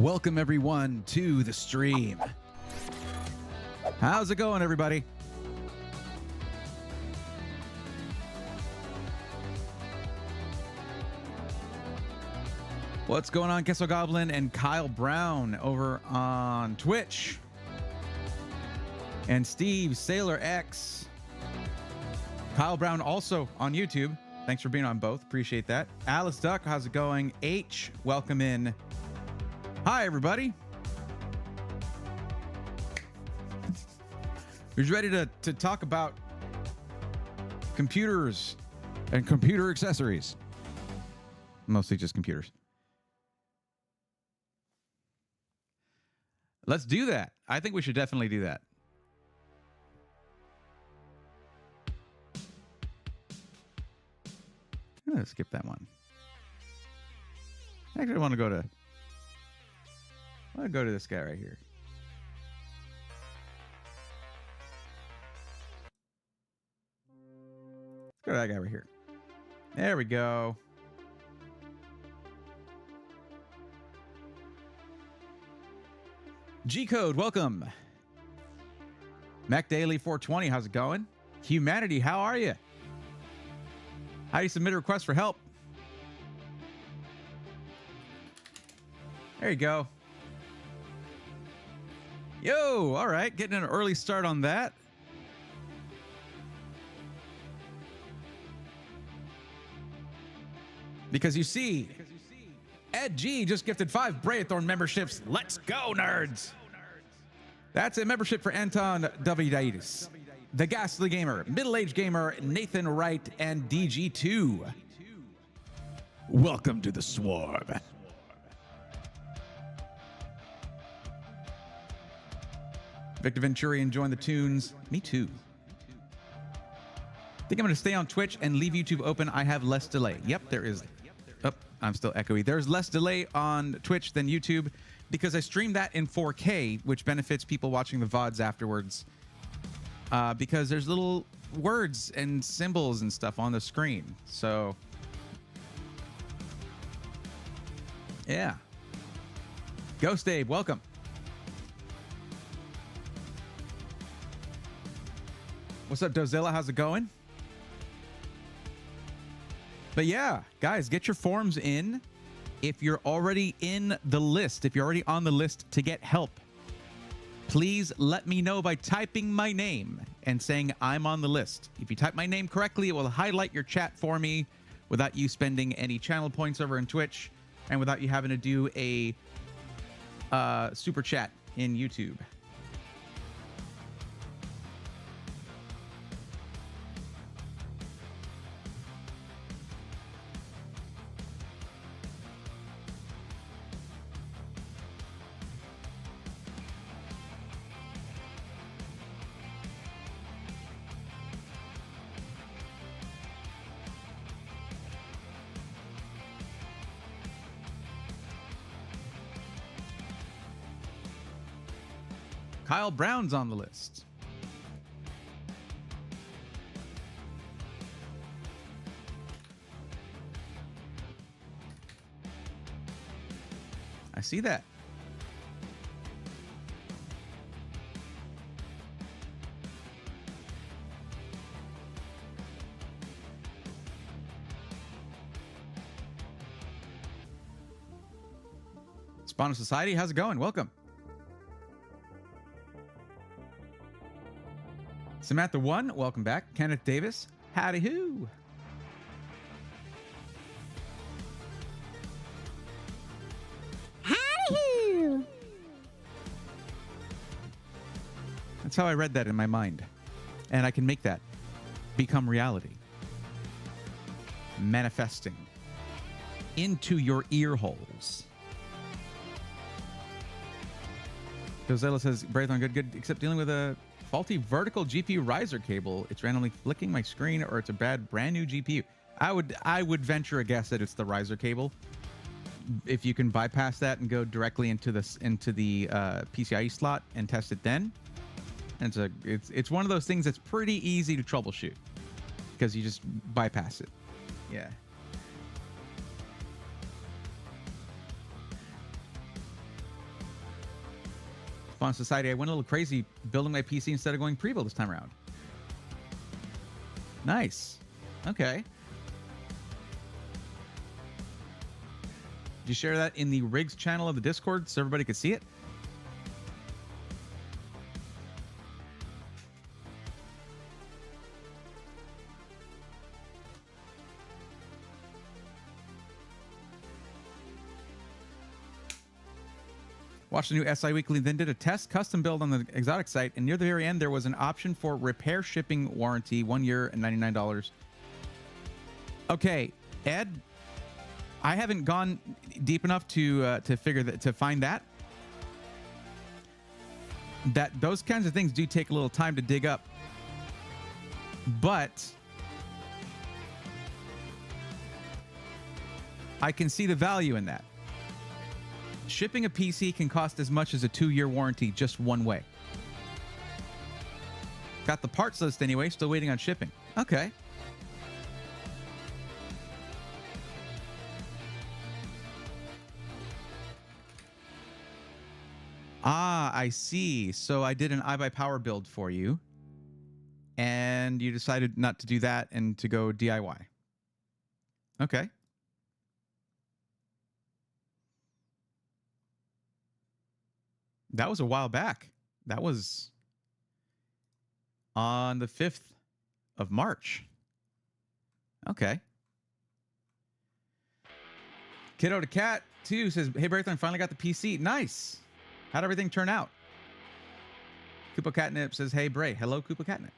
Welcome everyone to the stream. How's it going, everybody? What's going on, Kessel Goblin and Kyle Brown over on Twitch? And Steve Sailor X. Kyle Brown also on YouTube. Thanks for being on both. Appreciate that. Alice Duck, how's it going? H, welcome in. Hi, everybody. Who's ready to talk about computers and computer accessories? Mostly just computers. Let's do that. I think we should definitely do that. I'm going to skip that one. Actually, I want to go to this guy right here. Let's go to that guy right here. There we go. G-Code, welcome. Mac Daily 420, how's it going? Humanity, how are you? How do you submit a request for help? There you go. Yo, all right, getting an early start on that. Because you see, Ed G just gifted 5 Braithorn memberships. Let's go, nerds. That's a membership for Anton Davidaitis, The Ghastly Gamer, Middle-Aged Gamer, Nathan Wright, and DG2. Welcome to the Swarm. Victor Venturian joined the tunes. Me too. Think I'm going to stay on Twitch and leave YouTube open. I have less delay. Yep, there is. Oh, I'm still echoey. There's less delay on Twitch than YouTube because I stream that in 4K, which benefits people watching the VODs afterwards. Because there's little words and symbols and stuff on the screen. So, yeah. Ghost Abe, welcome. What's up, Dozilla? How's it going? But yeah, guys, get your forms in. If you're already in the list, if you're already on the list to get help, please let me know by typing my name and saying I'm on the list. If you type my name correctly, it will highlight your chat for me without you spending any channel points over in Twitch and without you having to do a super chat in YouTube. Kyle Brown's on the list. I see that. Spawn Society, how's it going? Welcome. Samantha 1, welcome back. Kenneth Davis, howdy hoo. Howdy hoo. That's how I read that in my mind. And I can make that become reality. Manifesting into your ear holes. Dozella says, Braithorn, good, except dealing with a faulty vertical GPU riser cable. It's randomly flicking my screen, or it's a bad brand new GPU. I would venture a guess that it's the riser cable. If you can bypass that and go directly into the PCIe slot and test it then, and it's one of those things that's pretty easy to troubleshoot because you just bypass it. Yeah. Spawn Society, I went a little crazy building my PC instead of going pre-build this time around. Nice. Okay. Did you share that in the rigs channel of the Discord so everybody could see it? Watched the new SI Weekly, then did a test custom build on the Exotic site, and near the very end, there was an option for repair shipping warranty, 1 year and $99. Okay, Ed, I haven't gone deep enough to find that. Those kinds of things do take a little time to dig up, but I can see the value in that. Shipping a PC can cost as much as a 2-year warranty just one way. Got the parts list anyway, still waiting on shipping. Okay. Ah, I see. So I did an iBuyPower build for you, and you decided not to do that and to go DIY. Okay. That was a while back. That was on the 5th of March. Okay. Kiddo to Cat 2 says, hey, Braithorn, finally got the PC. Nice. How'd everything turn out? Koopa Catnip says, hey, Bray. Hello, Koopa Catnip.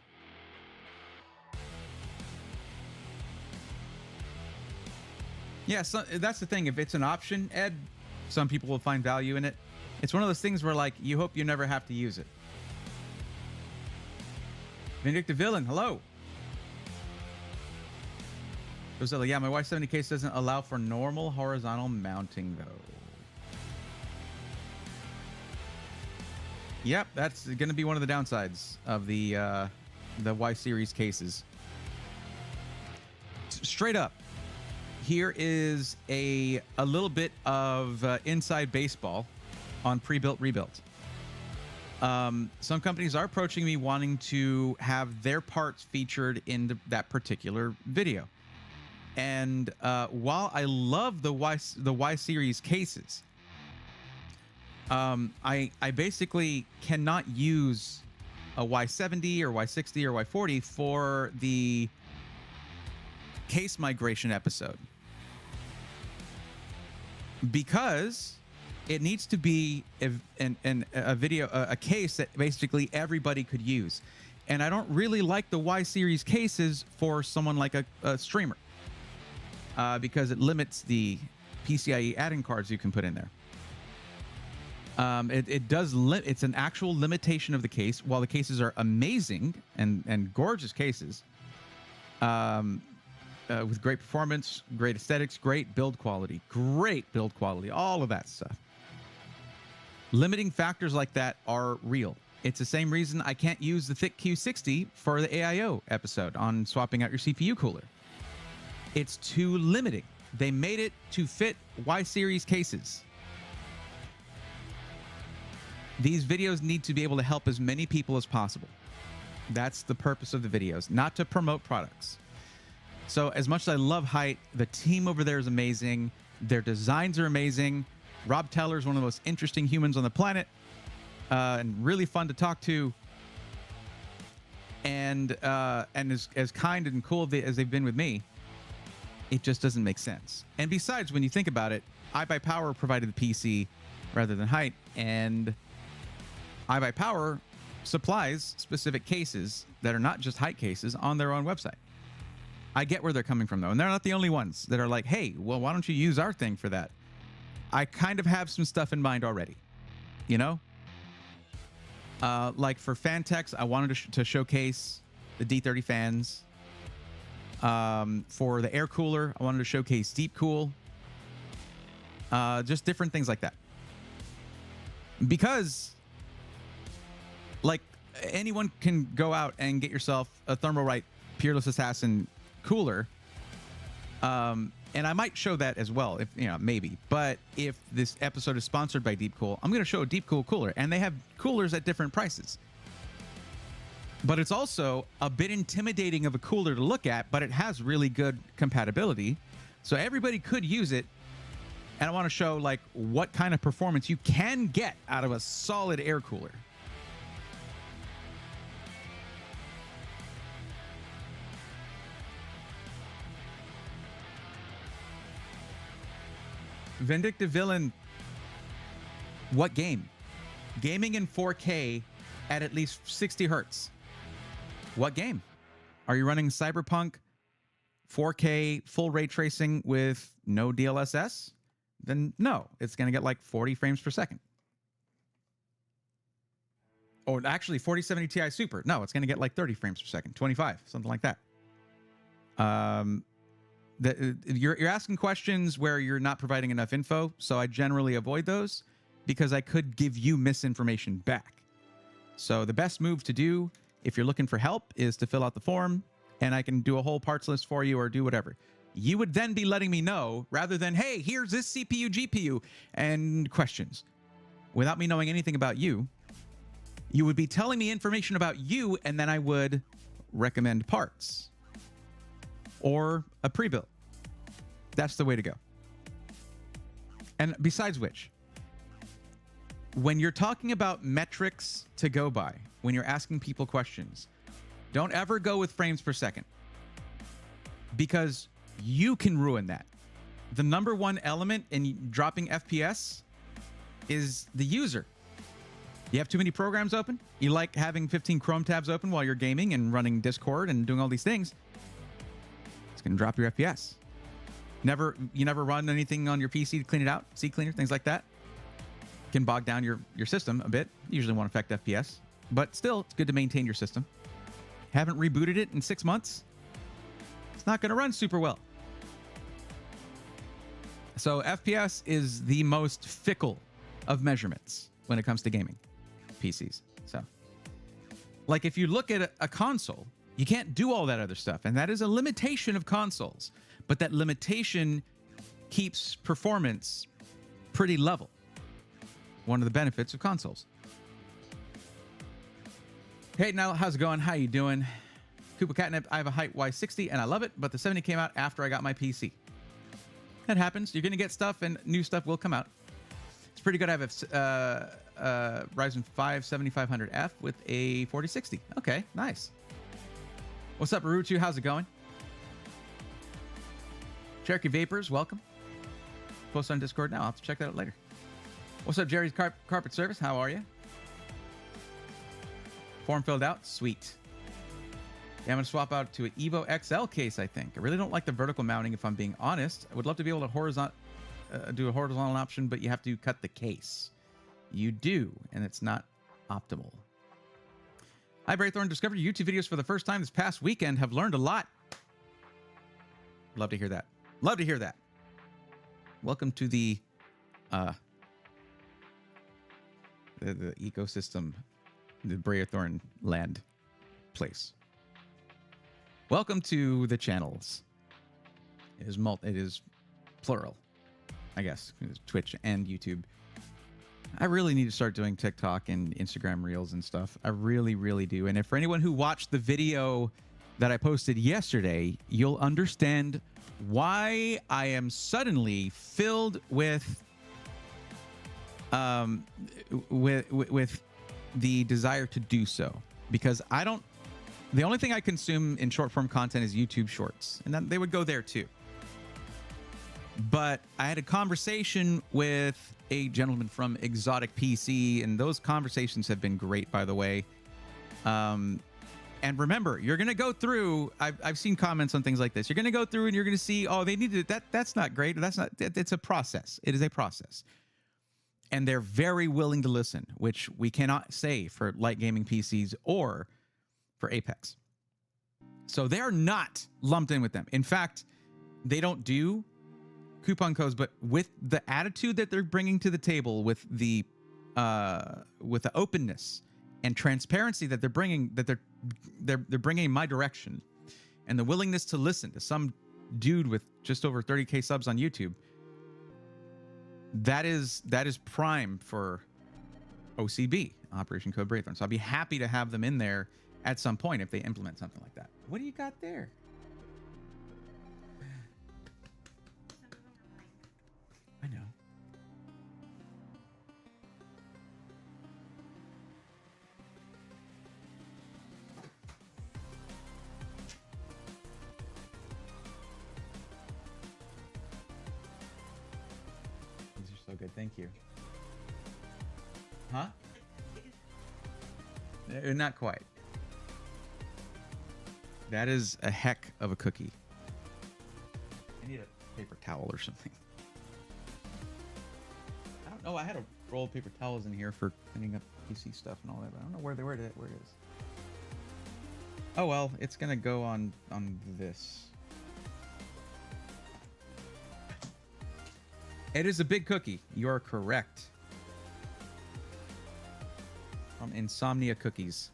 Yeah, so that's the thing. If it's an option, Ed, some people will find value in it. It's one of those things where, like, you hope you never have to use it. Vindictive Villain, hello. Rosella, yeah, my Y70 case doesn't allow for normal horizontal mounting, though. Yep, that's going to be one of the downsides of the Y series cases. Straight up, here is a little bit of inside baseball on pre-built rebuilt. Some companies are approaching me wanting to have their parts featured in that particular video. And while I love the Y series cases, I basically cannot use a Y70 or Y60 or Y40 for the case migration episode, because it needs to be a case that basically everybody could use. And I don't really like the Y series cases for someone like a streamer, because it limits the PCIe add-in cards you can put in there. It's an actual limitation of the case. While the cases are amazing and gorgeous cases, with great performance, great aesthetics, great build quality, all of that stuff. Limiting factors like that are real. It's the same reason I can't use the thick Q60 for the AIO episode on swapping out your CPU cooler. It's too limiting. They made it to fit Y series cases. These videos need to be able to help as many people as possible. That's the purpose of the videos, not to promote products. So as much as I love Height, the team over there is amazing. Their designs are amazing. Rob Teller is one of the most interesting humans on the planet, and really fun to talk to. And as kind and cool as they've been with me, it just doesn't make sense. And besides, when you think about it, iBuyPower provided the PC rather than Height, and iBuyPower supplies specific cases that are not just Height cases on their own website. I get where they're coming from, though, and they're not the only ones that are like, hey, well, why don't you use our thing for that? I kind of have some stuff in mind already, you know? Like for Fantex, I wanted to showcase the D30 fans. For the air cooler, I wanted to showcase Deep Cool. Just different things like that. Because, like, anyone can go out and get yourself a Thermalright Peerless Assassin cooler. And I might show that as well, if maybe. But if this episode is sponsored by Deepcool, I'm going to show a Deepcool cooler, and they have coolers at different prices. But it's also a bit intimidating of a cooler to look at, but it has really good compatibility, so everybody could use it. And I want to show like what kind of performance you can get out of a solid air cooler. Vindictive Villain. What game? Gaming in 4K at least 60 hertz. What game? Are you running Cyberpunk 4K full ray tracing with no DLSS? Then no, it's going to get like 40 frames per second. Or actually 4070 Ti Super. No, it's going to get like 30 frames per second, 25, something like that. You're asking questions where you're not providing enough info, so I generally avoid those because I could give you misinformation back. So the best move to do if you're looking for help is to fill out the form, and I can do a whole parts list for you or do whatever. You would then be letting me know rather than, hey, here's this CPU, GPU, and questions. Without me knowing anything about you, you would be telling me information about you, and then I would recommend parts or a pre-built. That's the way to go. And besides which, when you're talking about metrics to go by, when you're asking people questions, don't ever go with frames per second, because you can ruin that. The number one element in dropping FPS is the user. You have too many programs open. You like having 15 Chrome tabs open while you're gaming and running Discord and doing all these things. It's going to drop your FPS. You never run anything on your PC to clean it out, CCleaner, things like that. Can bog down your system a bit. Usually won't affect FPS, but still, it's good to maintain your system. Haven't rebooted it in 6 months. It's not going to run super well. So FPS is the most fickle of measurements when it comes to gaming PCs. So, like if you look at a console, you can't do all that other stuff, and that is a limitation of consoles. But that limitation keeps performance pretty level. One of the benefits of consoles. Hey, now, how's it going? How you doing? Koopa Catnip, I have a height Y60 and I love it, but the 70 came out after I got my PC. That happens. You're going to get stuff and new stuff will come out. It's pretty good. I have a Ryzen 5 7500F with a 4060. Okay, nice. What's up, Aruchu? How's it going? Cherokee Vapors, welcome. Post on Discord now. I'll have to check that out later. What's up, Jerry's Carpet Service? How are you? Form filled out? Sweet. Yeah, I'm going to swap out to an Evo XL case, I think. I really don't like the vertical mounting, if I'm being honest. I would love to be able to do a horizontal option, but you have to cut the case. You do, and it's not optimal. Hi, Braythorn. Discovered your YouTube videos for the first time this past weekend. Have learned a lot. Love to hear that. Love to hear that. Welcome to the ecosystem, the Braythorn land place. Welcome to the channels. It is plural, I guess. It's Twitch and YouTube. I really need to start doing TikTok and Instagram Reels and stuff. I really, really do. And if for anyone who watched the video that I posted yesterday, you'll understand why I am suddenly filled with the desire to do so, because the only thing I consume in short form content is YouTube Shorts, and then they would go there too. But I had a conversation with a gentleman from Exotic PC, and those conversations have been great, by the way. And remember, you're going to go through, I've seen comments on things like this. You're going to go through and you're going to see, oh, they needed that. That's not great. It's a process. It is a process. And they're very willing to listen, which we cannot say for light gaming PCs or for Apex. So they are not lumped in with them. In fact, they don't do coupon codes, but with the attitude that they're bringing to the table, with the openness and transparency that they're bringing, they're bringing in my direction, and the willingness to listen to some dude with just over 30K subs on YouTube. That is prime for OCB, Operation Code Braithorn. So I'd be happy to have them in there at some point if they implement something like that. What do you got there? I know. These are so good. Thank you. Huh? Not quite. That is a heck of a cookie. I need a paper towel or something. I don't know. I had a roll of paper towels in here for cleaning up PC stuff and all that, but I don't know where it is. Oh well, it's gonna go on this. It is a big cookie. You are correct. From Insomnia Cookies.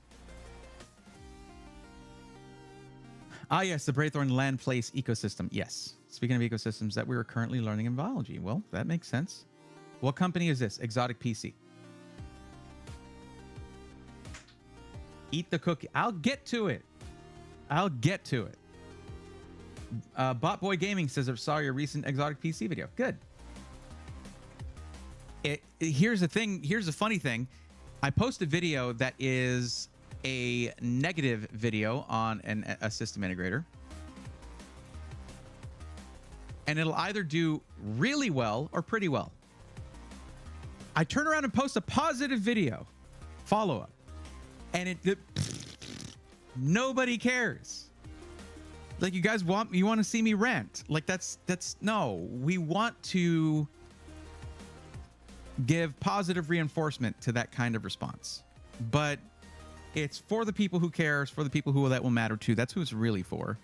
Ah, yes, the Braithorn land place ecosystem. Yes. Speaking of ecosystems that we are currently learning in biology. Well, that makes sense. What company is this? Exotic PC. Eat the cookie. I'll get to it. Botboy Gaming says I saw your recent Exotic PC video. Good. Here's the thing. Here's the funny thing. I post a video that is a negative video on a system integrator. And it'll either do really well or pretty well. I turn around and post a positive video, follow-up. And nobody cares. Like, you guys want to see me rant. Like, that's no. We want to give positive reinforcement to that kind of response. But it's for the people who care, it's for the people who that will matter to. That's who it's really for.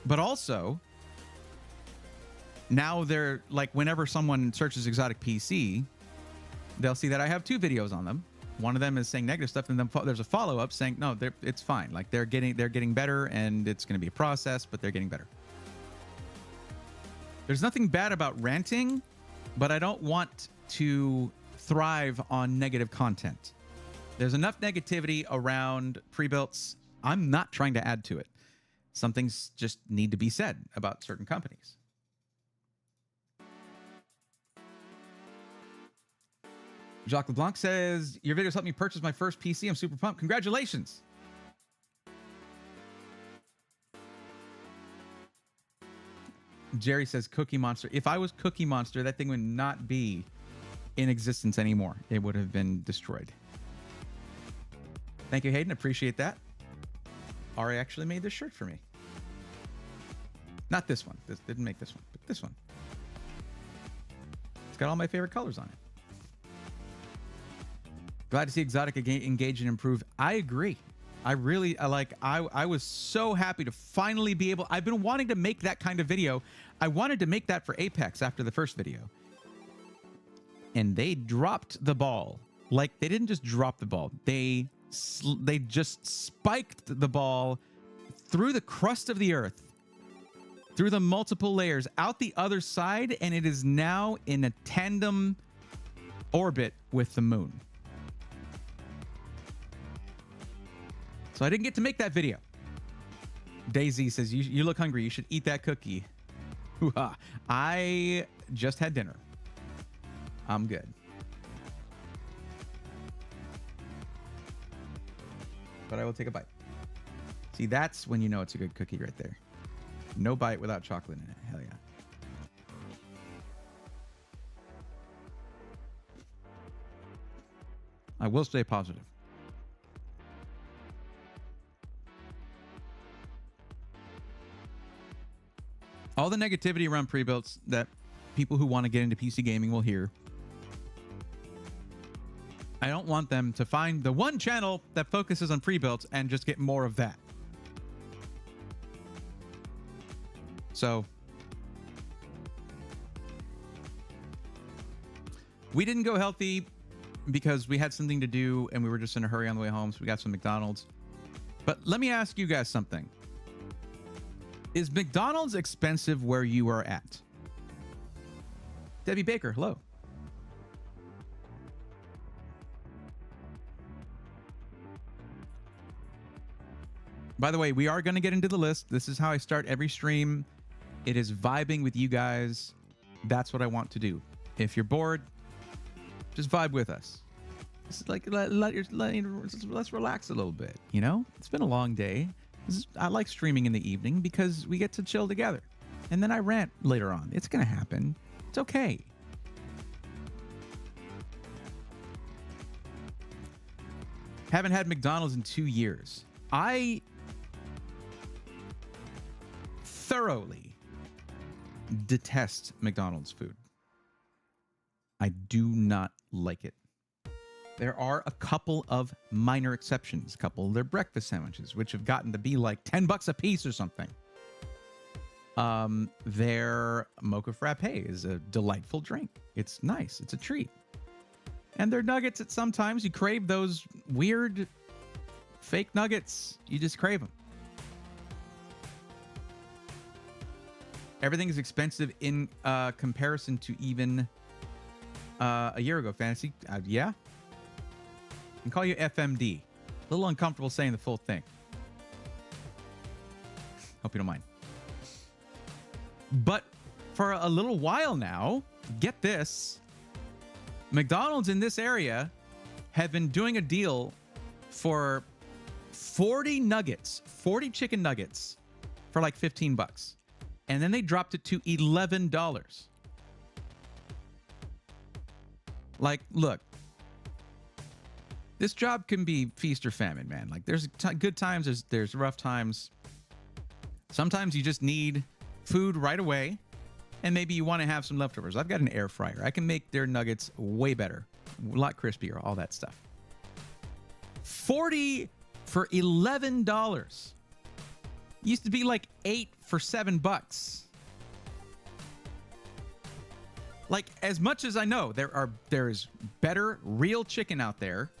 But also, now they're like, whenever someone searches Exotic PC, they'll see that I have two videos on them. One of them is saying negative stuff, and then there's a follow-up saying, no, it's fine. Like, they're getting better, and it's going to be a process, but they're getting better. There's nothing bad about ranting, but I don't want to thrive on negative content. There's enough negativity around pre-builts. I'm not trying to add to it. Some things just need to be said about certain companies. Jacques LeBlanc says, your videos helped me purchase my first PC. I'm super pumped. Congratulations. Jerry says, Cookie Monster. If I was Cookie Monster, that thing would not be in existence anymore. It would have been destroyed. Thank you, Hayden. Appreciate that. Ari actually made this shirt for me. Not this one. This didn't make this one, but this one. It's got all my favorite colors on it. Glad to see Exotic engage and improve. I agree. I was so happy to finally be able. I've been wanting to make that kind of video. I wanted to make that for Apex after the first video. And they dropped the ball. Like, they didn't just drop the ball. They just spiked the ball through the crust of the earth, through the multiple layers, out the other side, and it is now in a tandem orbit with the moon. So I didn't get to make that video. Daisy says, you look hungry. You should eat that cookie. Hoo-ha. I just had dinner. I'm good. But I will take a bite. See, that's when you know it's a good cookie right there. No bite without chocolate in it. Hell yeah. I will stay positive. All the negativity around pre-builts that people who want to get into PC gaming will hear. I don't want them to find the one channel that focuses on pre-builts and just get more of that. So we didn't go healthy because we had something to do and we were just in a hurry on the way home, so we got some McDonald's. But let me ask you guys something. Is McDonald's expensive where you are at? Debbie Baker, hello. By the way, we are going to get into the list. This is how I start every stream. It is vibing with you guys. That's what I want to do. If you're bored, just vibe with us. It's like let's relax a little bit. You know, it's been a long day. I like streaming in the evening because we get to chill together. And then I rant later on. It's going to happen. It's okay. Haven't had McDonald's in 2 years. I thoroughly detest McDonald's food. I do not like it. There are a couple of minor exceptions. A couple of their breakfast sandwiches, which have gotten to be like $10 a piece or something. Their mocha frappe is a delightful drink. It's nice. It's a treat. And their nuggets, at sometimes you crave those weird fake nuggets. You just crave them. Everything is expensive in comparison to even a year ago. Fantasy, yeah. I can call you FMD. A little uncomfortable saying the full thing. Hope you don't mind. But for a little while now, get this, McDonald's in this area have been doing a deal for 40 nuggets, 40 chicken nuggets for like $15. And then they dropped it to $11. Like, look, this job can be feast or famine, man. Like, there's good times, there's rough times. Sometimes you just need food right away, and maybe you want to have some leftovers. I've got an air fryer. I can make their nuggets way better, a lot crispier, all that stuff. 40 for $11. Used to be like 8 for $7. Like, as much as I know, there is better real chicken out there.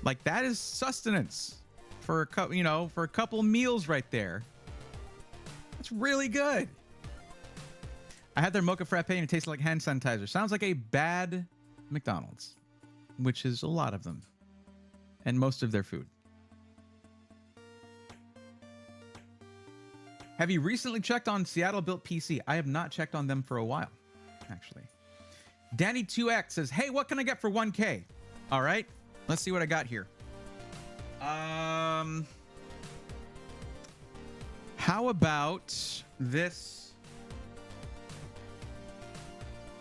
Like, that is sustenance for a couple meals right there. It's really good. I had their mocha frappe and it tasted like hand sanitizer. Sounds like a bad McDonald's, which is a lot of them, and most of their food. Have you recently checked on Seattle Built PC? I have not checked on them for a while, actually. Danny2X says, hey, what can I get for 1K? All right, let's see what I got here. How about this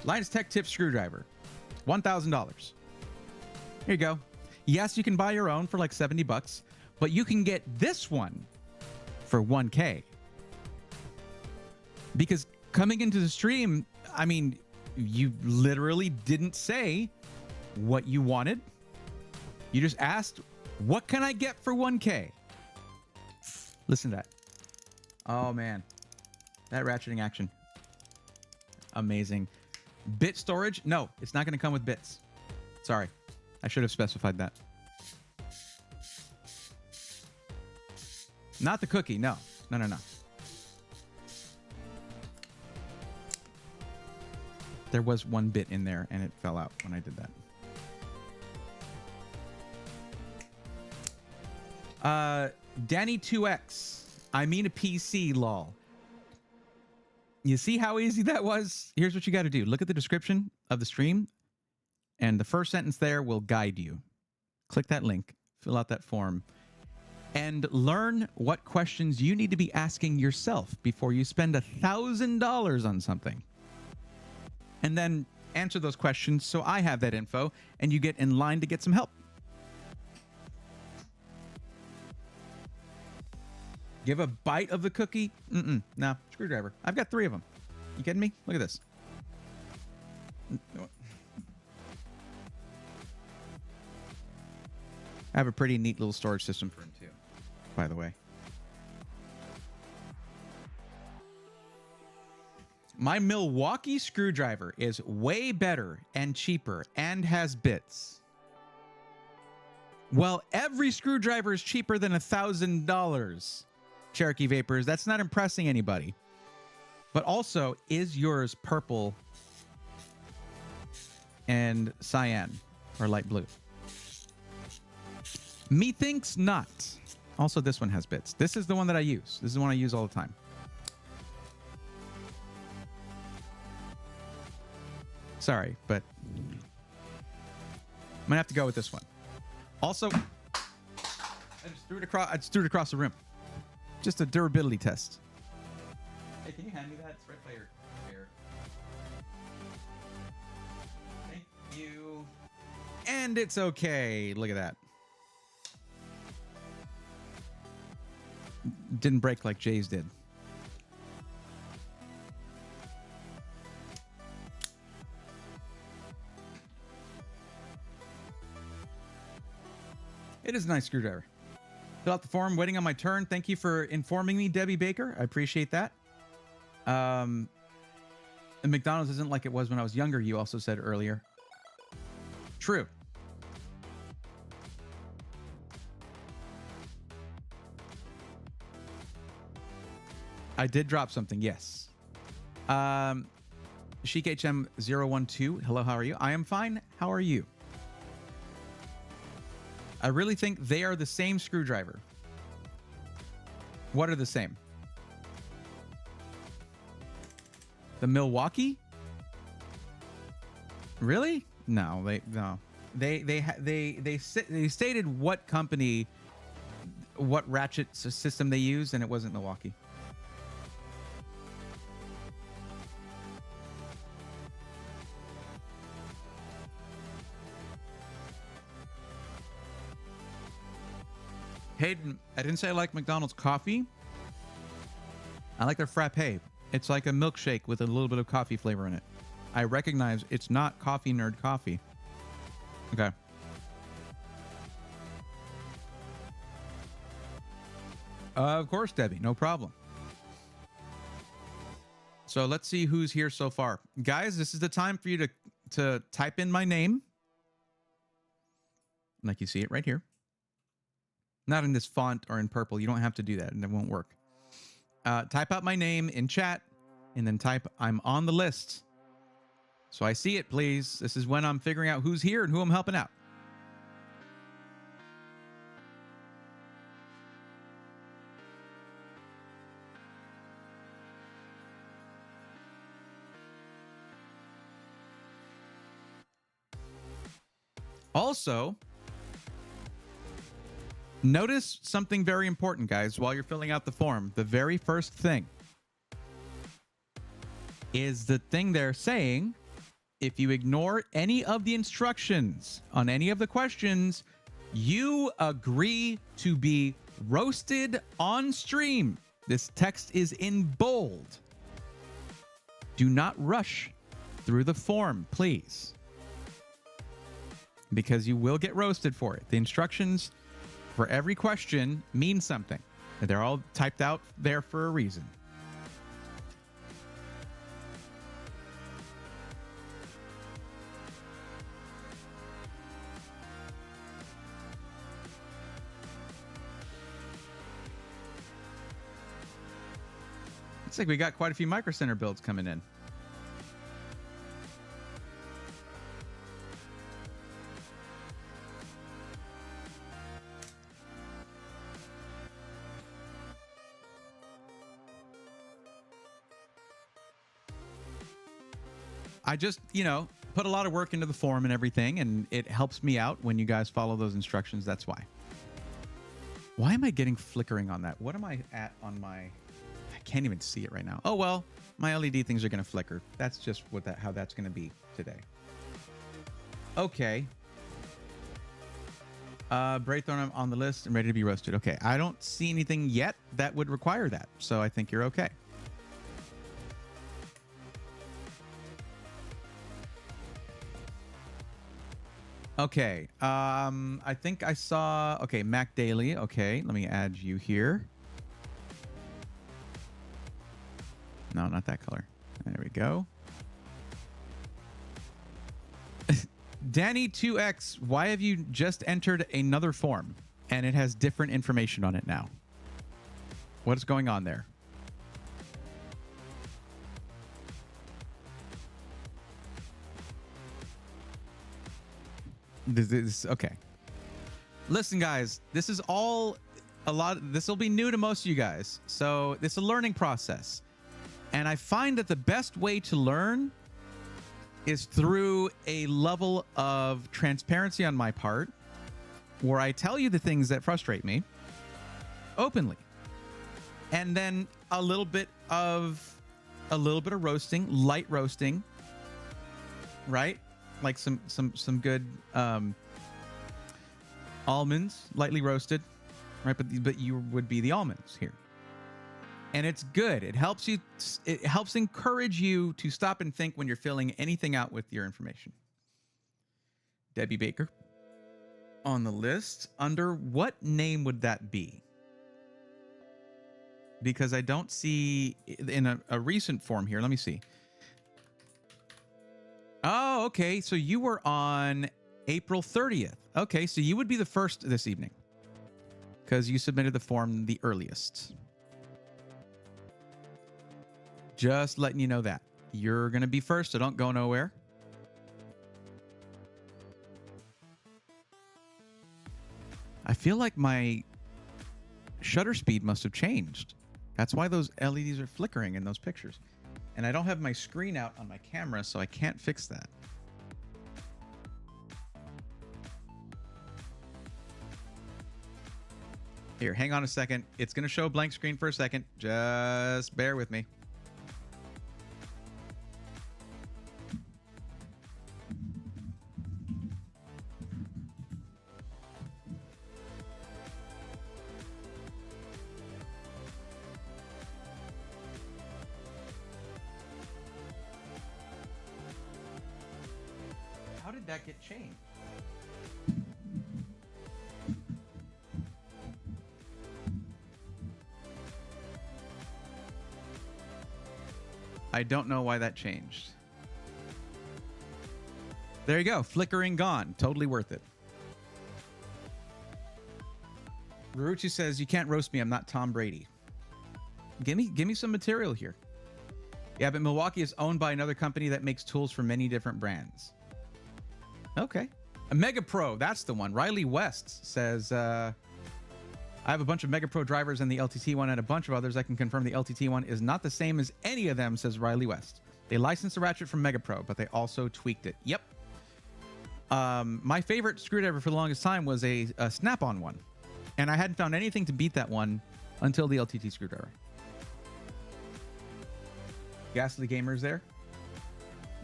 Linus Tech Tip screwdriver? $1,000. Here you go. Yes, you can buy your own for like $70, but you can get this one for 1K. Because coming into the stream, I mean, you literally didn't say what you wanted. You just asked, what can I get for 1K? Listen to that. Oh, man. That ratcheting action. Amazing. Bit storage? No, it's not going to come with bits. Sorry. I should have specified that. Not the cookie. No. No, no, no. There was one bit in there and it fell out when I did that. Danny2X. I mean a PC, lol. You see how easy that was? Here's what you got to do. Look at the description of the stream, and the first sentence there will guide you. Click that link, fill out that form, and learn what questions you need to be asking yourself before you spend $1,000 on something. And then answer those questions so I have that info, and you get in line to get some help. Give a bite of the cookie? No, screwdriver. I've got 3 of them. You kidding me? Look at this. I have a pretty neat little storage system for him too, by the way. My Milwaukee screwdriver is way better and cheaper and has bits. Well, every screwdriver is cheaper than $1,000. Cherokee Vapors. That's not impressing anybody. But also, is yours purple and cyan or light blue? Methinks not. Also, this one has bits. This is the one that I use. This is the one I use all the time. Sorry, but I'm gonna have to go with this one. Also, I just threw it across the room. Just a durability test. Hey, can you hand me that? It's right by your chair. Thank you. And it's okay. Look at that. Didn't break like Jay's did. It is a nice screwdriver. Fill out the form, waiting on my turn. Thank you for informing me, Debbie Baker. I appreciate that. And McDonald's isn't like it was when I was younger, you also said earlier. True. I did drop something, yes. CheikHM012, hello, how are you? I am fine. How are you? I really think they are the same screwdriver. What are the same? The Milwaukee? Really? No, they stated what company, what ratchet system they use, and it wasn't Milwaukee. Hayden, I didn't say I like McDonald's coffee. I like their frappe. It's like a milkshake with a little bit of coffee flavor in it. I recognize it's not coffee nerd coffee. Okay. Of course, Debbie. No problem. So let's see who's here so far. Guys, this is the time for you to type in my name. Like you see it right here. Not in this font or in purple. You don't have to do that, and it won't work. Type out my name in chat, and then type I'm on the list. So I see it, please. This is when I'm figuring out who's here and who I'm helping out. Also, notice something very important, guys, while you're filling out the form. The very first thing is the thing they're saying. If you ignore any of the instructions on any of the questions, you agree to be roasted on stream. This text is in bold. Do not rush through the form, please, because you will get roasted for it. The instructions for every question mean something. They're all typed out there for a reason. Looks like we got quite a few Micro Center builds coming in. I just, put a lot of work into the form and everything, and it helps me out when you guys follow those instructions. That's why. Why am I getting flickering on that? What am I at on my... I can't even see it right now. Oh, well, my LED things are going to flicker. That's just how that's going to be today. Okay. Braithorn, I'm on the list and ready to be roasted. Okay, I don't see anything yet that would require that, so I think you're okay. Okay, I think I saw, okay, Mac Daily. Okay, let me add you here. No, not that color. There we go. Danny2X, why have you just entered another form and it has different information on it now? What's going on there? This is okay. Listen, guys, this is all this will be new to most of you guys. So this is a learning process. And I find that the best way to learn is through a level of transparency on my part, where I tell you the things that frustrate me openly. And then a little bit of roasting, light roasting, right? Like some good almonds, lightly roasted, right? But you would be the almonds here, and it's good. It helps you. It helps encourage you to stop and think when you're filling anything out with your information. Debbie Baker on the list. Under what name would that be? Because I don't see in a recent form here. Let me see. Oh, okay. So you were on April 30th. Okay, so you would be the first this evening because you submitted the form the earliest. Just letting you know that. You're going to be first, so don't go nowhere. I feel like my shutter speed must have changed. That's why those LEDs are flickering in those pictures. And I don't have my screen out on my camera, so I can't fix that. Here, hang on a second. It's going to show a blank screen for a second. Just bear with me. How did that get changed? I don't know why that changed. There you go. Flickering gone. Totally worth it. Ruruchi says, you can't roast me. I'm not Tom Brady. Give me some material here. Yeah, but Milwaukee is owned by another company that makes tools for many different brands. Okay. A Mega Pro. That's the one. Riley West says, I have a bunch of Mega Pro drivers and the LTT one and a bunch of others. I can confirm the LTT one is not the same as any of them, says Riley West. They licensed the ratchet from Mega Pro, but they also tweaked it. Yep. My favorite screwdriver for the longest time was a snap-on one. And I hadn't found anything to beat that one until the LTT screwdriver. Ghastly Gamers there.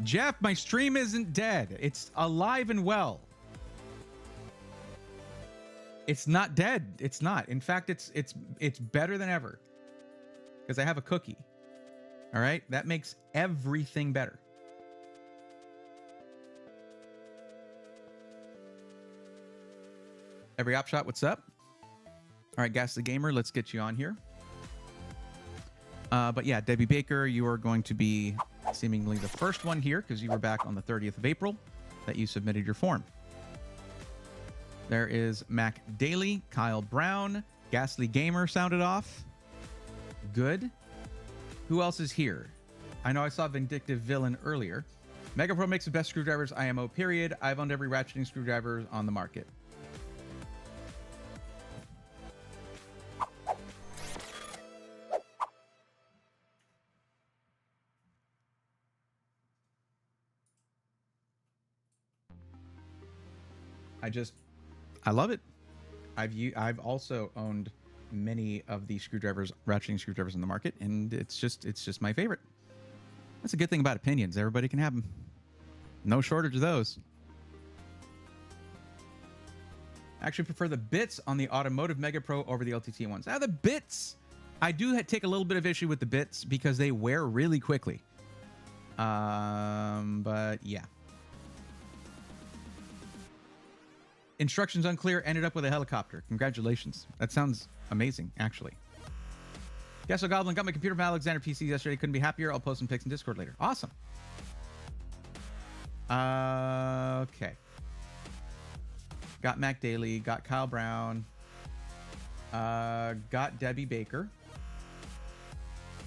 Jeff, my stream isn't dead. It's alive and well. It's not dead. It's not. In fact, it's better than ever. Because I have a cookie. All right? That makes everything better. Every Opshot, what's up? All right, Ghastly Gamer, let's get you on here. But yeah, Debbie Baker, you are going to be seemingly the first one here because you were back on the 30th of April that you submitted your form. There is Mac Daly, Kyle Brown, Ghastly Gamer sounded off. Good. Who else is here? I know I saw Vindictive Villain earlier. Mega Pro makes the best screwdrivers, IMO period. I've owned every ratcheting screwdriver on the market. I love it. I've also owned many of the screwdrivers, ratcheting screwdrivers in the market, and it's just my favorite. That's a good thing about opinions. Everybody can have them. No shortage of those. I actually prefer the bits on the automotive Mega Pro over the LTT ones. The bits! I do take a little bit of issue with the bits because they wear really quickly. But yeah. Instructions unclear, ended up with a helicopter. Congratulations. That sounds amazing, actually. Guess Goblin got my computer from Alexander PC yesterday. Couldn't be happier. I'll post some pics in Discord later. Awesome. Okay. Got Mac Daly. Got Kyle Brown. Got Debbie Baker.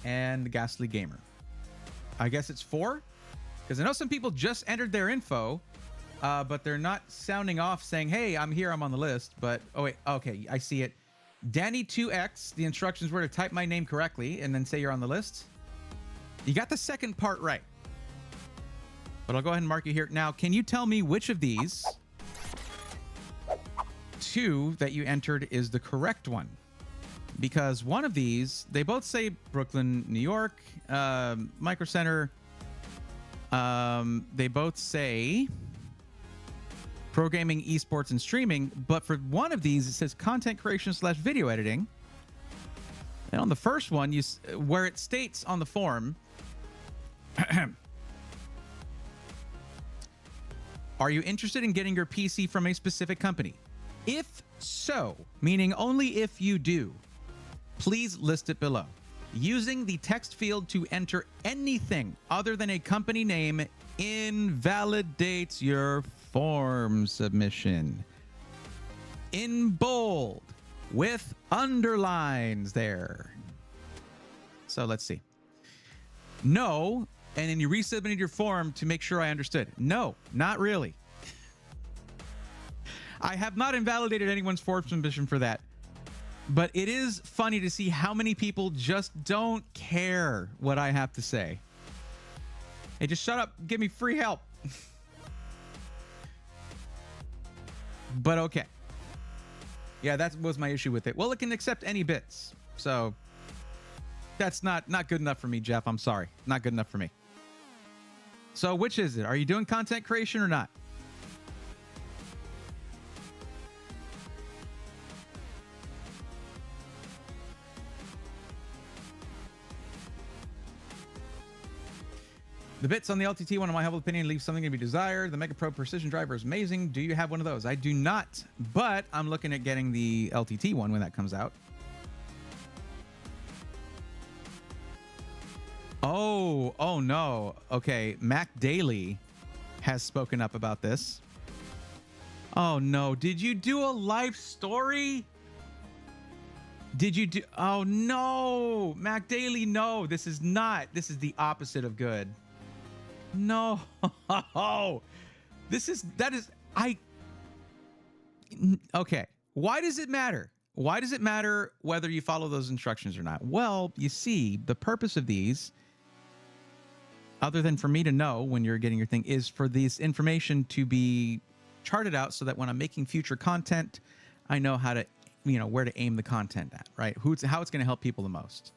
and Ghastly Gamer. I guess it's 4, because I know some people just entered their info, but they're not sounding off saying, hey, I'm here, I'm on the list. But, oh, wait, okay, I see it. Danny2X, the instructions were to type my name correctly and then say you're on the list. You got the second part right. But I'll go ahead and mark you here. Now, can you tell me which of these 2 that you entered is the correct one? Because one of these, they both say Brooklyn, New York, Micro Center. They both say pro gaming, esports, and streaming. But for one of these, it says content creation / video editing. And on the first one, where it states on the form, are you interested in getting your PC from a specific company? If so, meaning only if you do, please list it below. Using the text field to enter anything other than a company name invalidates your form submission. In bold, with underlines there. So let's see. No, and then you resubmitted your form to make sure I understood. No, not really. I have not invalidated anyone's form submission for that. But it is funny to see how many people just don't care what I have to say. Hey, just shut up. Give me free help. But okay. Yeah, that was my issue with it. Well, it can accept any bits. So that's not good enough for me, Jeff. I'm sorry. Not good enough for me. So which is it? Are you doing content creation or not? The bits on the LTT one, in my humble opinion, leave something to be desired. The Mega Pro Precision Driver is amazing. Do you have one of those? I do not, but I'm looking at getting the LTT one when that comes out. Oh no. Okay, Mac Daily has spoken up about this. Oh no, did you do a life story? Did you do? Oh no, Mac Daily, no. This is the opposite of good. No. Okay. Why does it matter? Why does it matter whether you follow those instructions or not? Well, you see, the purpose of these, other than for me to know when you're getting your thing, is for this information to be charted out so that when I'm making future content, I know how to, where to aim the content at, right? How it's going to help people the most.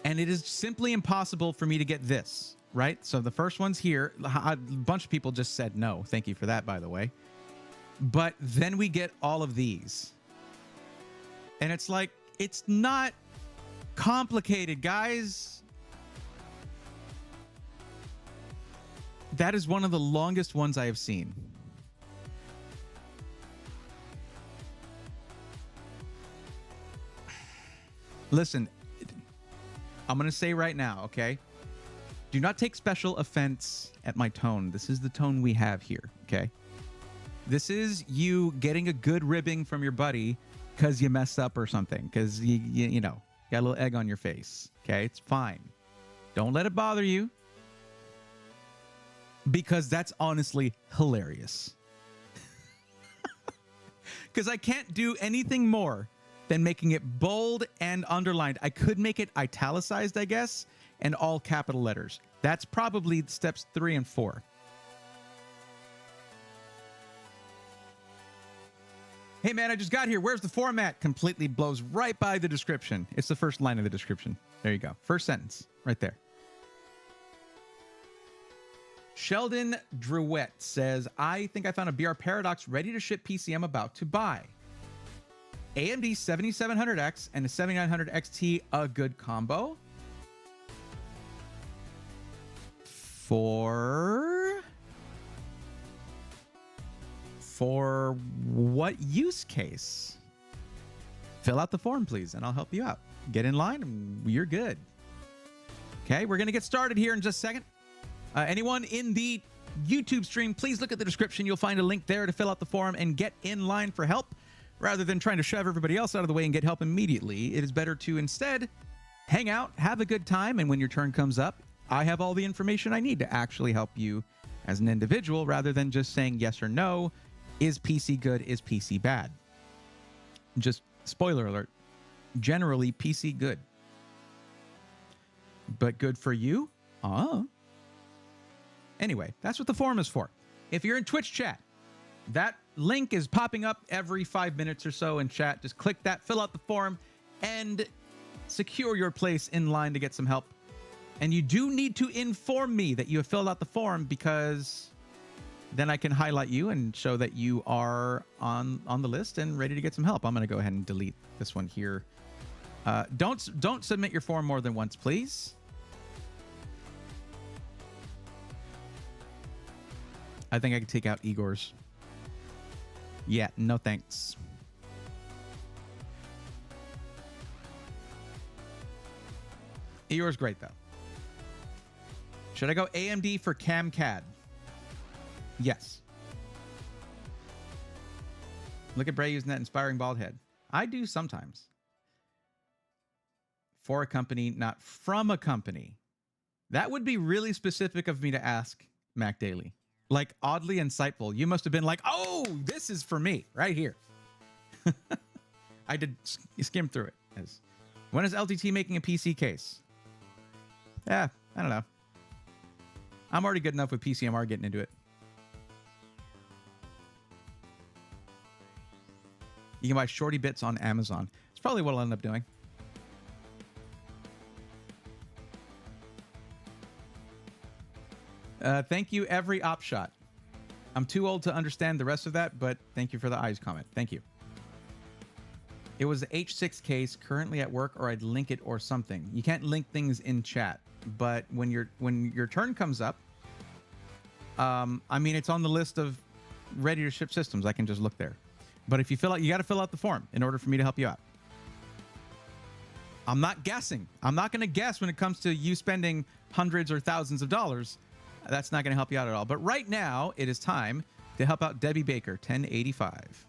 And it is simply impossible for me to get this, right? So the first one's here. A bunch of people just said no. Thank you for that, by the way. But then we get all of these. And it's like, it's not complicated, guys. That is one of the longest ones I have seen. Listen, I'm going to say right now, okay? Do not take special offense at my tone. This is the tone we have here, okay? This is you getting a good ribbing from your buddy because you messed up or something, because you got a little egg on your face, okay? It's fine. Don't let it bother you, because that's honestly hilarious. Because I can't do anything more than making it bold and underlined. I could make it italicized, I guess, and all capital letters. That's probably steps 3 and 4. Hey man, I just got here. Where's the format? Completely blows right by the description. It's the first line of the description. There you go. First sentence right there. Sheldon Druette says, I think I found a BR Paradox ready to ship PC I'm about to buy. AMD 7700X and a 7900 XT, a good combo. For what use case? Fill out the form, please, and I'll help you out. Get in line, and you're good. Okay, we're going to get started here in just a second. Anyone in the YouTube stream, please look at the description. You'll find a link there to fill out the form and get in line for help. Rather than trying to shove everybody else out of the way and get help immediately, it is better to instead hang out, have a good time, and when your turn comes up, I have all the information I need to actually help you as an individual rather than just saying yes or no. Is PC good? Is PC bad? Just spoiler alert. Generally, PC good. But good for you? Anyway, that's what the forum is for. If you're in Twitch chat, that link is popping up every 5 minutes or so in chat. Just click that, fill out the form, and secure your place in line to get some help. And you do need to inform me that you have filled out the form, because then I can highlight you and show that you are on the list and ready to get some help. I'm going to go ahead and delete this one here. Don't submit your form more than once, please. I think I could take out Igor's. Yeah, no thanks. Igor's great, though. Should I go AMD for CamCAD? Yes. Look at Bray using that inspiring bald head. I do sometimes. For a company, not from a company. That would be really specific of me to ask Mac Daily. Like, oddly insightful. You must have been like, oh, this is for me right here. I did skim through it. When is LTT making a PC case? Yeah, I don't know. I'm already good enough with PCMR getting into it. You can buy shorty bits on Amazon. It's probably what I'll end up doing. Thank you, every op shot. I'm too old to understand the rest of that, but thank you for the eyes comment. Thank you. It was the H6 case, currently at work, or I'd link it or something. You can't link things in chat, but when your turn comes up, I mean, it's on the list of ready to ship systems. I can just look there. But if you fill out, you got to fill out the form in order for me to help you out. I'm not guessing. I'm not going to guess when it comes to you spending hundreds or thousands of dollars. That's not going to help you out at all. But right now, it is time to help out Debbie Baker, 1085.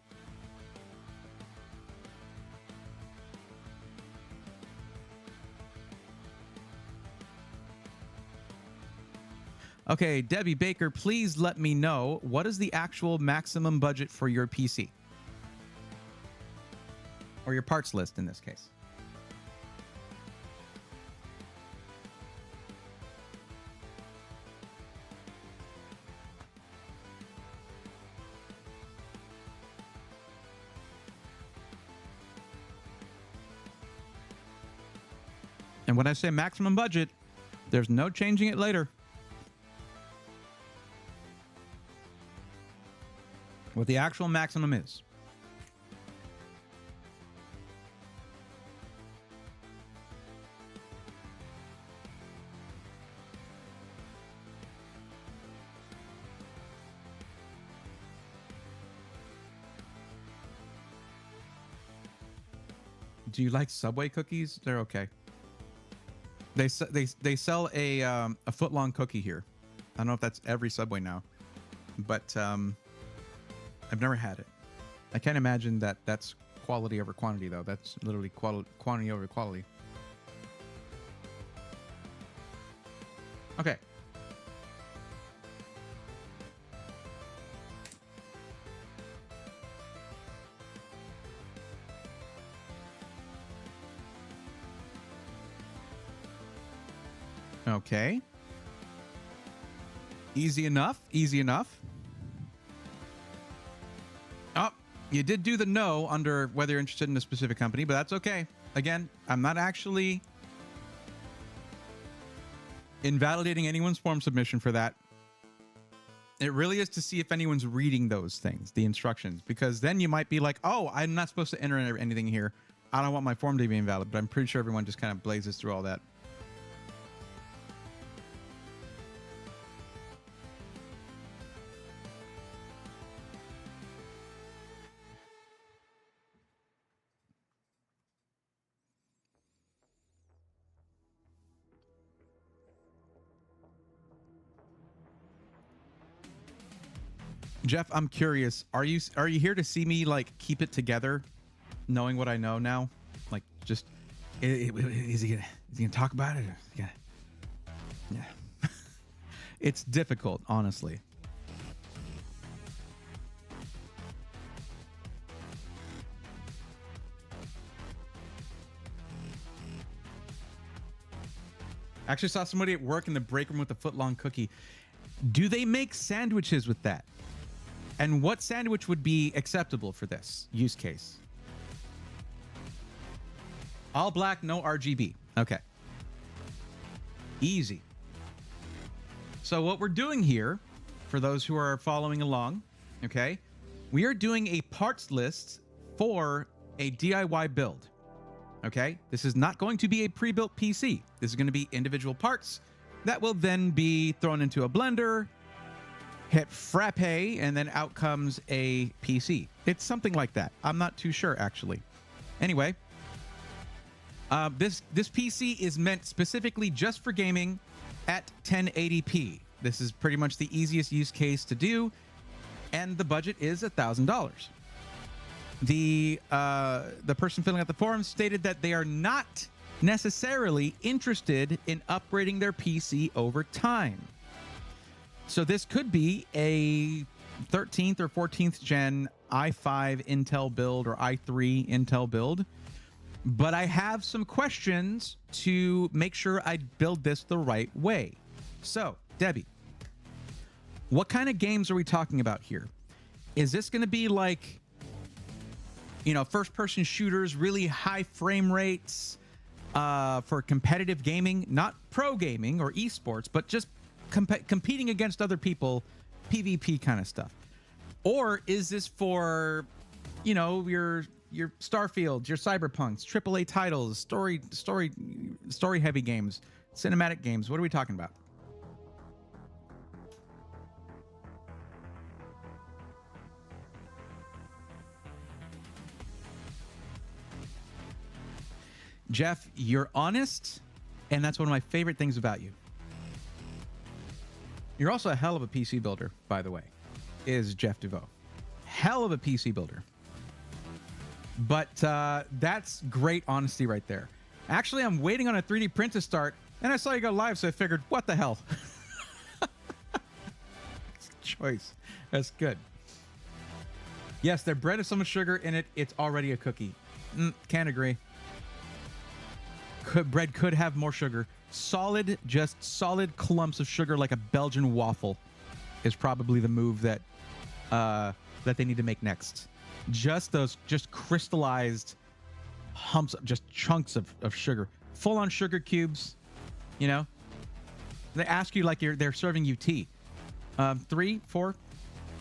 Okay, Debbie Baker, please let me know, what is the actual maximum budget for your PC? Or your parts list in this case. And when I say maximum budget, there's no changing it later. What the actual maximum is. Do you like Subway cookies? They're okay. They sell a foot-long cookie here. I don't know if that's every Subway now, but I've never had it. I can't imagine that that's quality over quantity, though. That's literally quantity over quality. Okay. Okay. Easy enough. Easy enough. Oh, you did do the no under whether you're interested in a specific company, but that's okay. Again, I'm not actually invalidating anyone's form submission for that. It really is to see if anyone's reading those things, the instructions, because then you might be like, oh, I'm not supposed to enter anything here. I don't want my form to be invalid, but I'm pretty sure everyone just kind of blazes through all that. Jeff, I'm curious. Are you here to see me like keep it together, knowing what I know now? Like, just is he gonna? Is he gonna talk about it? Yeah. It's difficult, honestly. I actually saw somebody at work in the break room with a foot-long cookie. Do they make sandwiches with that? And what sandwich would be acceptable for this use case? All black, no RGB. Okay. Easy. So what we're doing here, for those who are following along, okay, we are doing a parts list for a DIY build. Okay, this is not going to be a pre-built PC. This is going to be individual parts that will then be thrown into a blender, hit frappe, and then out comes a PC. It's something like that. I'm not too sure, actually. Anyway, this PC is meant specifically just for gaming at 1080p. This is pretty much the easiest use case to do, and the budget is $1,000. The person filling out the form stated that they are not necessarily interested in upgrading their PC over time. So this could be a 13th or 14th gen i5 Intel build or i3 Intel build. But I have some questions to make sure I build this the right way. So, Debbie, what kind of games are we talking about here? Is this going to be like, you know, first-person shooters, really high frame rates for competitive gaming, not pro gaming or esports, but just competing against other people, PvP kind of stuff? Or is this for, you know, your Starfields, your Cyberpunks, AAA titles, story heavy games, cinematic games? What are we talking about? Jeff, you're honest, and that's one of my favorite things about you. You're also a hell of a PC builder, by the way, is Jeff DeVoe. Hell of a PC builder. But that's great honesty right there. Actually, I'm waiting on a 3D print to start, and I saw you go live, so I figured, what the hell? Choice. That's good. Yes, their bread has so much sugar in it, it's already a cookie. Can't agree. Bread could have more sugar. Just solid clumps of sugar like a Belgian waffle is probably the move that they need to make next. Just crystallized humps, just chunks of sugar. Full-on sugar cubes, you know? They ask you like they're serving you tea. 3, 4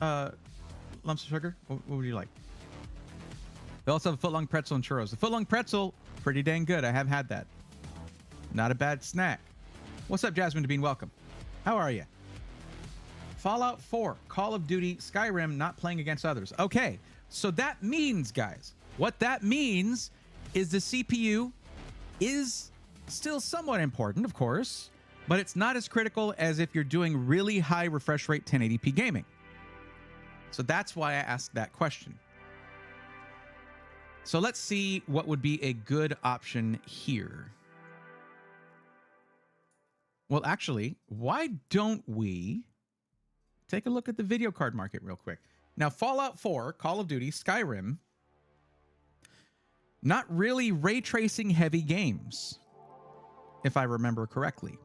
lumps of sugar? What would you like? They also have a foot-long pretzel and churros. The foot-long pretzel, pretty dang good. I have had that. Not a bad snack. What's up, Jasmine Devine? Welcome. How are you? Fallout 4, Call of Duty, Skyrim, not playing against others. Okay, so that means, guys, what that means is the CPU is still somewhat important, of course, but it's not as critical as if you're doing really high refresh rate 1080p gaming. So that's why I asked that question. So let's see what would be a good option here. Well, actually, why don't we take a look at the video card market real quick? Now, Fallout 4, Call of Duty, Skyrim, not really ray tracing heavy games, if I remember correctly.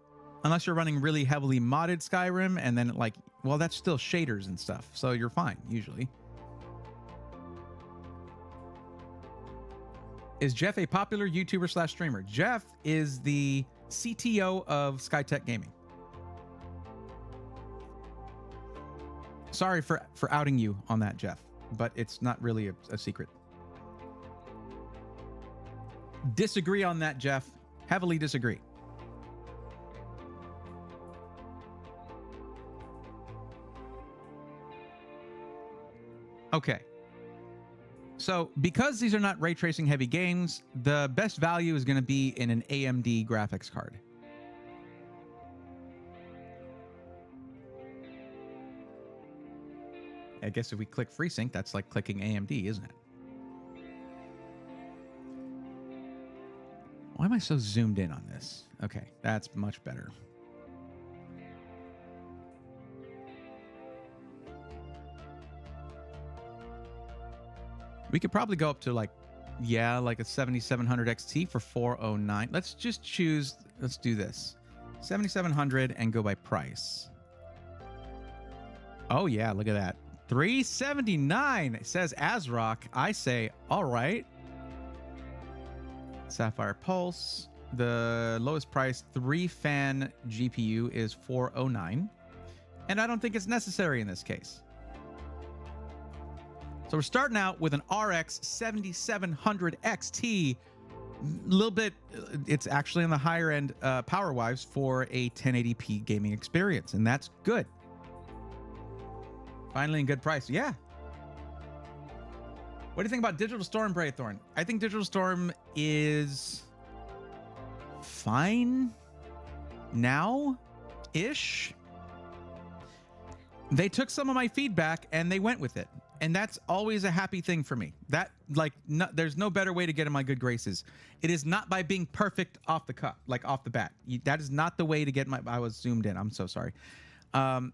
Unless you're running really heavily modded Skyrim, and then like, well, that's still shaders and stuff, so you're fine, usually. Is Jeff a popular YouTuber / streamer? Jeff is the CTO of Skytech Gaming. Sorry for outing you on that, Jeff, but it's not really a secret. Disagree on that, Jeff. Heavily disagree. Okay. So because these are not ray tracing heavy games, the best value is going to be in an AMD graphics card. I guess if we click FreeSync, that's like clicking AMD, isn't it? Why am I so zoomed in on this? Okay, that's much better. We could probably go up to like a 7700 XT for 409. Let's just choose, let's do this. 7700 and go by price. Oh yeah, look at that. 379. It says ASRock. I say, all right. Sapphire Pulse. The lowest price 3-fan GPU is 409. And I don't think it's necessary in this case. So we're starting out with an RX 7700 XT. Little bit, it's actually on the higher end power-wise for a 1080p gaming experience, and that's good. Finally, in good price. Yeah. What do you think about Digital Storm, Braythorn? I think Digital Storm is fine now-ish. They took some of my feedback and they went with it. And that's always a happy thing for me. That, like, there's no better way to get in my good graces. It is not by being perfect off the cuff, like off the bat. That is not the way to get my, I was zoomed in. I'm so sorry. Being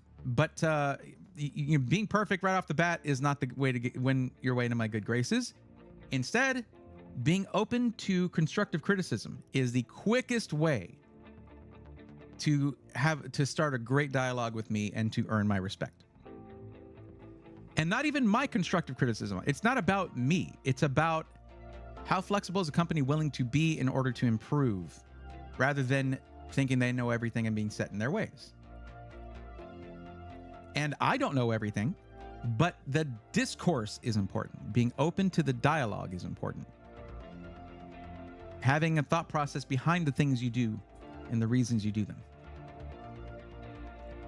perfect right off the bat is not the way to win your way into my good graces. Instead, being open to constructive criticism is the quickest way to start a great dialogue with me and to earn my respect. And not even my constructive criticism. It's not about me. It's about how flexible is a company willing to be in order to improve, rather than thinking they know everything and being set in their ways. And I don't know everything, but the discourse is important. Being open to the dialogue is important. Having a thought process behind the things you do and the reasons you do them.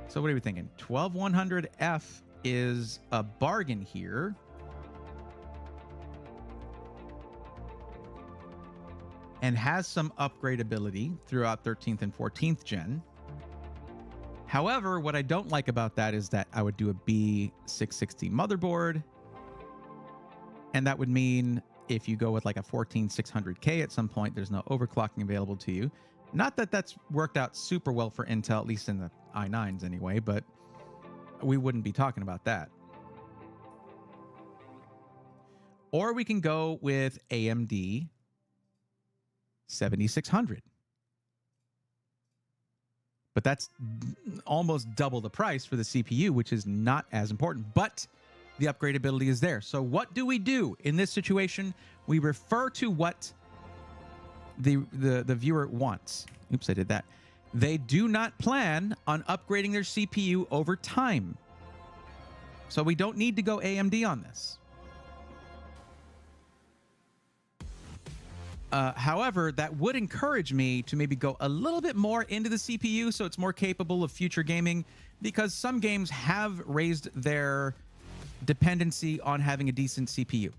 So what are we thinking? 12100F is a bargain here. And has some upgradability throughout 13th and 14th gen. However, what I don't like about that is that I would do a B660 motherboard. And that would mean if you go with like a 14600K at some point, there's no overclocking available to you. Not that that's worked out super well for Intel, at least in the i9s anyway, but we wouldn't be talking about that. Or we can go with AMD 7600. But that's almost double the price for the CPU, which is not as important, but the upgradability is there. So what do we do in this situation? We refer to what the viewer wants. Oops, I did that. They do not plan on upgrading their CPU over time. So we don't need to go AMD on this. However, that would encourage me to maybe go a little bit more into the CPU so it's more capable of future gaming, because some games have raised their dependency on having a decent CPU.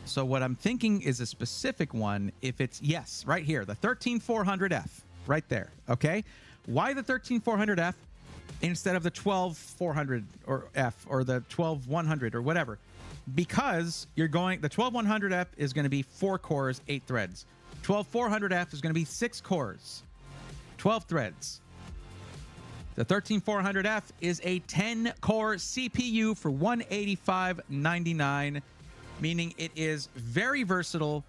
So what I'm thinking is a specific one. If it's, yes, right here, the 13400F, right there, okay? Why the 13400F instead of the 12400 or F or the 12100 or whatever? Because you're going, the 12100F is going to be 4 cores, 8 threads. 12400F is going to be 6 cores, 12 threads. The 13400F is a 10-core CPU for $185.99, meaning it is very versatile.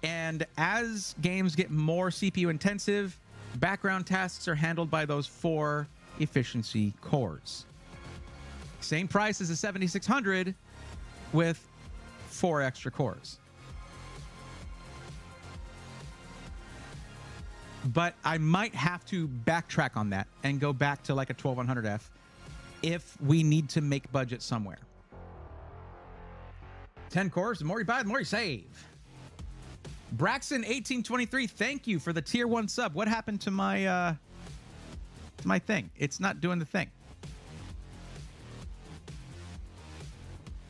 And as games get more CPU intensive, background tasks are handled by those 4 efficiency cores. Same price as a 7600 with 4 extra cores. But I might have to backtrack on that and go back to like a 12100F if we need to make budget somewhere. 10 cores, the more you buy, the more you save. Braxton1823, thank you for the tier 1 sub. What happened to my thing? It's not doing the thing.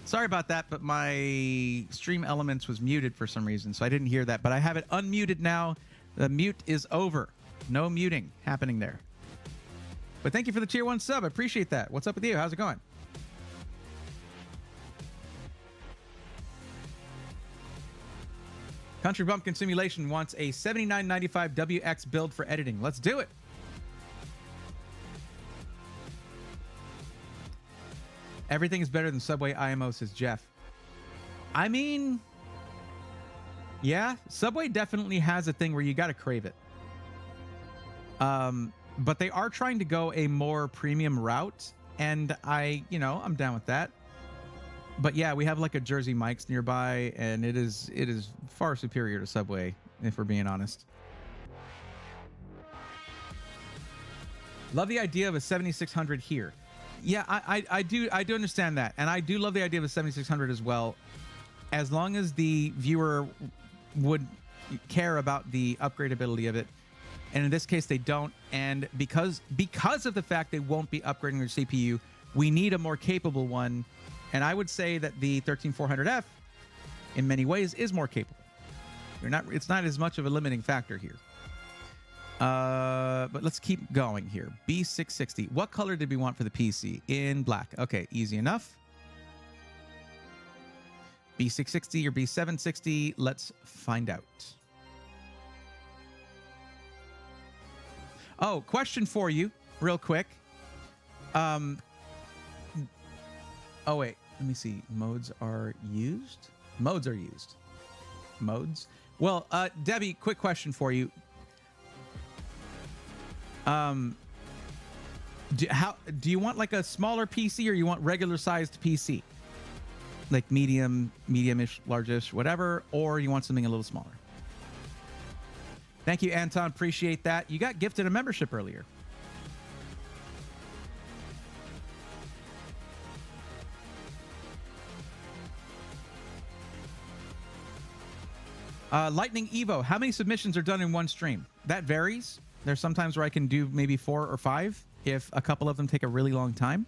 Sorry about that, but my Stream Elements was muted for some reason, so I didn't hear that. But I have it unmuted now. The mute is over. No muting happening there. But thank you for the tier 1 sub. I appreciate that. What's up with you? How's it going? Country Bumpkin Simulation wants a 7995 WX build for editing. Let's do it. Everything is better than Subway IMO, says Jeff. I mean, yeah, Subway definitely has a thing where you got to crave it. But they are trying to go a more premium route, and I'm down with that. But yeah, we have like a Jersey Mike's nearby, and it is far superior to Subway, if we're being honest. Love the idea of a 7600 here. Yeah, I do understand that, and I do love the idea of a 7600 as well, as long as the viewer would care about the upgradability of it. And in this case, they don't. And because of the fact they won't be upgrading their CPU, we need a more capable one. And I would say that the 13400F, in many ways, is more capable. It's not as much of a limiting factor here. But let's keep going here. B660. What color did we want for the PC? In black. Okay, easy enough. B660 or B760? Let's find out. Oh, question for you, real quick. Oh, wait. Let me see. Modes are used? Modes are used. Modes? Well, Debbie, quick question for you. Do you want like a smaller PC, or you want regular sized PC? Like medium-ish, large-ish, whatever, or you want something a little smaller? Thank you, Anton. Appreciate that. You got gifted a membership earlier. Lightning Evo. How many submissions are done in one stream? That varies. There's sometimes where I can do maybe 4 or 5 if a couple of them take a really long time.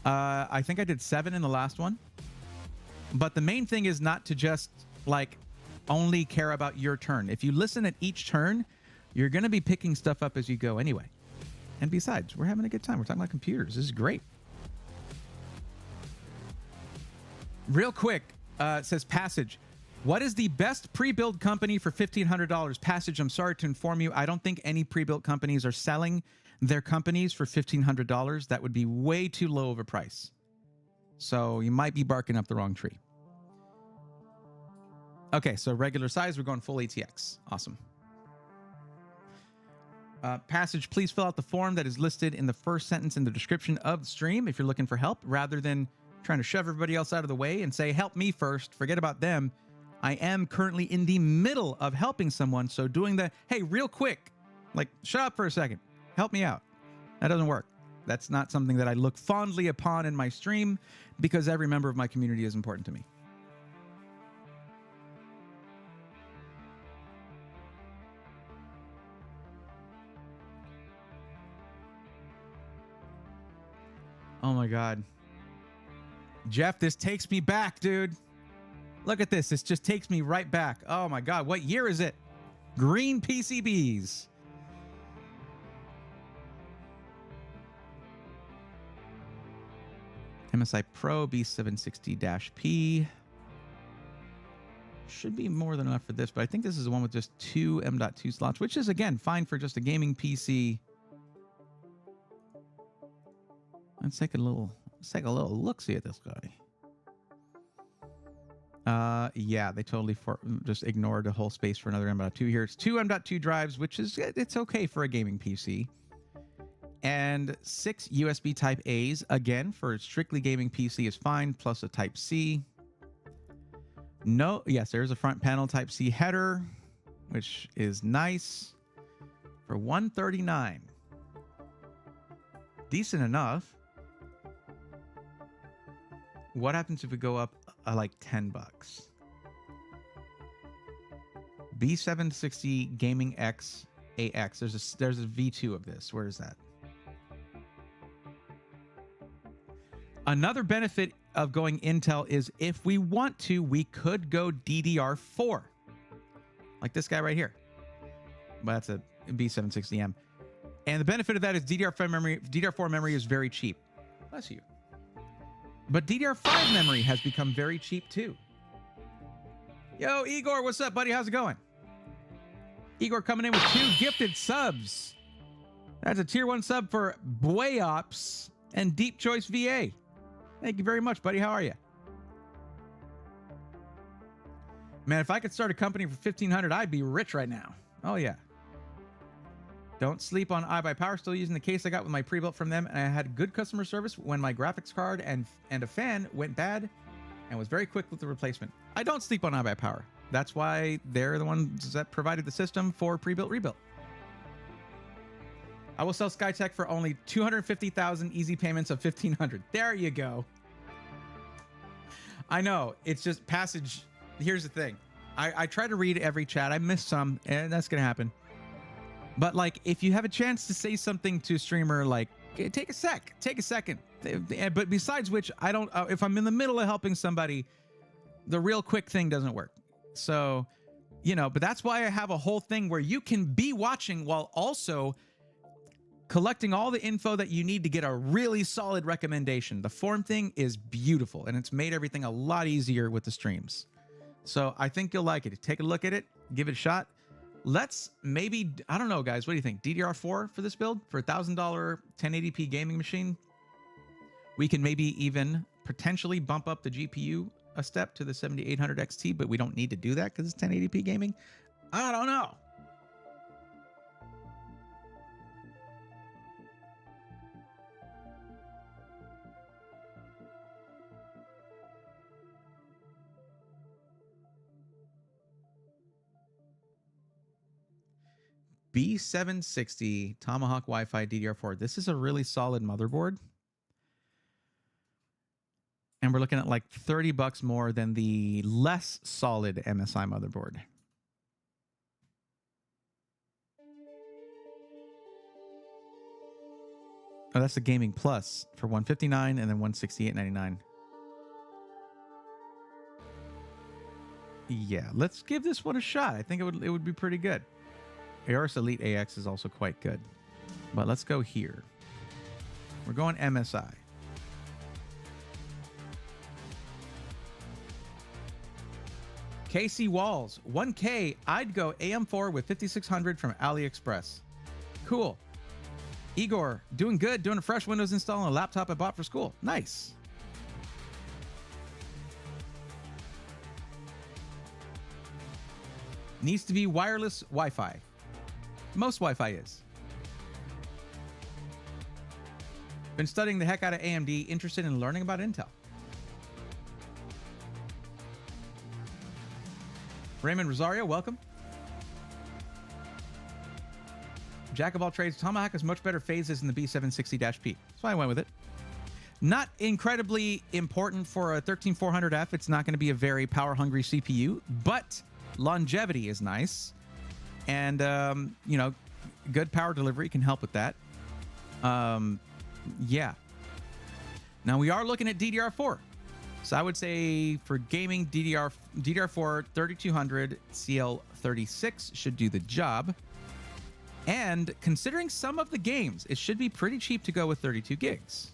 I think I did 7 in the last one. But the main thing is not to just like only care about your turn. If you listen at each turn, you're going to be picking stuff up as you go anyway. And besides, we're having a good time. We're talking about computers. This is great. Real quick, it says Passage. What is the best pre-build company for $1,500? Passage, I'm sorry to inform you, I don't think any pre-built companies are selling their companies for $1,500. That would be way too low of a price. So you might be barking up the wrong tree. Okay, so regular size, we're going full ATX. Awesome. Passage, please fill out the form that is listed in the first sentence in the description of the stream if you're looking for help, rather than trying to shove everybody else out of the way and say, help me first, forget about them. I am currently in the middle of helping someone, so doing the, hey, real quick, like, shut up for a second, help me out. That doesn't work. That's not something that I look fondly upon in my stream, because every member of my community is important to me. Oh my God. Jeff, this takes me back, dude. Look at this. This just takes me right back. Oh my God. What year is it? Green PCBs. MSI Pro B760-P. Should be more than enough for this, but I think this is the one with just 2 M.2 slots, which is, again, fine for just a gaming PC. Let's take a little look-see at this guy. Yeah, they totally just ignored the whole space for another M.2 here. It's 2 M.2 drives, which is, it's okay for a gaming PC. And 6 USB Type A's, again, for a strictly gaming PC is fine, plus a Type C. No, yes, there's a front panel Type C header, which is nice for $139. Decent enough. What happens if we go up like $10? B760 Gaming X AX. There's a V2 of this. Where is that? Another benefit of going Intel is if we want to, we could go DDR4. Like this guy right here. But that's a B760M. And the benefit of that is DDR4 memory is very cheap. Bless you. But DDR5 memory has become very cheap too. Yo, Igor, what's up, buddy? How's it going? Igor coming in with 2 gifted subs. That's a tier 1 sub for Boyops and Deep Choice VA. Thank you very much, buddy. How are you? Man, if I could start a company for $1,500, I'd be rich right now. Oh, yeah. Don't sleep on iBuyPower. Still using the case I got with my pre-built from them, and I had good customer service when my graphics card and a fan went bad and was very quick with the replacement. I don't sleep on iBuyPower. That's why they're the ones that provided the system for pre-built rebuilt. I will sell SkyTech for only 250,000 easy payments of 1,500. There you go. I know, it's just passage. Here's the thing. I try to read every chat. I miss some, and that's gonna happen. But like, if you have a chance to say something to a streamer, like, take a second. But besides which, I don't. If I'm in the middle of helping somebody, the real quick thing doesn't work. So, you know. But that's why I have a whole thing where you can be watching while also collecting all the info that you need to get a really solid recommendation. The form thing is beautiful, and it's made everything a lot easier with the streams. So I think you'll like it. Take a look at it, give it a shot. Let's maybe, I don't know, guys, what do you think? DDR4 for this build? For a $1,000 1080p gaming machine? We can maybe even potentially bump up the GPU a step to the 7800 XT, but we don't need to do that because it's 1080p gaming. I don't know. B760 Tomahawk Wi-Fi DDR4. This is a really solid motherboard. And we're looking at like $30 more than the less solid MSI motherboard. Oh, that's the Gaming Plus for $159 and then $168.99. Yeah, let's give this one a shot. I think it would be pretty good. Aorus Elite AX is also quite good. But let's go here. We're going MSI. KC Walls, 1K. I'd go AM4 with 5600 from AliExpress. Cool. Igor, doing good. Doing a fresh Windows install on a laptop I bought for school. Nice. Needs to be wireless Wi-Fi. Most Wi-Fi is. Been studying the heck out of AMD, interested in learning about Intel. Raymond Rosario, welcome. Jack of all trades, Tomahawk has much better phases than the B760-P. That's why I went with it. Not incredibly important for a 13400F. It's not going to be a very power-hungry CPU, but longevity is nice. And, you know, good power delivery can help with that. Yeah. Now, we are looking at DDR4. So I would say for gaming, DDR4 3200 CL36 should do the job. And considering some of the games, it should be pretty cheap to go with 32 gigs.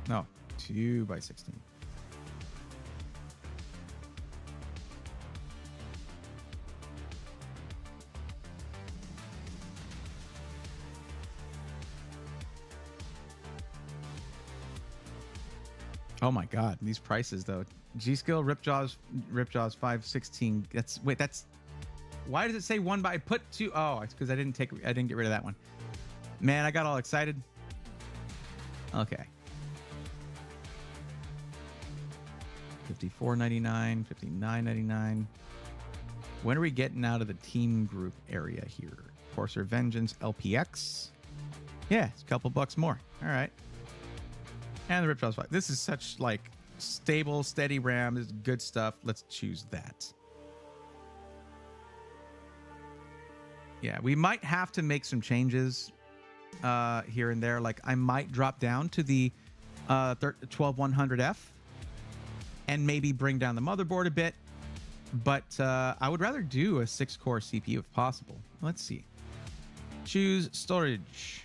No. 2x16. Oh my God, these prices though. G-Skill Ripjaws 516. That's why does it say one by put two? Oh, it's because I didn't get rid of that one. Man, I got all excited. Okay. $54.99, $59.99. When are we getting out of the team group area here? Corsair Vengeance LPX. Yeah, it's a couple bucks more. All right. And the Ripjaws 5. This is such like stable, steady RAM. This is good stuff. Let's choose that. Yeah, we might have to make some changes here and there. Like I might drop down to the 12100F. And maybe bring down the motherboard a bit. But I would rather do a 6-core CPU if possible. Let's see. Choose storage.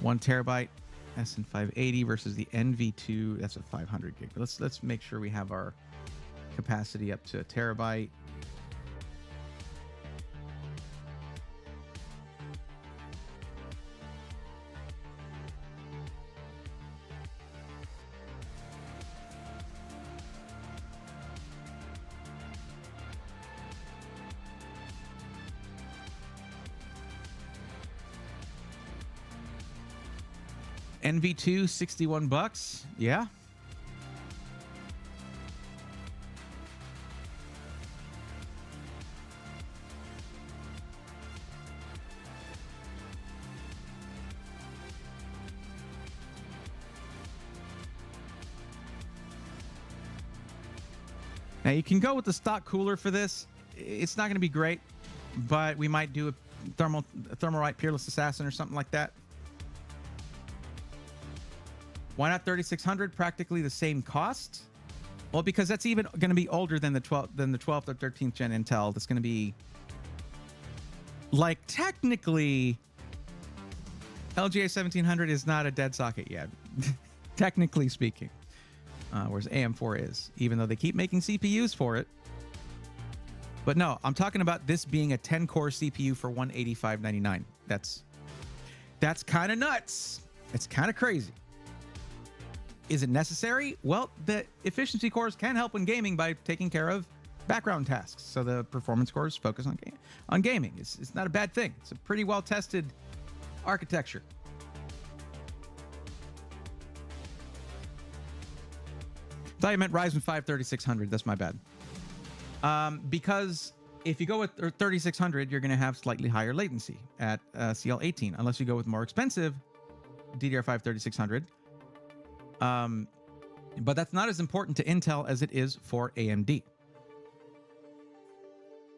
1 terabyte SN580 versus the NV2. That's a 500 gig. Let's make sure we have our capacity up to a terabyte. NV2, 61 bucks. Yeah. Now you can go with the stock cooler for this. It's not going to be great, but we might do a Thermalright Peerless Assassin or something like that. Why not 3600? Practically the same cost. Well, because that's even going to be older than the 12th or 13th gen Intel. That's going to be like technically LGA 1700 is not a dead socket yet, technically speaking. Whereas AM4 is, even though they keep making CPUs for it. But no, I'm talking about this being a 10-core CPU for $185.99. That's kind of nuts. It's kind of crazy. Is it necessary? Well, the efficiency cores can help in gaming by taking care of background tasks. So the performance cores focus on gaming. It's not a bad thing. It's a pretty well-tested architecture. I thought you meant Ryzen 5 3600. That's my bad. Because if you go with 3600, you're going to have slightly higher latency at CL18, unless you go with more expensive DDR5 3600. But that's not as important to Intel as it is for AMD.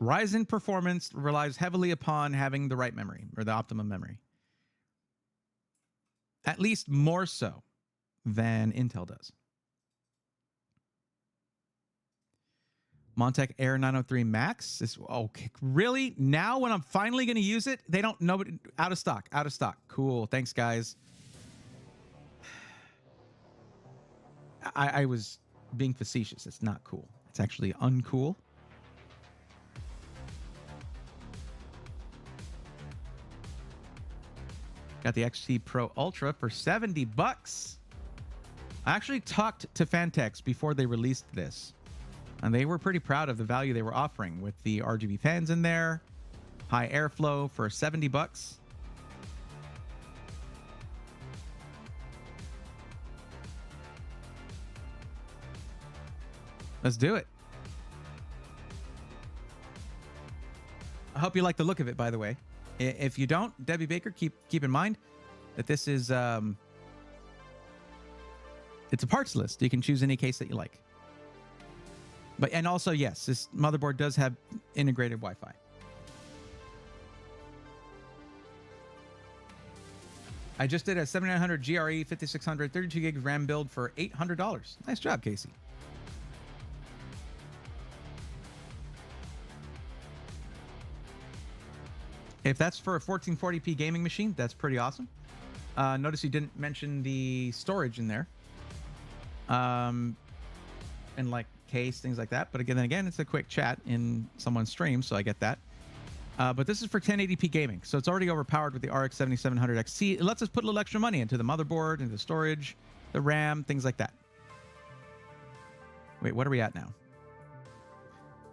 Ryzen performance relies heavily upon having the right memory, or the optimum memory. At least more so than Intel does. Montec Air 903 Max is okay. Really? Now when I'm finally going to use it, they don't know it. Out of stock. Out of stock. Cool. Thanks, guys. I was being facetious. It's not cool. It's actually uncool. Got the XT Pro Ultra for 70 bucks. I actually talked to Fantex before they released this, and they were pretty proud of the value they were offering with the RGB fans in there, high airflow for 70 bucks. Let's do it. I hope you like the look of it, by the way. If you don't, Debbie Baker, keep in mind that this is it's a parts list. You can choose any case that you like. And also, yes, this motherboard does have integrated Wi-Fi. I just did a 7900 GRE 5600 32 gig RAM build for $800. Nice job, Casey. If that's for a 1440p gaming machine, that's pretty awesome. Notice you didn't mention the storage in there. And like case, things like that. But again, it's a quick chat in someone's stream, so I get that. But this is for 1080p gaming, so it's already overpowered with the RX 7700 XT. It lets us put a little extra money into the motherboard, into the storage, the RAM, things like that. Wait, what are we at now?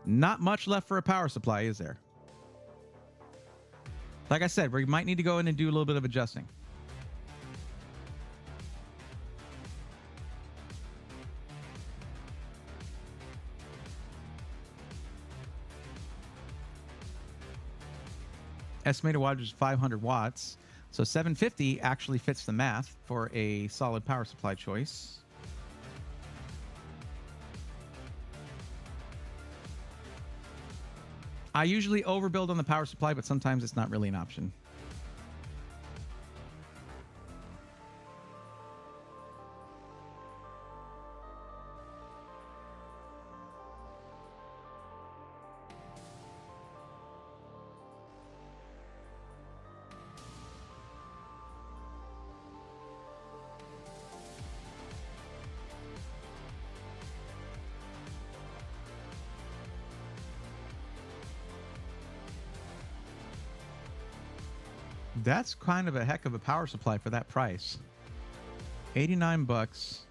Not much left for a power supply, is there? Like I said, we might need to go in and do a little bit of adjusting. Estimated wattage is 500 watts. So 750 actually fits the math for a solid power supply choice. I usually overbuild on the power supply, but sometimes it's not really an option. That's kind of a heck of a power supply for that price. 89 bucks.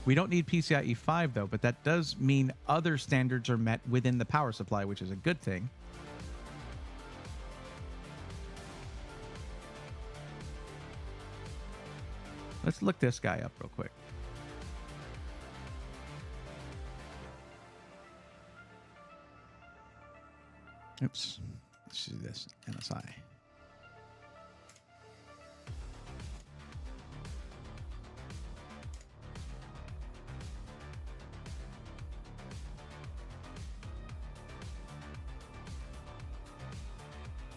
We don't need PCIe 5 though, but that does mean other standards are met within the power supply, which is a good thing. Let's look this guy up real quick. Oops. Let's do this. MSI.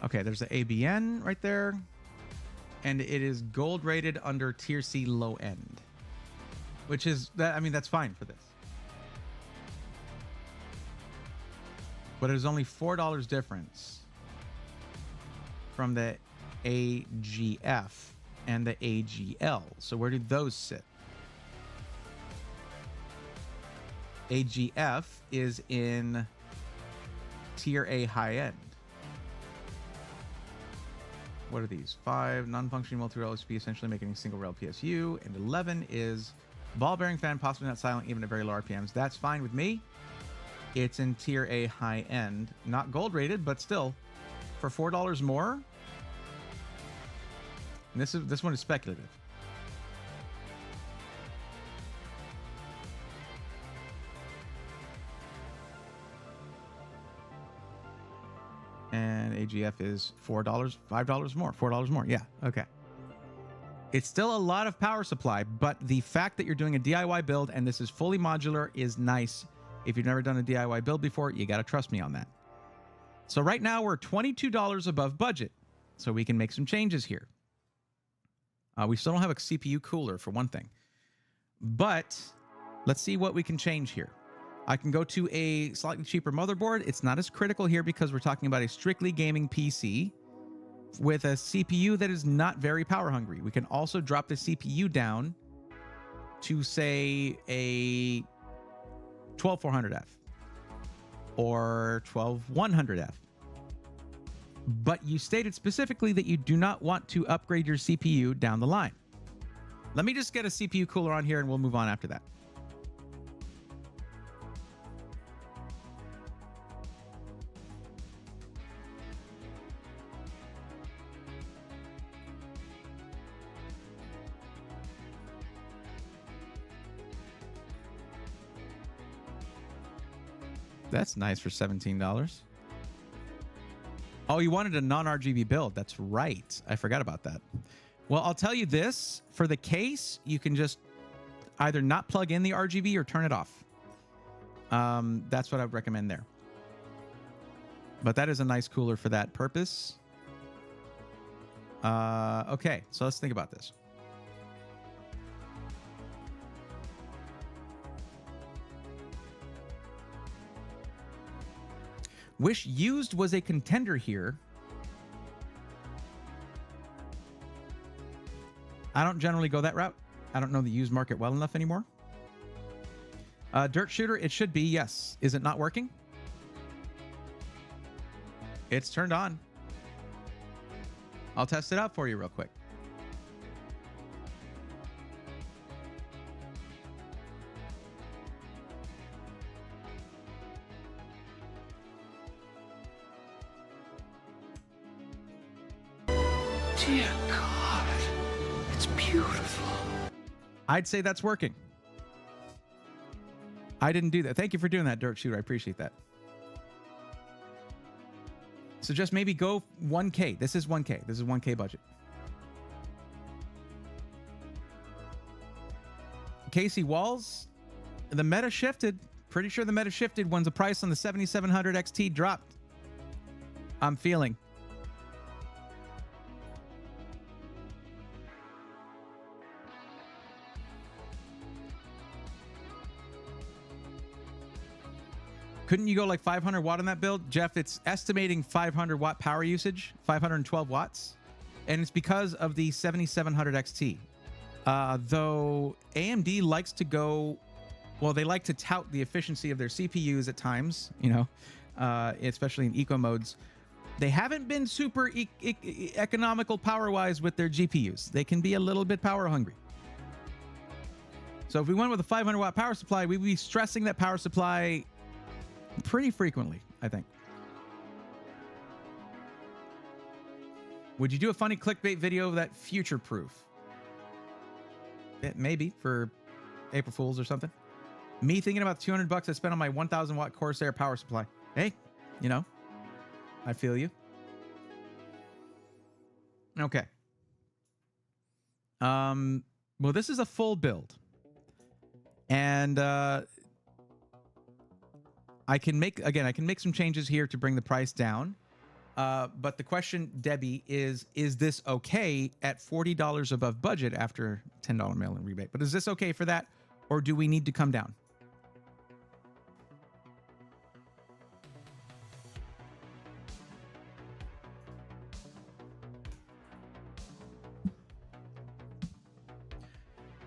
Okay, there's the ABN right there. And it is gold rated under tier C low end. Which is, that. I mean, that's fine for this. But there's only $4 difference from the AGF and the AGL. So where do those sit? AGF is in tier A high end. What are these? 5 non-functioning multi-rail OSP, essentially making a single rail PSU, and 11 is ball bearing fan, possibly not silent, even at very low RPMs. That's fine with me. It's in tier A high end, not gold rated, but still, for $4 more. And this one is speculative. And AGF is $4, $5 more, $4 more. Yeah, okay. It's still a lot of power supply, but the fact that you're doing a DIY build and this is fully modular is nice. If you've never done a DIY build before, you got to trust me on that. So right now we're $22 above budget, so we can make some changes here. We still don't have a CPU cooler for one thing, but let's see what we can change here. I can go to a slightly cheaper motherboard. It's not as critical here because we're talking about a strictly gaming PC with a CPU that is not very power hungry. We can also drop the CPU down to, say, a 12400F or 12100F. But you stated specifically that you do not want to upgrade your CPU down the line. Let me just get a CPU cooler on here and we'll move on after that. That's nice for $17. Oh, you wanted a non-RGB build. That's right. I forgot about that. Well, I'll tell you this. For the case, you can just either not plug in the RGB or turn it off. That's what I would recommend there. But that is a nice cooler for that purpose. Okay, so let's think about this. Wish used was a contender here. I don't generally go that route. I don't know the used market well enough anymore. Dirt shooter, it should be, yes. Is it not working? It's turned on. I'll test it out for you real quick. Dear God, it's beautiful. I'd say that's working. I didn't do that. Thank you for doing that, Dirt Shooter. I appreciate that. So just maybe go 1K. This is 1K. This is 1K budget. Casey Walls, the meta shifted. Pretty sure the meta shifted when the price on the 7700 XT dropped. I'm feeling. Couldn't you go like 500 watt on that build? Jeff, it's estimating 500 watt power usage, 512 watts. And it's because of the 7700 XT. Though AMD likes to go, well, they like to tout the efficiency of their CPUs at times, you know, especially in eco modes. They haven't been super economical power-wise with their GPUs. They can be a little bit power hungry. So if we went with a 500 watt power supply, we'd be stressing that power supply pretty frequently, I think. Would you do a funny clickbait video that future-proof? Maybe for April Fools or something. Me thinking about the $200 I spent on my 1,000 watt Corsair power supply. Hey, you know, I feel you. Okay. Well, this is a full build. And I can make some changes here to bring the price down. But the question, Debbie, is this okay at $40 above budget after $10 mail-in rebate? But is this okay for that, or do we need to come down?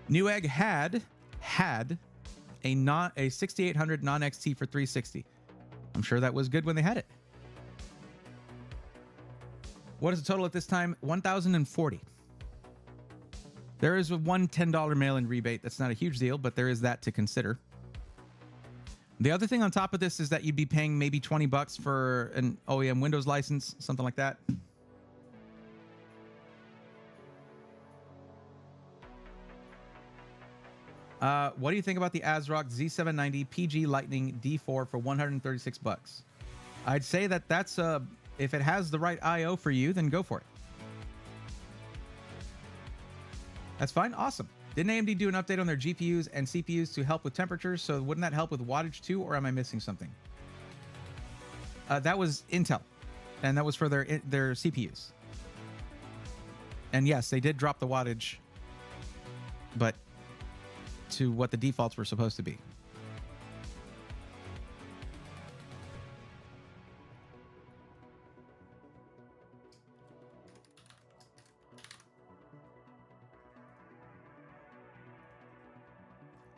Newegg had a 6800 non-XT for $360. I'm sure that was good when they had it. What is the total at this time? $1,040. There is a $110 mail-in rebate. That's not a huge deal, but there is that to consider. The other thing on top of this is that you'd be paying maybe $20 for an OEM Windows license, something like that. What do you think about the ASRock Z790 PG Lightning D4 for $136? I'd say that that's if it has the right I/O for you, then go for it. That's fine. Awesome. Didn't AMD do an update on their GPUs and CPUs to help with temperatures? So wouldn't that help with wattage too, or am I missing something? That was Intel, and that was for their CPUs. And yes, they did drop the wattage, but to what the defaults were supposed to be.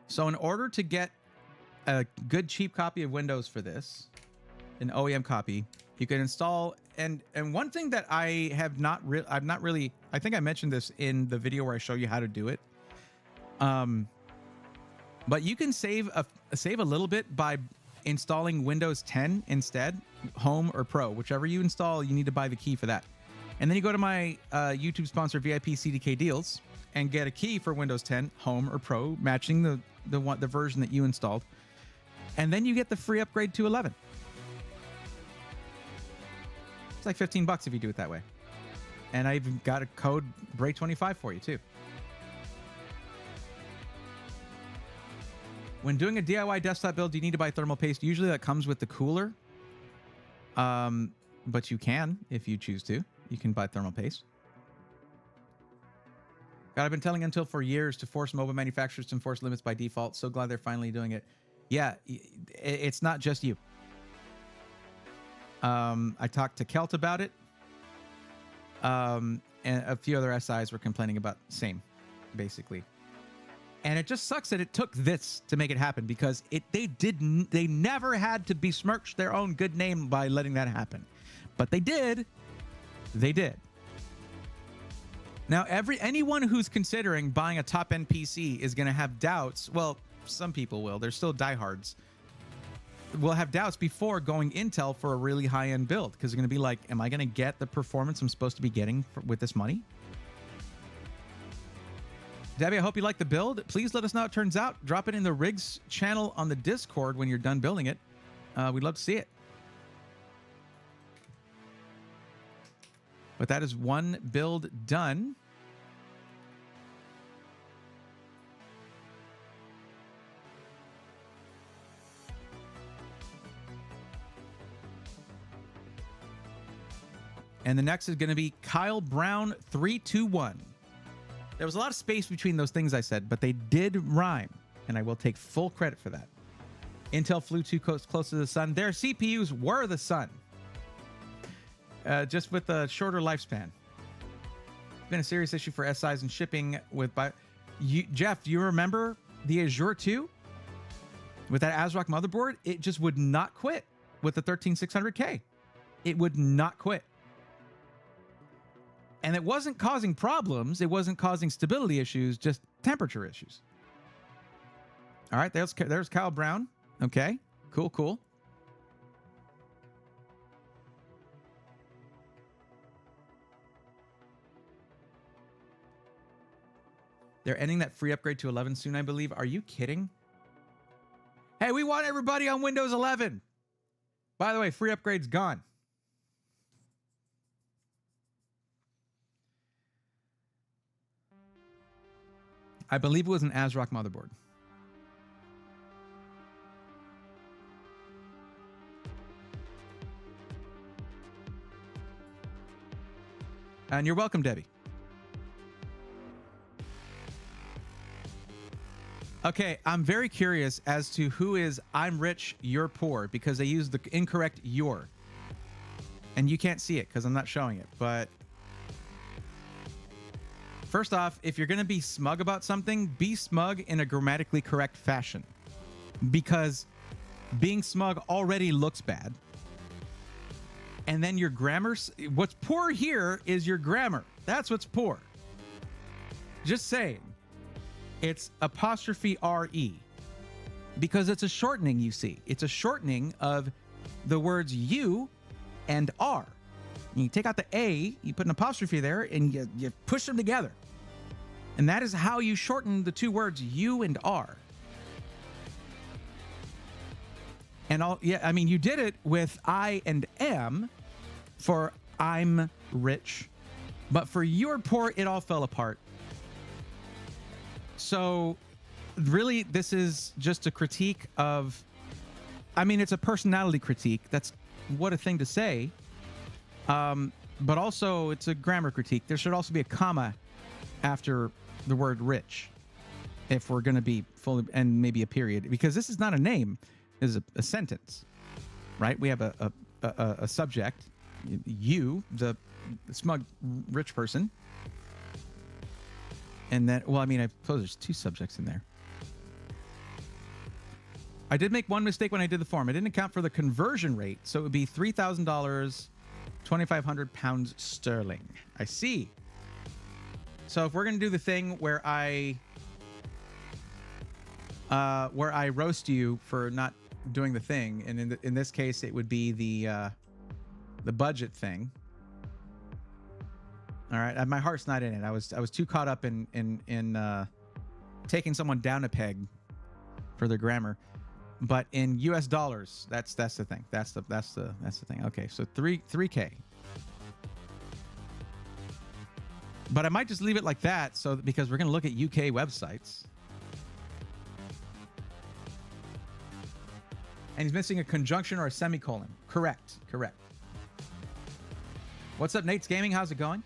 So in order to get a good cheap copy of Windows for this, an OEM copy, you can install, and one thing that I have not really, I think I mentioned this in the video where I show you how to do it. But you can save a little bit by installing Windows 10 instead, Home or Pro, whichever you install. You need to buy the key for that, and then you go to my YouTube sponsor VIP CDK Deals and get a key for Windows 10 Home or Pro, matching the version that you installed, and then you get the free upgrade to 11. It's like $15 if you do it that way, and I even got a code BRAE25 for you too. When doing a DIY desktop build, do you need to buy thermal paste? Usually that comes with the cooler. But you can, if you choose to. You can buy thermal paste. God, I've been telling Intel for years to force mobile manufacturers to enforce limits by default. So glad they're finally doing it. Yeah, it's not just you. I talked to Kelt about it. And a few other SIs were complaining about the same, basically. And it just sucks that it took this to make it happen, because they never had to besmirch their own good name by letting that happen. But they did. They did. Now, anyone who's considering buying a top-end PC is going to have doubts. Well, some people will. They're still diehards. Will have doubts before going Intel for a really high-end build, because they're going to be like, am I going to get the performance I'm supposed to be getting with this money? Debbie, I hope you like the build. Please let us know how it turns out. Drop it in the Rigs channel on the Discord when you're done building it. We'd love to see it. But that is one build done. And the next is going to be Kyle Brown 321. There was a lot of space between those things I said, but they did rhyme, and I will take full credit for that. Intel flew too close to the sun. Their CPUs were the sun, just with a shorter lifespan. It's been a serious issue for SIs and shipping with... Jeff, do you remember the Azure 2? With that ASRock motherboard, it just would not quit with the 13600K. it would not quit. And it wasn't causing problems. It wasn't causing stability issues, just temperature issues. All right, there's Kyle Brown. Okay, cool, cool. They're ending that free upgrade to 11 soon, I believe. Are you kidding? Hey, we want everybody on Windows 11. By the way, free upgrade's gone. I believe it was an ASRock motherboard. And you're welcome, Debbie. Okay, I'm very curious as to who is I'm rich, you're poor, because they use the incorrect you're. And you can't see it because I'm not showing it. But first off, if you're going to be smug about something, be smug in a grammatically correct fashion. Because being smug already looks bad. And then your grammar, what's poor here is your grammar. That's what's poor. Just saying. It's apostrophe R-E. Because it's a shortening, you see. It's a shortening of the words you and are. And you take out the A, you put an apostrophe there, and you push them together. And that is how you shorten the two words you and are. And I mean, you did it with I and am for I'm rich. But for you're poor, it all fell apart. So really, this is just a critique of, I mean, it's a personality critique. That's what a thing to say. But also it's a grammar critique. There should also be a comma after the word rich if we're going to be fully, and maybe a period, because this is not a name. This is a sentence, right? We have a subject, you, the smug rich person. And then, well, I mean, I suppose there's two subjects in there. I did make one mistake when I did the form. I didn't account for the conversion rate. So it would be $3,000, 2,500 pounds sterling. I see. So if we're going to do the thing where I roast you for not doing the thing, and in this case, it would be the budget thing. All right, my heart's not in it. I was too caught up in taking someone down a peg for their grammar, but in U.S. dollars, that's the thing. That's the thing. Okay, so 3K. But I might just leave it like that, so because we're gonna look at UK websites. And he's missing a conjunction or a semicolon. Correct. What's up, Nate's Gaming? How's it going?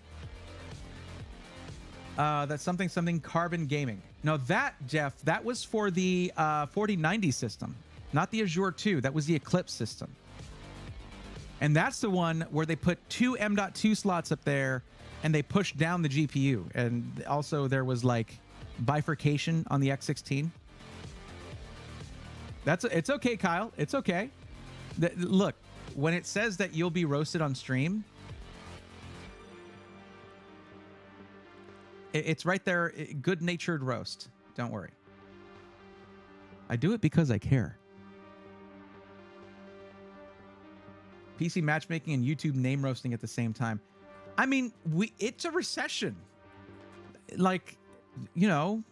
That's something Carbon Gaming. No, that, Jeff, that was for the 4090 system, not the Azure 2. That was the Eclipse system. And that's the one where they put two M.2 slots up there and they pushed down the GPU. And also there was like bifurcation on the X16. It's okay, Kyle. It's okay. Look, when it says that you'll be roasted on stream, it's right there. Good-natured roast. Don't worry. I do it because I care. PC matchmaking and YouTube name roasting at the same time. I mean, it's a recession. Like, you know,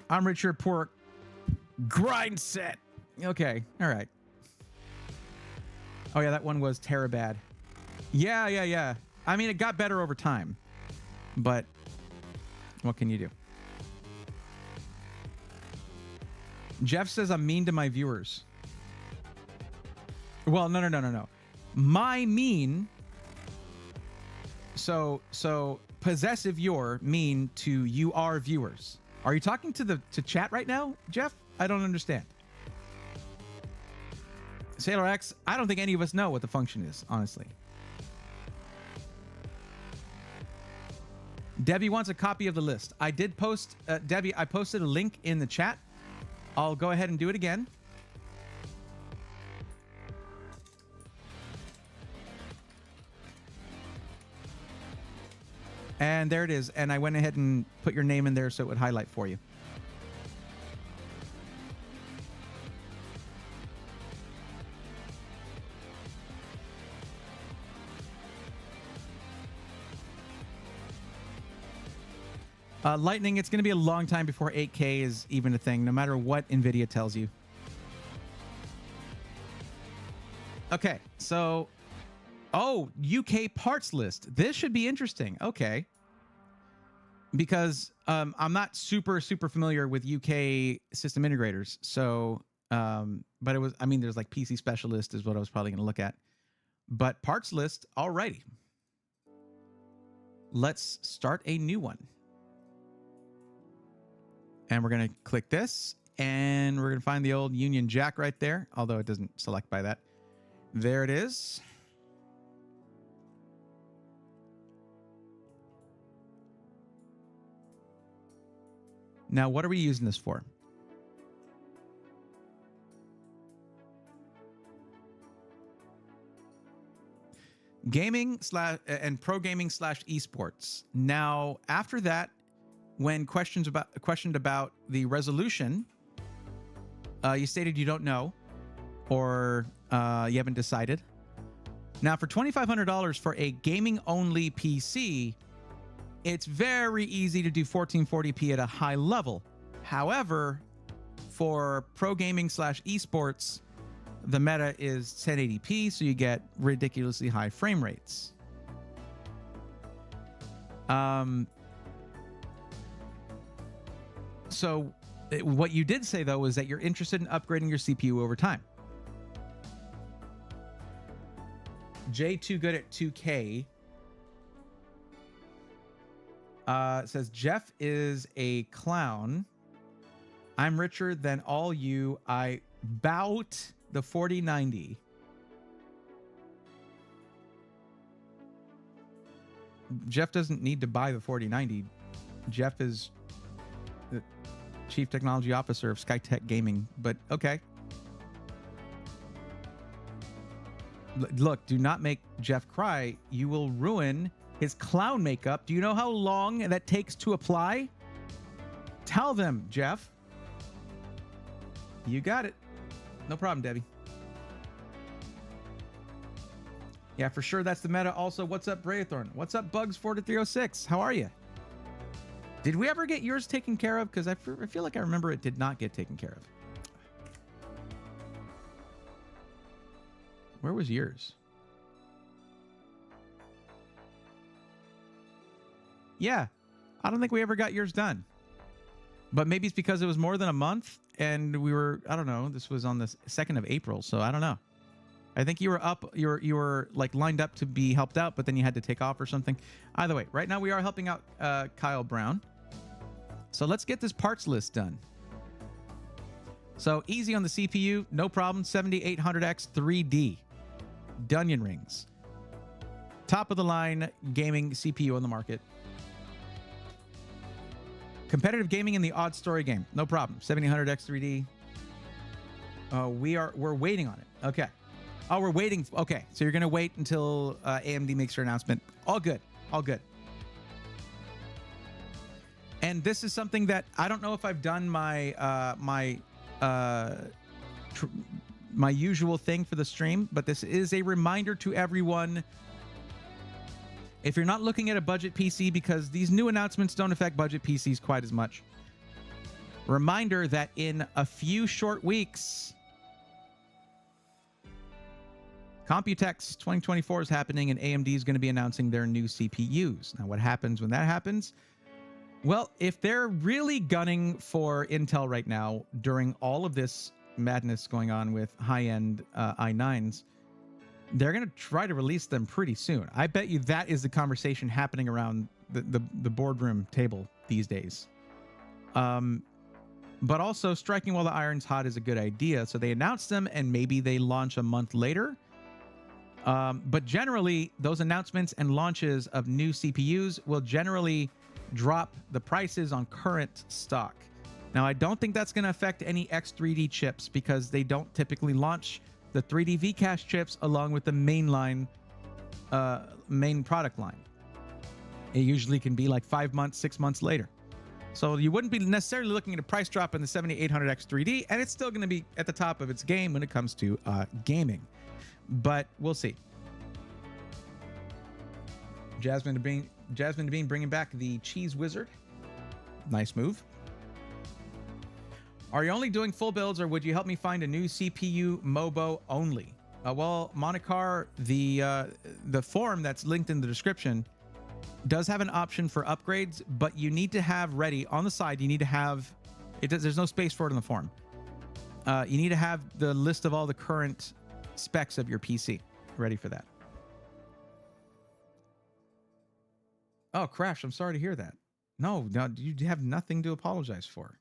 I'm Richard Pork. Grind set. Okay. All right. Oh, yeah, that one was Terabad. Yeah. I mean, it got better over time. But what can you do? Jeff says I'm mean to my viewers. Well, no. My mean. So possessive your mean to you are viewers. Are you talking to chat right now, Jeff? I don't understand. Sailor X, I don't think any of us know what the function is, honestly. Debbie wants a copy of the list. I did post, Debbie, I posted a link in the chat. I'll go ahead and do it again. And there it is. And I went ahead and put your name in there so it would highlight for you. Lightning, it's going to be a long time before 8K is even a thing, no matter what NVIDIA tells you. Okay, so... Oh, UK parts list. This should be interesting. Okay. Because I'm not super familiar with UK system integrators. So, but it was, I mean, there's like PC specialist is what I was probably going to look at. But parts list, alrighty. Let's start a new one. And we're going to click this. And we're going to find the old Union Jack right there. Although it doesn't select by that. There it is. Now, what are we using this for? Gaming and pro gaming / esports. Now, after that, when questioned about the resolution, you stated you don't know, or you haven't decided. Now, for $2,500 for a gaming-only PC, it's very easy to do 1440p at a high level. However, for pro gaming / esports, the meta is 1080p, so you get ridiculously high frame rates. So what you did say, though, is that you're interested in upgrading your CPU over time. J2 Good at 2K says, Jeff is a clown. I'm richer than all you. I bout the 4090. Jeff doesn't need to buy the 4090. Jeff is the Chief Technology Officer of Skytech Gaming, but okay. Look, do not make Jeff cry. You will ruin his clown makeup. Do you know how long that takes to apply? Tell them, Jeff. You got it. No problem, Debbie. Yeah, for sure. That's the meta. Also, what's up, Braithorn? What's up, Bugs4306? How are you? Did we ever get yours taken care of? Because I feel like I remember it did not get taken care of. Where was yours? Yeah, I don't think we ever got yours done. But maybe it's because it was more than a month and we were, I don't know, this was on the 2nd of April, so I don't know. I think you were up, you were like lined up to be helped out, but then you had to take off or something. Either way, right now we are helping out Kyle Brown. So let's get this parts list done. So easy on the CPU, no problem. 7800X 3D. Dunyan rings. Top of the line gaming CPU on the market. Competitive gaming in the odd story game. No problem. 7800X 3D. We're waiting on it. Okay. Oh, we're waiting. Okay. So you're going to wait until AMD makes their announcement. All good. All good. And this is something that I don't know if I've done my my usual thing for the stream, but this is a reminder to everyone. If you're not looking at a budget PC, because these new announcements don't affect budget PCs quite as much. Reminder that in a few short weeks, Computex 2024 is happening and AMD is going to be announcing their new CPUs. Now, what happens when that happens? Well, if they're really gunning for Intel right now during all of this madness going on with high-end i9s, they're going to try to release them pretty soon. I bet you that is the conversation happening around the boardroom table these days. But also, striking while the iron's hot is a good idea. So they announce them and maybe they launch a month later. But generally, those announcements and launches of new CPUs will generally drop the prices on current stock. Now, I don't think that's going to affect any X3D chips because they don't typically launch the 3D V-Cache chips along with the main product line. It usually can be like 5 months, 6 months later. So you wouldn't be necessarily looking at a price drop in the 7800X 3D, and it's still going to be at the top of its game when it comes to gaming. But we'll see. Jasmine Devine bringing back the Cheese Wizard. Nice move. Are you only doing full builds, or would you help me find a new CPU MOBO only? Well, Monikar, the form that's linked in the description does have an option for upgrades, but you need to have ready on the side. You need to have it. There's no space for it in the form. You need to have the list of all the current specs of your PC ready for that. Oh, Crash, I'm sorry to hear that. No, you have nothing to apologize for.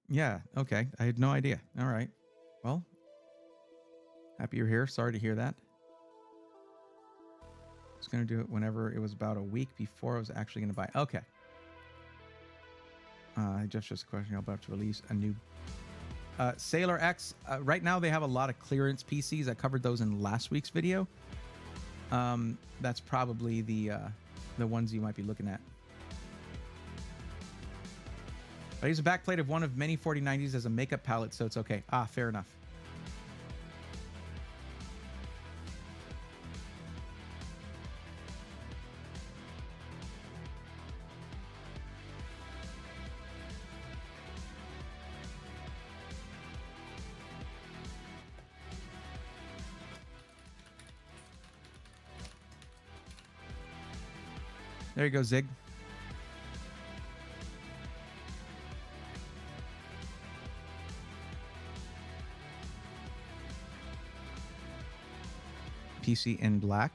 Yeah, okay. I had no idea. All right. Well, happy you're here. Sorry to hear that. I was going to do it whenever it was about a week before I was actually going to buy. Okay. Just a question. I'll have to release a new Sailor X. Right now, they have a lot of clearance PCs. I covered those in last week's video. That's probably the ones you might be looking at. I use a backplate of one of many 4090s as a makeup palette, so it's okay. Ah, fair enough. There you go, Zig. PC in black.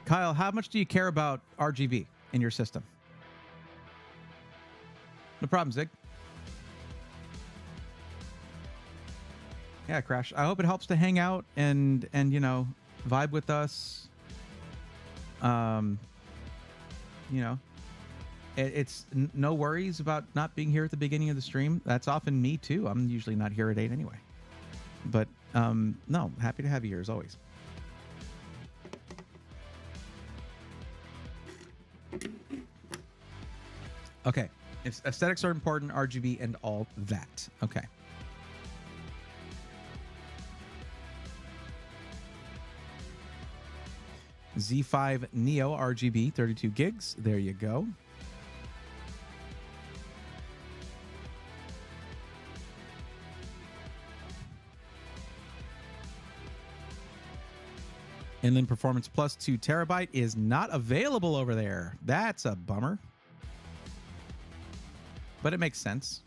Kyle, how much do you care about RGB in your system? No problem, Zig. Yeah, Crash. I hope it helps to hang out and you know, vibe with us. You know, it's no worries about not being here at the beginning of the stream. That's often me too. I'm usually not here at 8 anyway. But no, happy to have you here as always. Okay, if aesthetics are important, RGB and all that. Okay. Z5 Neo RGB, 32 gigs. There you go. Inland Performance Plus 2 terabyte is not available over there. That's a bummer. But it makes sense.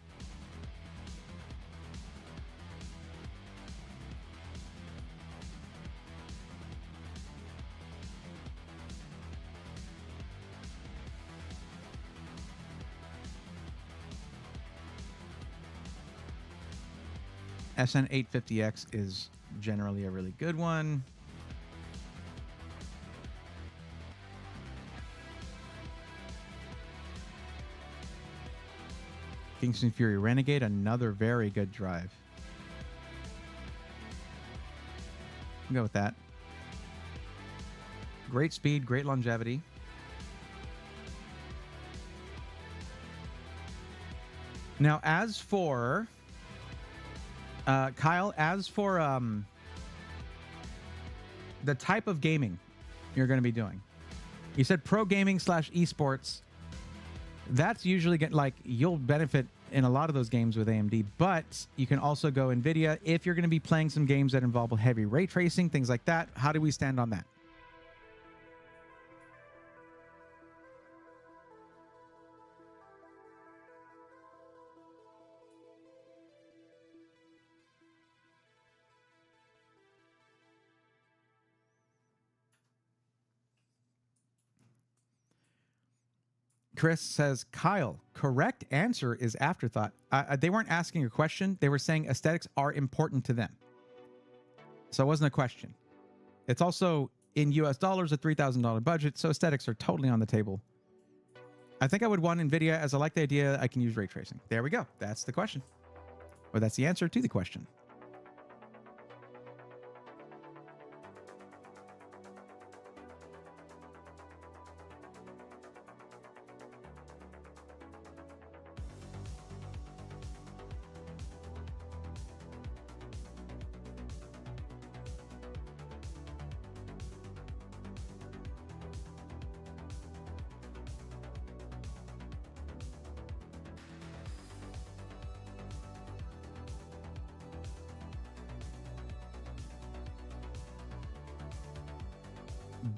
SN850X is generally a really good one. Kingston Fury Renegade, another very good drive. Go with that. Great speed, great longevity. Now, as for Kyle, as for the type of gaming you're going to be doing, you said pro gaming / esports. That's usually like you'll benefit in a lot of those games with AMD, but you can also go NVIDIA if you're going to be playing some games that involve heavy ray tracing, things like that. How do we stand on that? Chris says, Kyle, correct answer is afterthought. They weren't asking a question. They were saying aesthetics are important to them. So it wasn't a question. It's also in US dollars, a $3,000 budget. So aesthetics are totally on the table. I think I would want NVIDIA as I like the idea I can use ray tracing. There we go. That's the question. Or that's the answer to the question.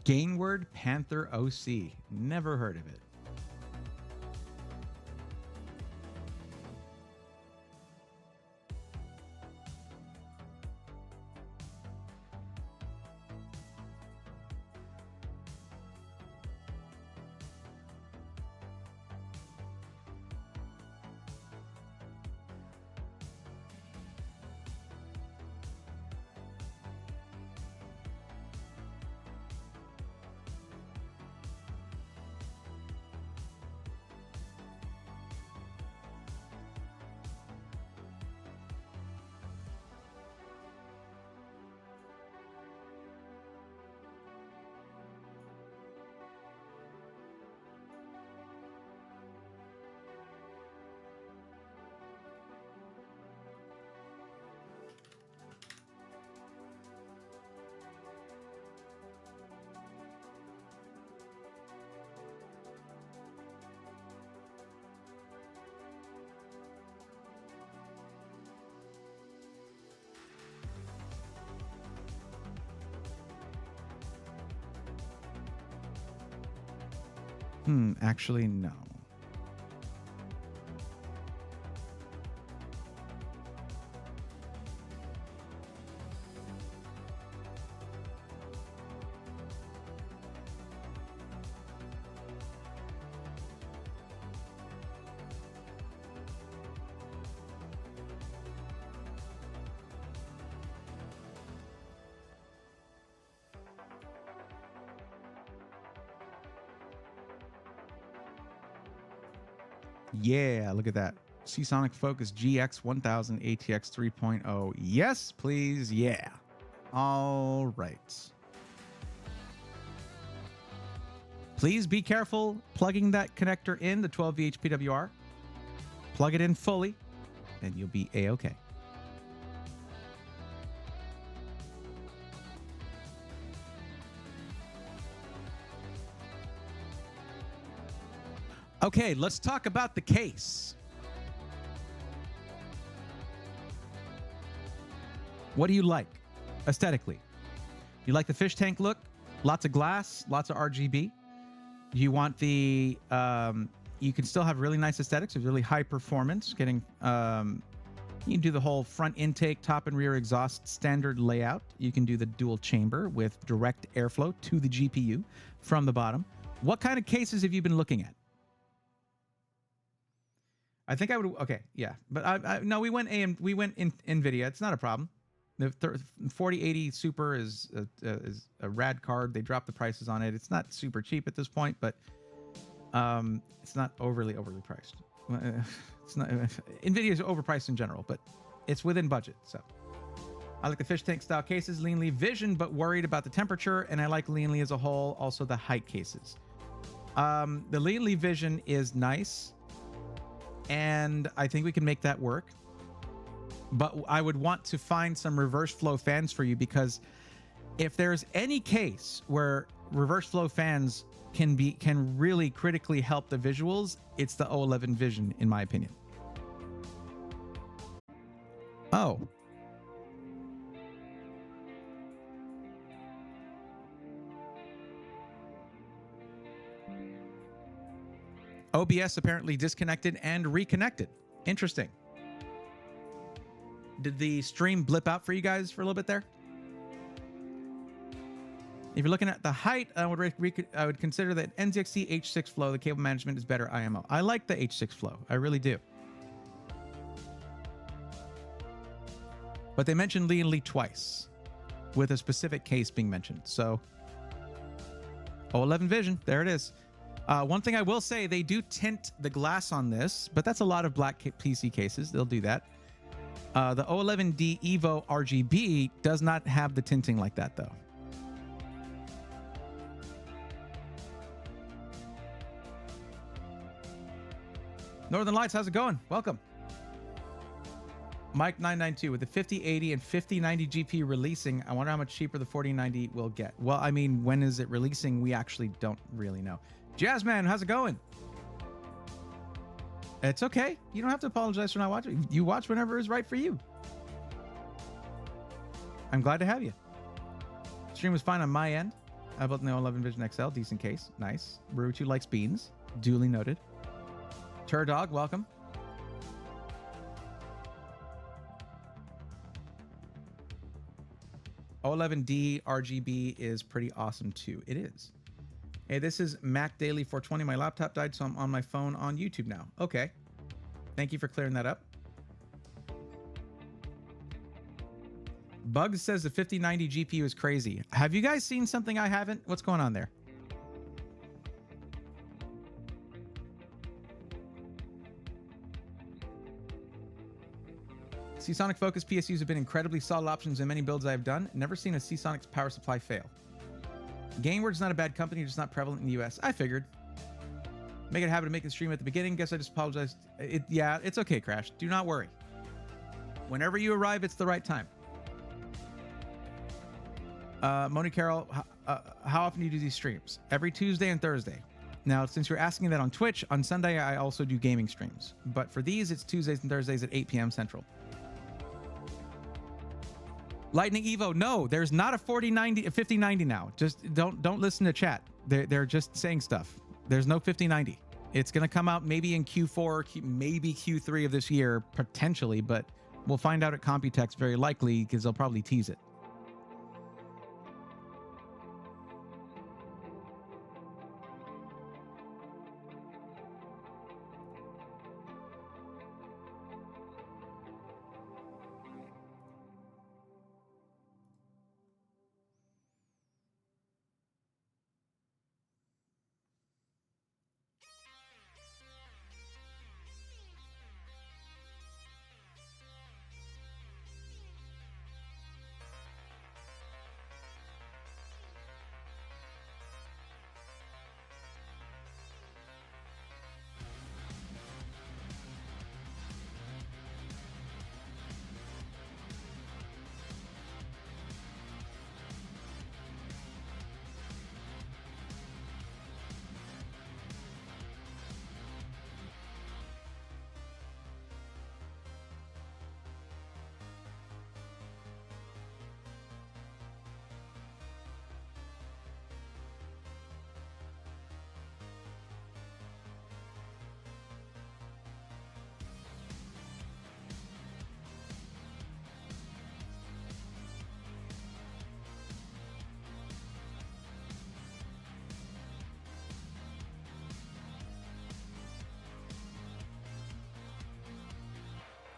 Gainward Panther OC. Never heard of it. Actually, no. Yeah, look at that. Seasonic Focus GX 1000 ATX 3.0. Yes, please. Yeah. All right. Please be careful plugging that connector in, the 12VH PWR. Plug it in fully, and you'll be A-okay. Okay, let's talk about the case. What do you like aesthetically? You like the fish tank look? Lots of glass, lots of RGB. You want the, you can still have really nice aesthetics with really high performance. Getting, you can do the whole front intake, top and rear exhaust standard layout. You can do the dual chamber with direct airflow to the GPU from the bottom. What kind of cases have you been looking at? I think I would. Okay, yeah, but no, we went in NVIDIA. It's not a problem. The 4080 Super is a rad card. They dropped the prices on it. It's not super cheap at this point, but it's not overly priced. It's not. NVIDIA is overpriced in general, but it's within budget. So I like the fish tank style cases, leanly vision, but worried about the temperature, and I like leanly as a whole. Also the height cases. The leanly vision is nice. And I think we can make that work. but I would want to find some reverse flow fans for you, because if there's any case where reverse flow fans can really critically help the visuals, it's the O11 Vision, in my opinion. Oh. OBS apparently disconnected and reconnected. Interesting. Did the stream blip out for you guys for a little bit there? If you're looking at the height, I would consider that NZXT H6 flow, the cable management is better IMO. I like the H6 flow. I really do. But they mentioned Lee and Lee twice, with a specific case being mentioned. So, O11 Vision, there it is. One thing I will say, they do tint the glass on this, but that's a lot of black PC cases. They'll do that. The O11D Evo RGB does not have the tinting like that, though. Northern Lights, how's it going? Welcome. Mike992, with the 5080 and 5090 GPU releasing, I wonder how much cheaper the 4090 will get. Well, I mean, when is it releasing? We actually don't really know. Jazzman, how's it going? It's okay. You don't have to apologize for not watching. You watch whenever is right for you. I'm glad to have you. Stream was fine on my end. How about the 11 Vision XL? Decent case. Nice. Baruchu likes beans. Duly noted. Turdog, welcome. O11D RGB is pretty awesome too. It is. Hey, this is Mac Daily 420. My laptop died, so I'm on my phone on YouTube now. Okay. Thank you for clearing that up. Bugs says the 5090 GPU is crazy. Have you guys seen something I haven't? What's going on there? Seasonic Focus PSUs have been incredibly solid options in many builds I have done. Never seen a Seasonic's power supply fail. Gainward's not a bad company, just not prevalent in the US. I figured. Make it a habit to make the stream at the beginning. Guess I just apologized. Yeah, it's okay, Crash. Do not worry. Whenever you arrive, it's the right time. Moni Carroll, how often do you do these streams? Every Tuesday and Thursday. Now, since you're asking that on Twitch, on Sunday I also do gaming streams. But for these, it's Tuesdays and Thursdays at 8 p.m. Central. Lightning Evo, no, there's not a 5090 now. Just don't listen to chat. They're just saying stuff. There's no 5090. It's gonna come out maybe in Q4, maybe Q3 of this year, potentially, but we'll find out at Computex very likely because they'll probably tease it.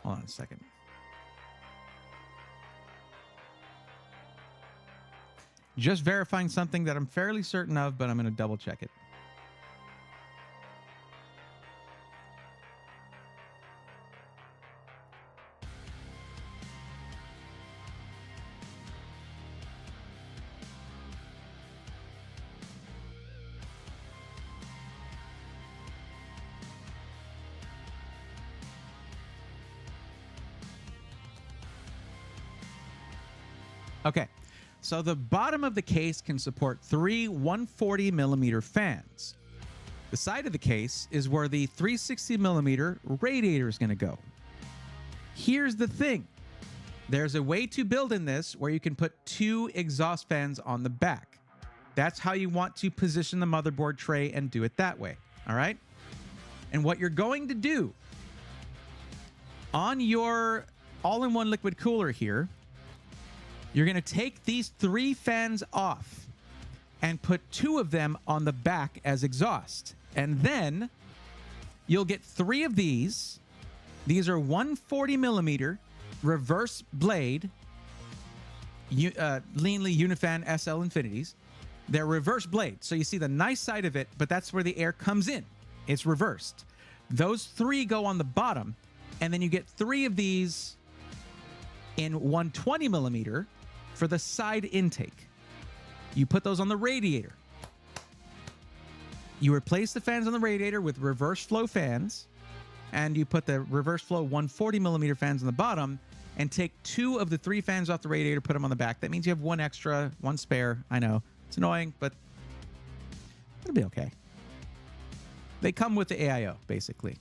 Hold on a second. Just verifying something that I'm fairly certain of, but I'm going to double check it. Okay, so the bottom of the case can support 3 140 millimeter fans. The side of the case is where the 360 millimeter radiator is going to go. Here's the thing. There's a way to build in this where you can put 2 exhaust fans on the back. That's how you want to position the motherboard tray and do it that way. All right. And what you're going to do on your all-in-one liquid cooler here, you're going to take these 3 fans off and put 2 of them on the back as exhaust. And then you'll get 3 of these. These are 140 millimeter reverse blade Leanly Unifan SL Infinities. They're reverse blade. So you see the nice side of it, but that's where the air comes in. It's reversed. Those 3 go on the bottom, and then you get 3 of these in 120 millimeter for the side intake. You put those on the radiator. You replace the fans on the radiator with reverse flow fans, and you put the reverse flow 140 millimeter fans on the bottom, and take 2 of the 3 fans off the radiator, put them on the back. That means you have 1 extra, 1 spare. I know it's annoying, but it'll be okay. They come with the AIO, basically.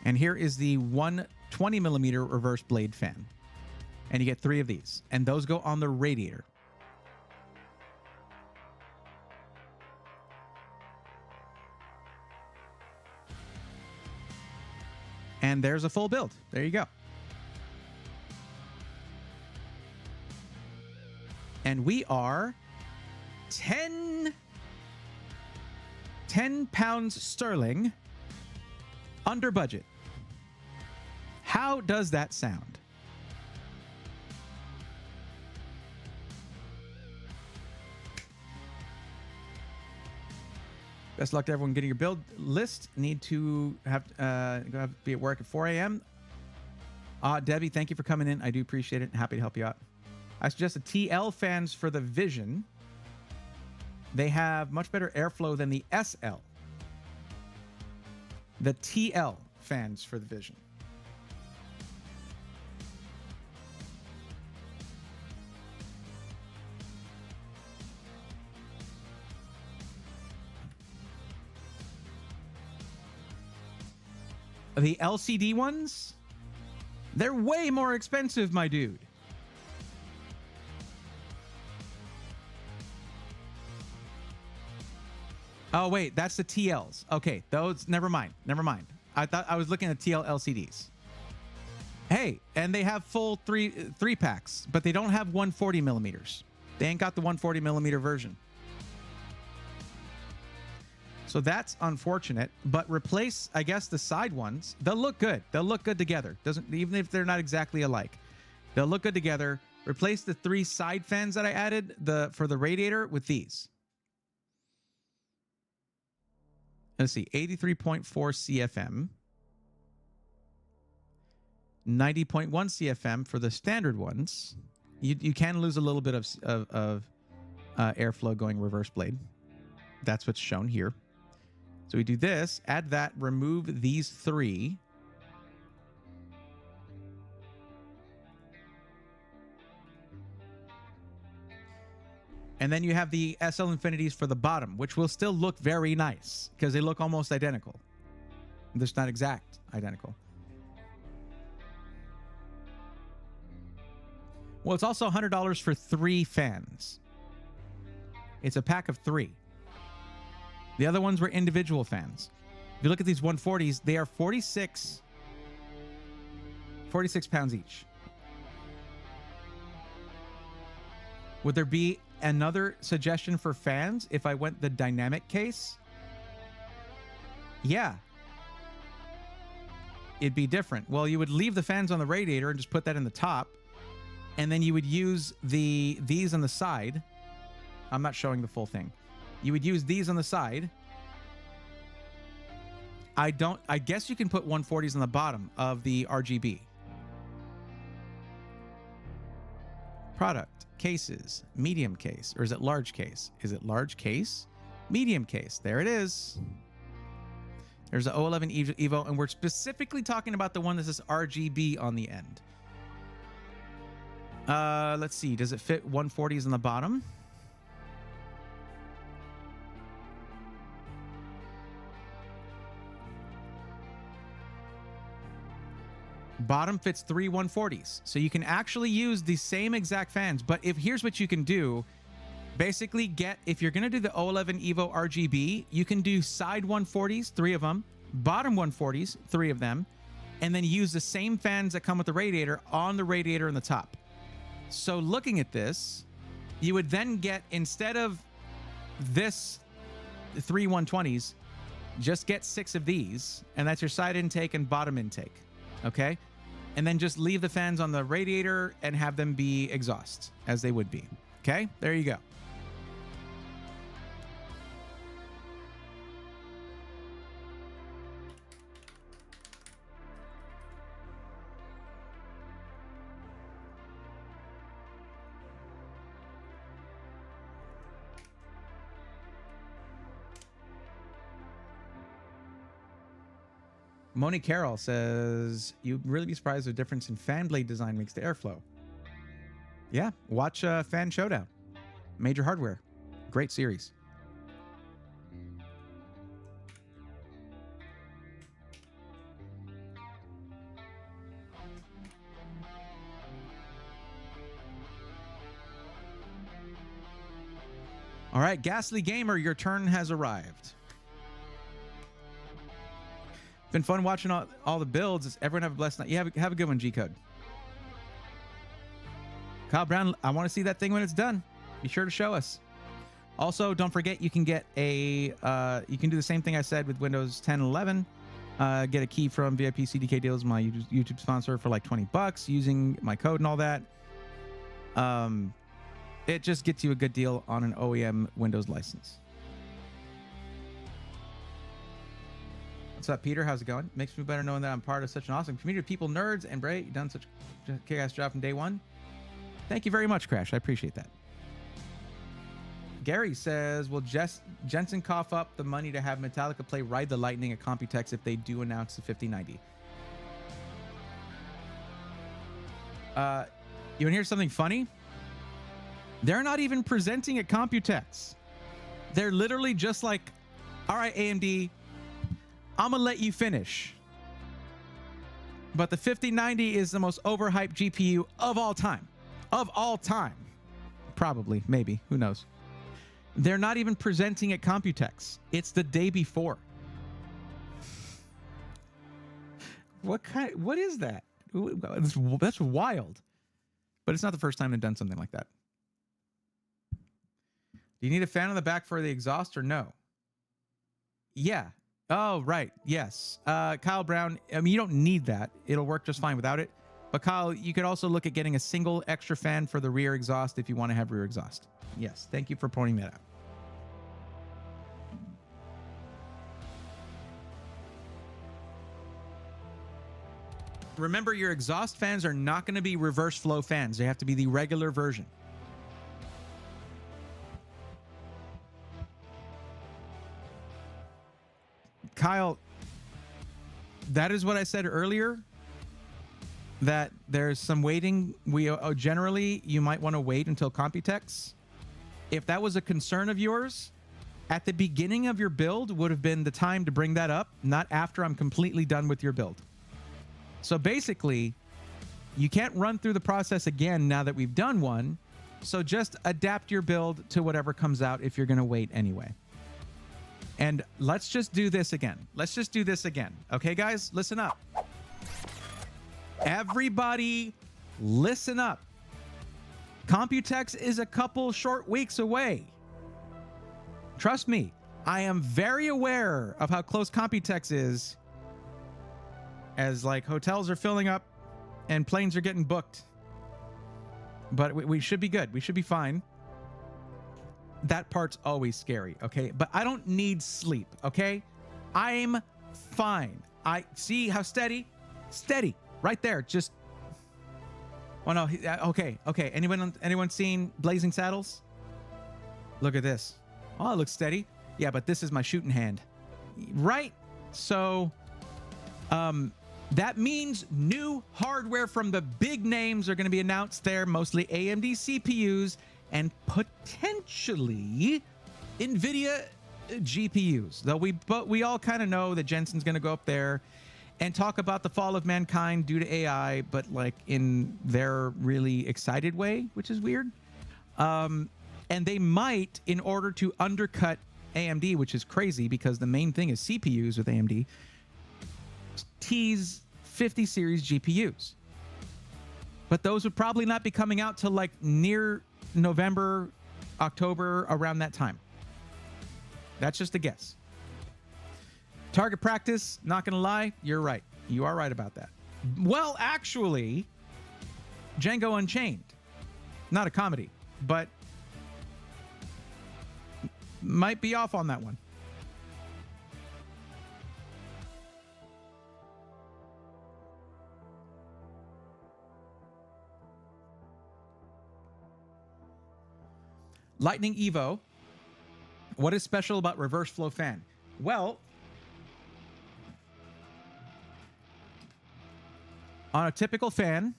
And here is the 120 millimeter reverse blade fan. And you get 3 of these. And those go on the radiator. And there's a full build. There you go. And we are 10 pounds sterling under budget. How does that sound? Best luck to everyone getting your build list. Need to be at work at 4 a.m. Debbie, thank you for coming in. I do appreciate it. Happy to help you out. I suggested TL fans for the Vision. They have much better airflow than the SL. The TL fans for the Vision. The LCD ones, they're way more expensive, my dude. Oh, wait, that's the TLs. Okay, those, never mind. I thought I was looking at TL LCDs. Hey, and they have full three packs, but they don't have 140 millimeters. They ain't got the 140 millimeter version. So that's unfortunate, but replace, I guess, the side ones. They'll look good. They'll look good together. Even if they're not exactly alike. They'll look good together. Replace the 3 side fans that I added for the radiator with these. Let's see, 83.4 CFM. 90.1 CFM for the standard ones. You can lose a little bit of airflow going reverse blade. That's what's shown here. So we do this, add that, remove these 3. And then you have the SL Infinities for the bottom, which will still look very nice because they look almost identical. They're just not exact identical. Well, it's also $100 for 3 fans. It's a pack of 3. The other ones were individual fans. If you look at these 140s, they are 46 pounds each. Would there be another suggestion for fans if I went the dynamic case? Yeah. It'd be different. Well, you would leave the fans on the radiator and just put that in the top. And then you would use these on the side. I'm not showing the full thing. You would use these on the side. I guess you can put 140s on the bottom of the RGB. Product, cases, medium case, or is it large case? Is it large case? Medium case. There it is. There's the 011 Evo, and we're specifically talking about the one that says RGB on the end. Let's see. Does it fit 140s on the bottom? Bottom fits 3 140s. So you can actually use the same exact fans. But here's what you can do. Basically if you're going to do the 011 Evo RGB, you can do side 140s, 3 of them, bottom 140s, 3 of them, and then use the same fans that come with the radiator on the radiator in the top. So looking at this, you would then get, instead of this 3 120s, just get 6 of these, and that's your side intake and bottom intake. Okay? And then just leave the fans on the radiator and have them be exhaust, as they would be. Okay? There you go. Moni Carroll says, you'd really be surprised the difference in fan blade design makes the airflow. Yeah, watch Fan Showdown. Major Hardware. Great series. All right, Ghastly Gamer, your turn has arrived. Been fun watching all the builds. Everyone have a blessed night. Yeah, have a good one, G-Code. Kyle Brown, I want to see that thing when it's done. Be sure to show us. Also, don't forget you can get you can do the same thing I said with Windows 10 and 11. Get a key from VIP CDK Deals, my YouTube sponsor, for like $20 using my code and all that. It just gets you a good deal on an OEM Windows license. What's up, Peter? How's it going? Makes me better knowing that I'm part of such an awesome community of people, nerds, and Bray. You've done such a kick-ass job from day one. Thank you very much, Crash. I appreciate that. Gary says, will Jensen cough up the money to have Metallica play Ride the Lightning at Computex if they do announce the 5090? You want to hear something funny? They're not even presenting at Computex. They're literally just like, all right, AMD, I'm going to let you finish. But the 5090 is the most overhyped GPU of all time. Of all time. Probably, maybe, who knows. They're not even presenting at Computex. It's the day before. What is that? That's wild. But it's not the first time they've done something like that. Do you need a fan on the back for the exhaust or no? Yeah. Oh, right. Yes. Kyle Brown, I mean, you don't need that. It'll work just fine without it. But Kyle, you could also look at getting a single extra fan for the rear exhaust if you want to have rear exhaust. Yes. Thank you for pointing that out. Remember, your exhaust fans are not going to be reverse flow fans. They have to be the regular version. Kyle, that is what I said earlier, that there's some waiting. Generally, you might want to wait until Computex. If that was a concern of yours, at the beginning of your build would have been the time to bring that up, not after I'm completely done with your build. So basically, you can't run through the process again now that we've done one. So just adapt your build to whatever comes out if you're going to wait anyway. And let's just do this again. Let's just do this again. Okay, guys, listen up. Everybody, listen up. Computex is a couple short weeks away. Trust me, I am very aware of how close Computex is, as like hotels are filling up and planes are getting booked. But we should be good. We should be fine. That part's always scary, okay? But I don't need sleep, okay? I'm fine. I see how steady right there. Just Oh no. Okay. Anyone seen Blazing Saddles? Look at this. Oh, it looks steady. Yeah, but this is my shooting hand. Right? So, that means new hardware from the big names are going to be announced there, mostly AMD CPUs and potentially NVIDIA GPUs. Though we all kind of know that Jensen's going to go up there and talk about the fall of mankind due to AI, but like in their really excited way, which is weird. And they might, in order to undercut AMD, which is crazy because the main thing is CPUs with AMD, tease 50 series GPUs. But those would probably not be coming out till like near November, October, around that time. That's just a guess. Target practice, not going to lie, you're right. You are right about that. Well, actually, Django Unchained, not a comedy, but might be off on that one. Lightning Evo. What is special about reverse flow fan? Well, on a typical fan,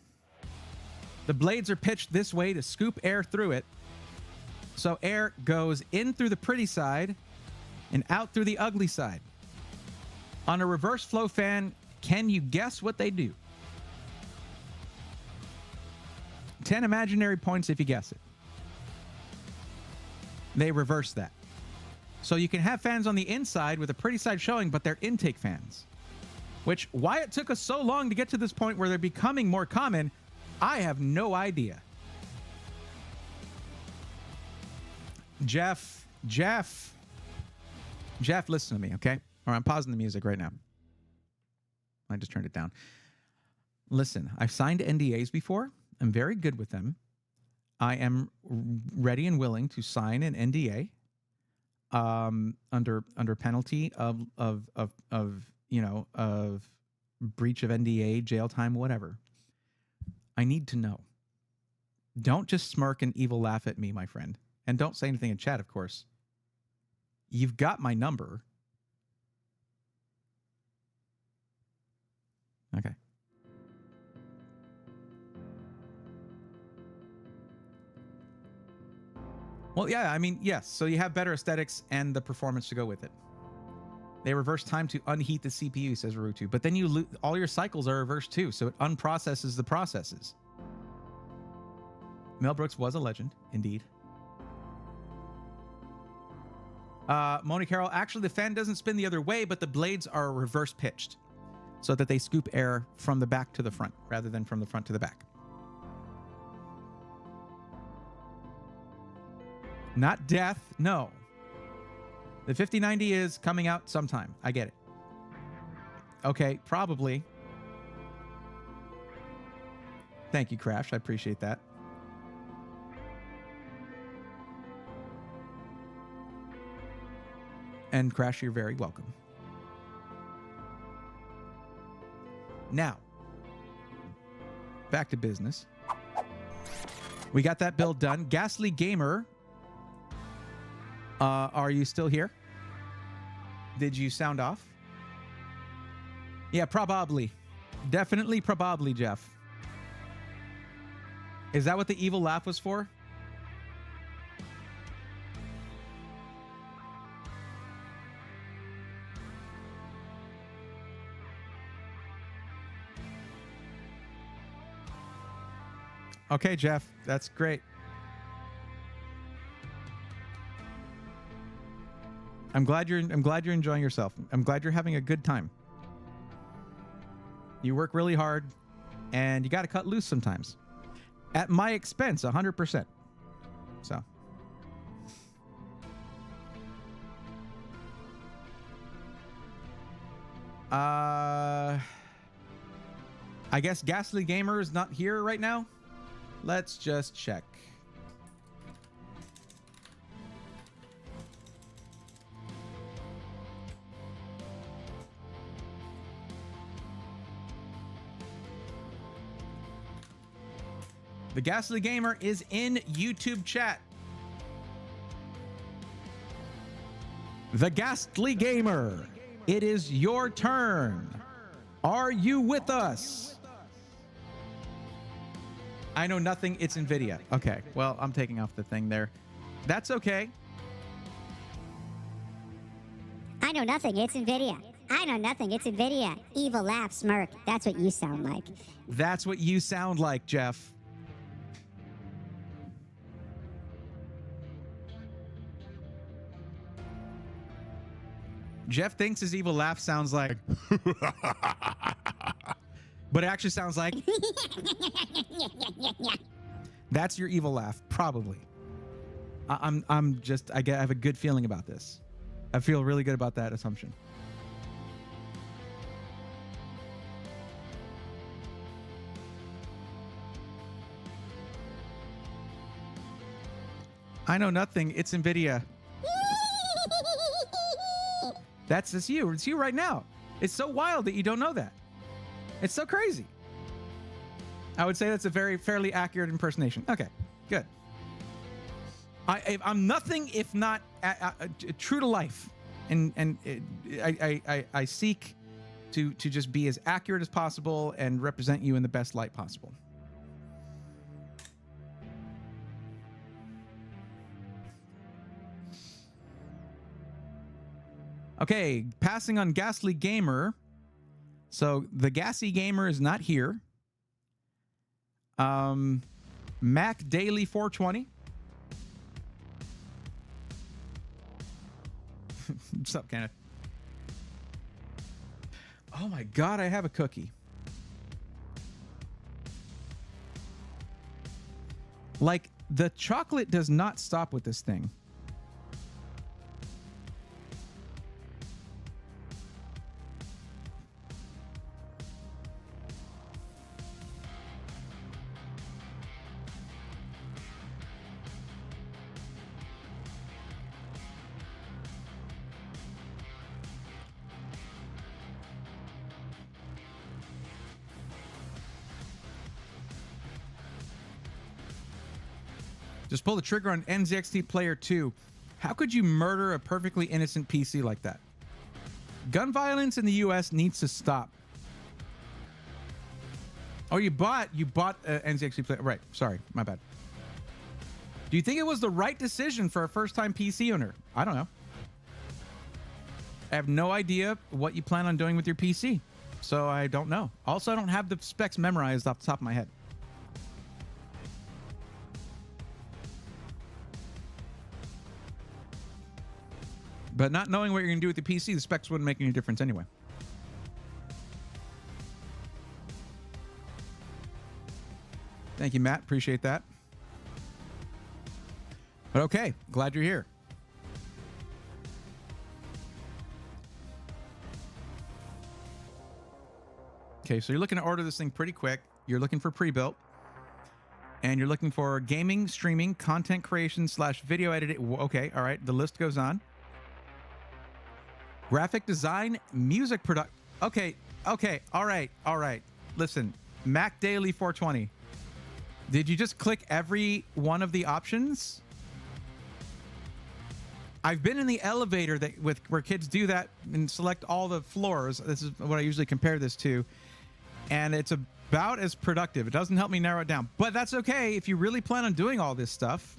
the blades are pitched this way to scoop air through it. So air goes in through the pretty side and out through the ugly side. On a reverse flow fan, can you guess what they do? 10 imaginary points if you guess it. They reverse that. So you can have fans on the inside with a pretty side showing, but they're intake fans. Which, why it took us so long to get to this point where they're becoming more common, I have no idea. Jeff, listen to me, okay? Or I'm pausing the music right now. I just turned it down. Listen, I've signed NDAs before. I'm very good with them. I am ready and willing to sign an NDA under penalty of breach of NDA, jail time, whatever. I need to know. Don't just smirk and evil laugh at me, my friend. And don't say anything in chat, of course. You've got my number. Okay. Well, yeah, I mean, yes. So you have better aesthetics and the performance to go with it. They reverse time to unheat the CPU, says Rutu. But then you all your cycles are reversed too, so it unprocesses the processes. Mel Brooks was a legend, indeed. Moni Carroll, actually the fan doesn't spin the other way, but the blades are reverse pitched so that they scoop air from the back to the front rather than from the front to the back. Not death, no. The 5090 is coming out sometime. I get it. Okay, probably. Thank you, Crash. I appreciate that. And Crash, you're very welcome. Now, back to business. We got that build done. Ghastly Gamer, are you still here? Did you sound off? Yeah, probably. Definitely probably, Jeff. Is that what the evil laugh was for? Okay, Jeff, that's great. I'm glad you're enjoying yourself. I'm glad you're having a good time. You work really hard, and you got to cut loose sometimes. At my expense, 100%. So. I guess Ghastly Gamer is not here right now. Let's just check. The Ghastly Gamer is in YouTube chat. The Ghastly Gamer, it is your turn. Are you with us? I know nothing. It's NVIDIA. Okay. Well, I'm taking off the thing there. That's okay. I know nothing. It's NVIDIA. I know nothing. It's NVIDIA. Evil laugh, smirk. That's what you sound like. That's what you sound like, Jeff. Jeff thinks his evil laugh sounds like, but it actually sounds like. That's your evil laugh, probably. I have a good feeling about this. I feel really good about that assumption. I know nothing. It's NVIDIA. That's you. It's you right now. It's so wild that you don't know that. It's so crazy. I would say that's a very fairly accurate impersonation. Okay, good. I'm nothing if not true to life, and I seek to just be as accurate as possible and represent you in the best light possible. Okay, passing on Ghastly Gamer. So the Gassy Gamer is not here. Mac Daily 420. What's up, Kenneth? Oh my God, I have a cookie. Like, the chocolate does not stop with this thing. Just pull the trigger on NZXT Player 2. How could you murder a perfectly innocent PC like that? Gun violence in the US needs to stop. Oh, you bought NZXT Player. Right. Sorry. My bad. Do you think it was the right decision for a first-time PC owner? I don't know. I have no idea what you plan on doing with your PC. So I don't know. Also, I don't have the specs memorized off the top of my head. But not knowing what you're going to do with the PC, the specs wouldn't make any difference anyway. Thank you, Matt. Appreciate that. But okay, glad you're here. Okay, so you're looking to order this thing pretty quick. You're looking for pre-built. And you're looking for gaming, streaming, content creation / video editing. Okay, all right. The list goes on. Graphic design, music product. Okay, all right. Listen, Mac Daily 420. Did you just click every one of the options? I've been in the elevator where kids do that and select all the floors. This is what I usually compare this to. And it's about as productive. It doesn't help me narrow it down, but that's okay if you really plan on doing all this stuff.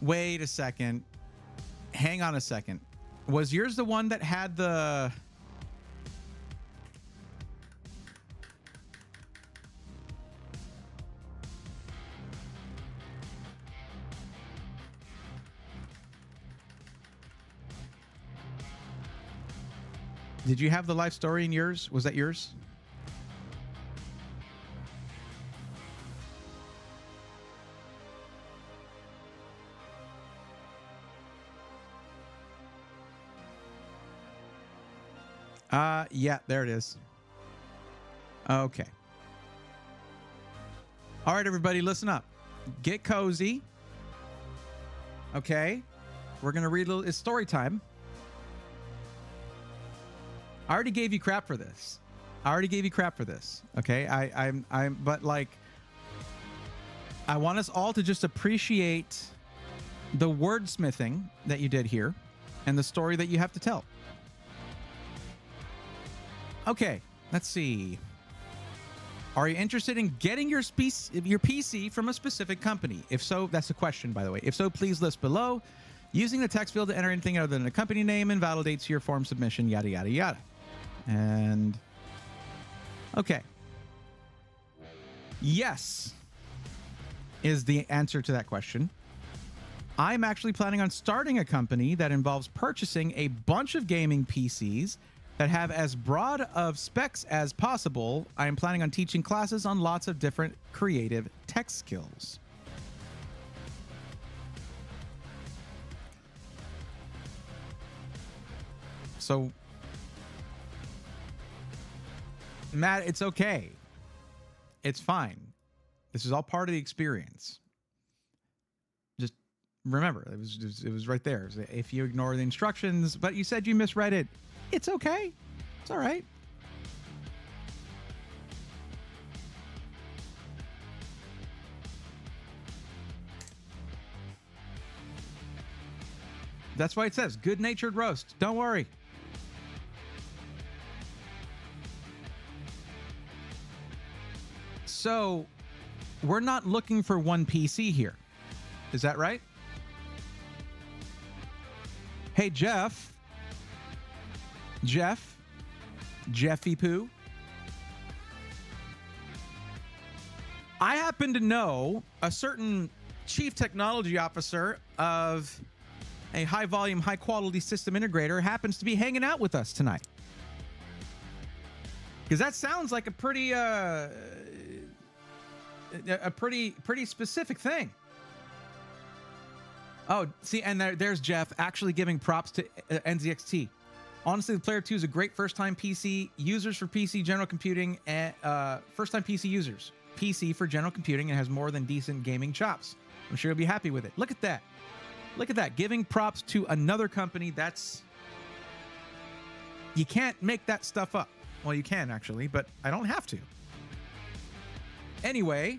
Wait a second. Hang on a second. Was yours the one that had the... Did you have the life story in yours? Was that yours? Yeah, there it is. Okay. All right, everybody, listen up. Get cozy. Okay. We're going to read a little... It's story time. I already gave you crap for this. Okay, but like, I want us all to just appreciate the wordsmithing that you did here and the story that you have to tell. Okay, let's see. Are you interested in getting your PC from a specific company? If so, that's a question, by the way. If so, please list below. Using the text field to enter anything other than a company name invalidates your form submission, yada, yada, yada. And, okay. Yes is the answer to that question. I'm actually planning on starting a company that involves purchasing a bunch of gaming PCs that have as broad of specs as possible. I am planning on teaching classes on lots of different creative tech skills. So, Matt, it's okay. It's fine. This is all part of the experience. Just remember, it was right there. If you ignore the instructions, but you said you misread it, it's okay. It's all right. That's why it says good-natured roast. Don't worry. So, we're not looking for one PC here. Is that right? Hey, Jeffy Poo. I happen to know a certain chief technology officer of a high volume, high quality system integrator happens to be hanging out with us tonight. Because that sounds like a pretty pretty specific thing. Oh, see, and there's Jeff actually giving props to NZXT. Honestly, the Player 2 is a great first-time PC users for PC general computing and first-time PC users. PC for general computing and has more than decent gaming chops. I'm sure you'll be happy with it. Look at that. Look at that. Giving props to another company. That's... You can't make that stuff up. Well, you can actually, but I don't have to. Anyway,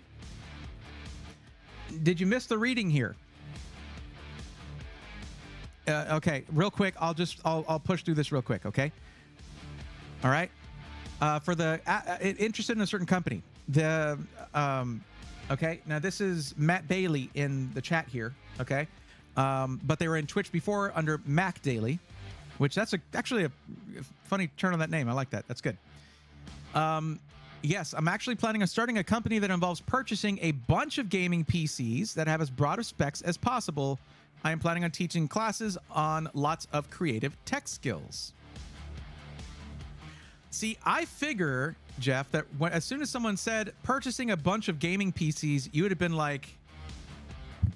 did you miss the reading here? Okay, real quick. I'll push through this real quick. Okay. All right. For the interested in a certain company, okay. Now this is Matt Bailey in the chat here. Okay. But they were in Twitch before under Mac Daily, which that's actually a funny turn on that name. I like that. That's good. Yes, I'm actually planning on starting a company that involves purchasing a bunch of gaming PCs that have as broad of specs as possible. I am planning on teaching classes on lots of creative tech skills. See, I figure, Jeff, that as soon as someone said purchasing a bunch of gaming PCs, you would have been like,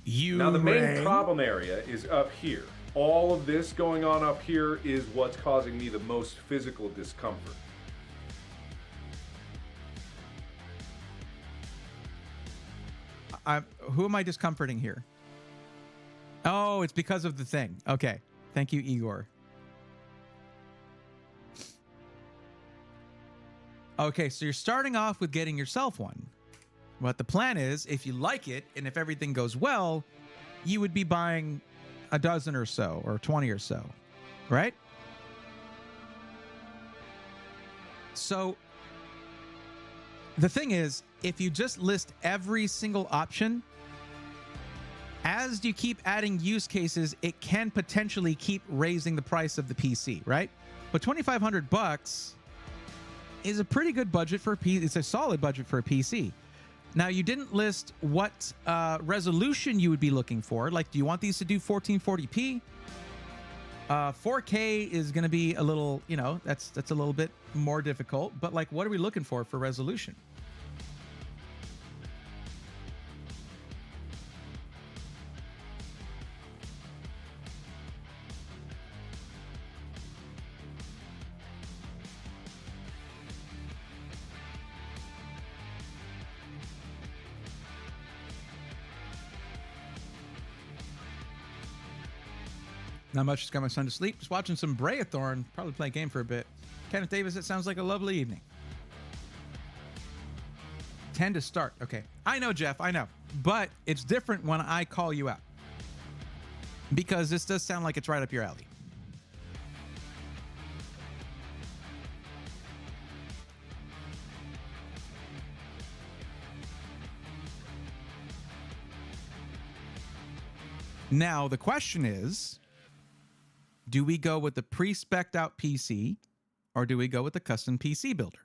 Now, the main problem area is up here. All of this going on up here is what's causing me the most physical discomfort. Who am I discomforting here? Oh, it's because of the thing. Okay. Thank you, Igor. Okay, so you're starting off with getting yourself one. What the plan is, if you like it, and if everything goes well, you would be buying a dozen or so, or 20 or so, right? So the thing is, if you just list every single option, as you keep adding use cases, it can potentially keep raising the price of the PC, right? But $2,500 is a pretty good budget for a PC. It's a solid budget for a PC. Now, you didn't list what resolution you would be looking for. Like, do you want these to do 1440p? 4K is going to be a little, you know, that's a little bit more difficult. But like, what are we looking for resolution? Not much. Just got my son to sleep. Just watching some Brayathorn. Probably play a game for a bit. Kenneth Davis, it sounds like a lovely evening. 10 to start. Okay. I know, Jeff. I know. But it's different when I call you out. Because this does sound like it's right up your alley. Now, the question is, do we go with the pre-spec'd out PC or do we go with the custom PC builder?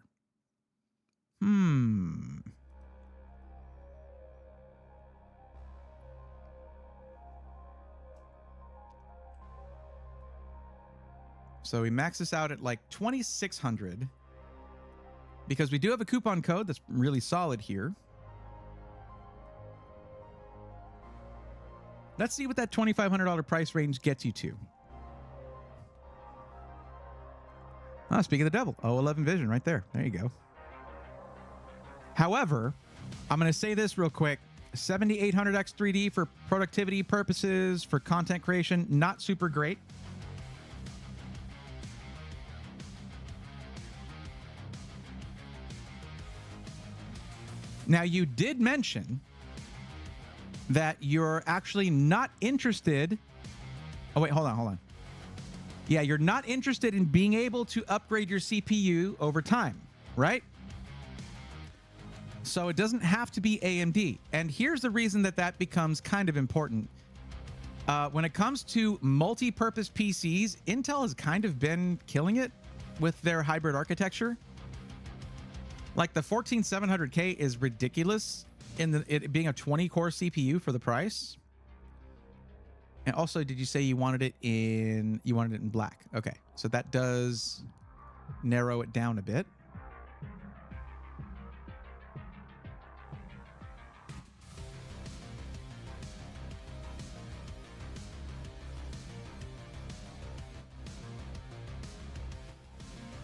So we max this out at like 2,600 because we do have a coupon code that's really solid here. Let's see what that $2,500 price range gets you to. Ah, speaking of the devil, 011 Vision right there. There you go. However, I'm going to say this real quick. 7800X 3D for productivity purposes, for content creation, not super great. Now, you did mention that you're actually not interested. Oh, wait, hold on. Yeah, you're not interested in being able to upgrade your CPU over time, right? So it doesn't have to be AMD. And here's the reason that becomes kind of important. When it comes to multi-purpose PCs, Intel has kind of been killing it with their hybrid architecture. Like the 14700K is ridiculous in it being a 20-core CPU for the price. And also, did you say you wanted it in black? Okay, so that does narrow it down a bit.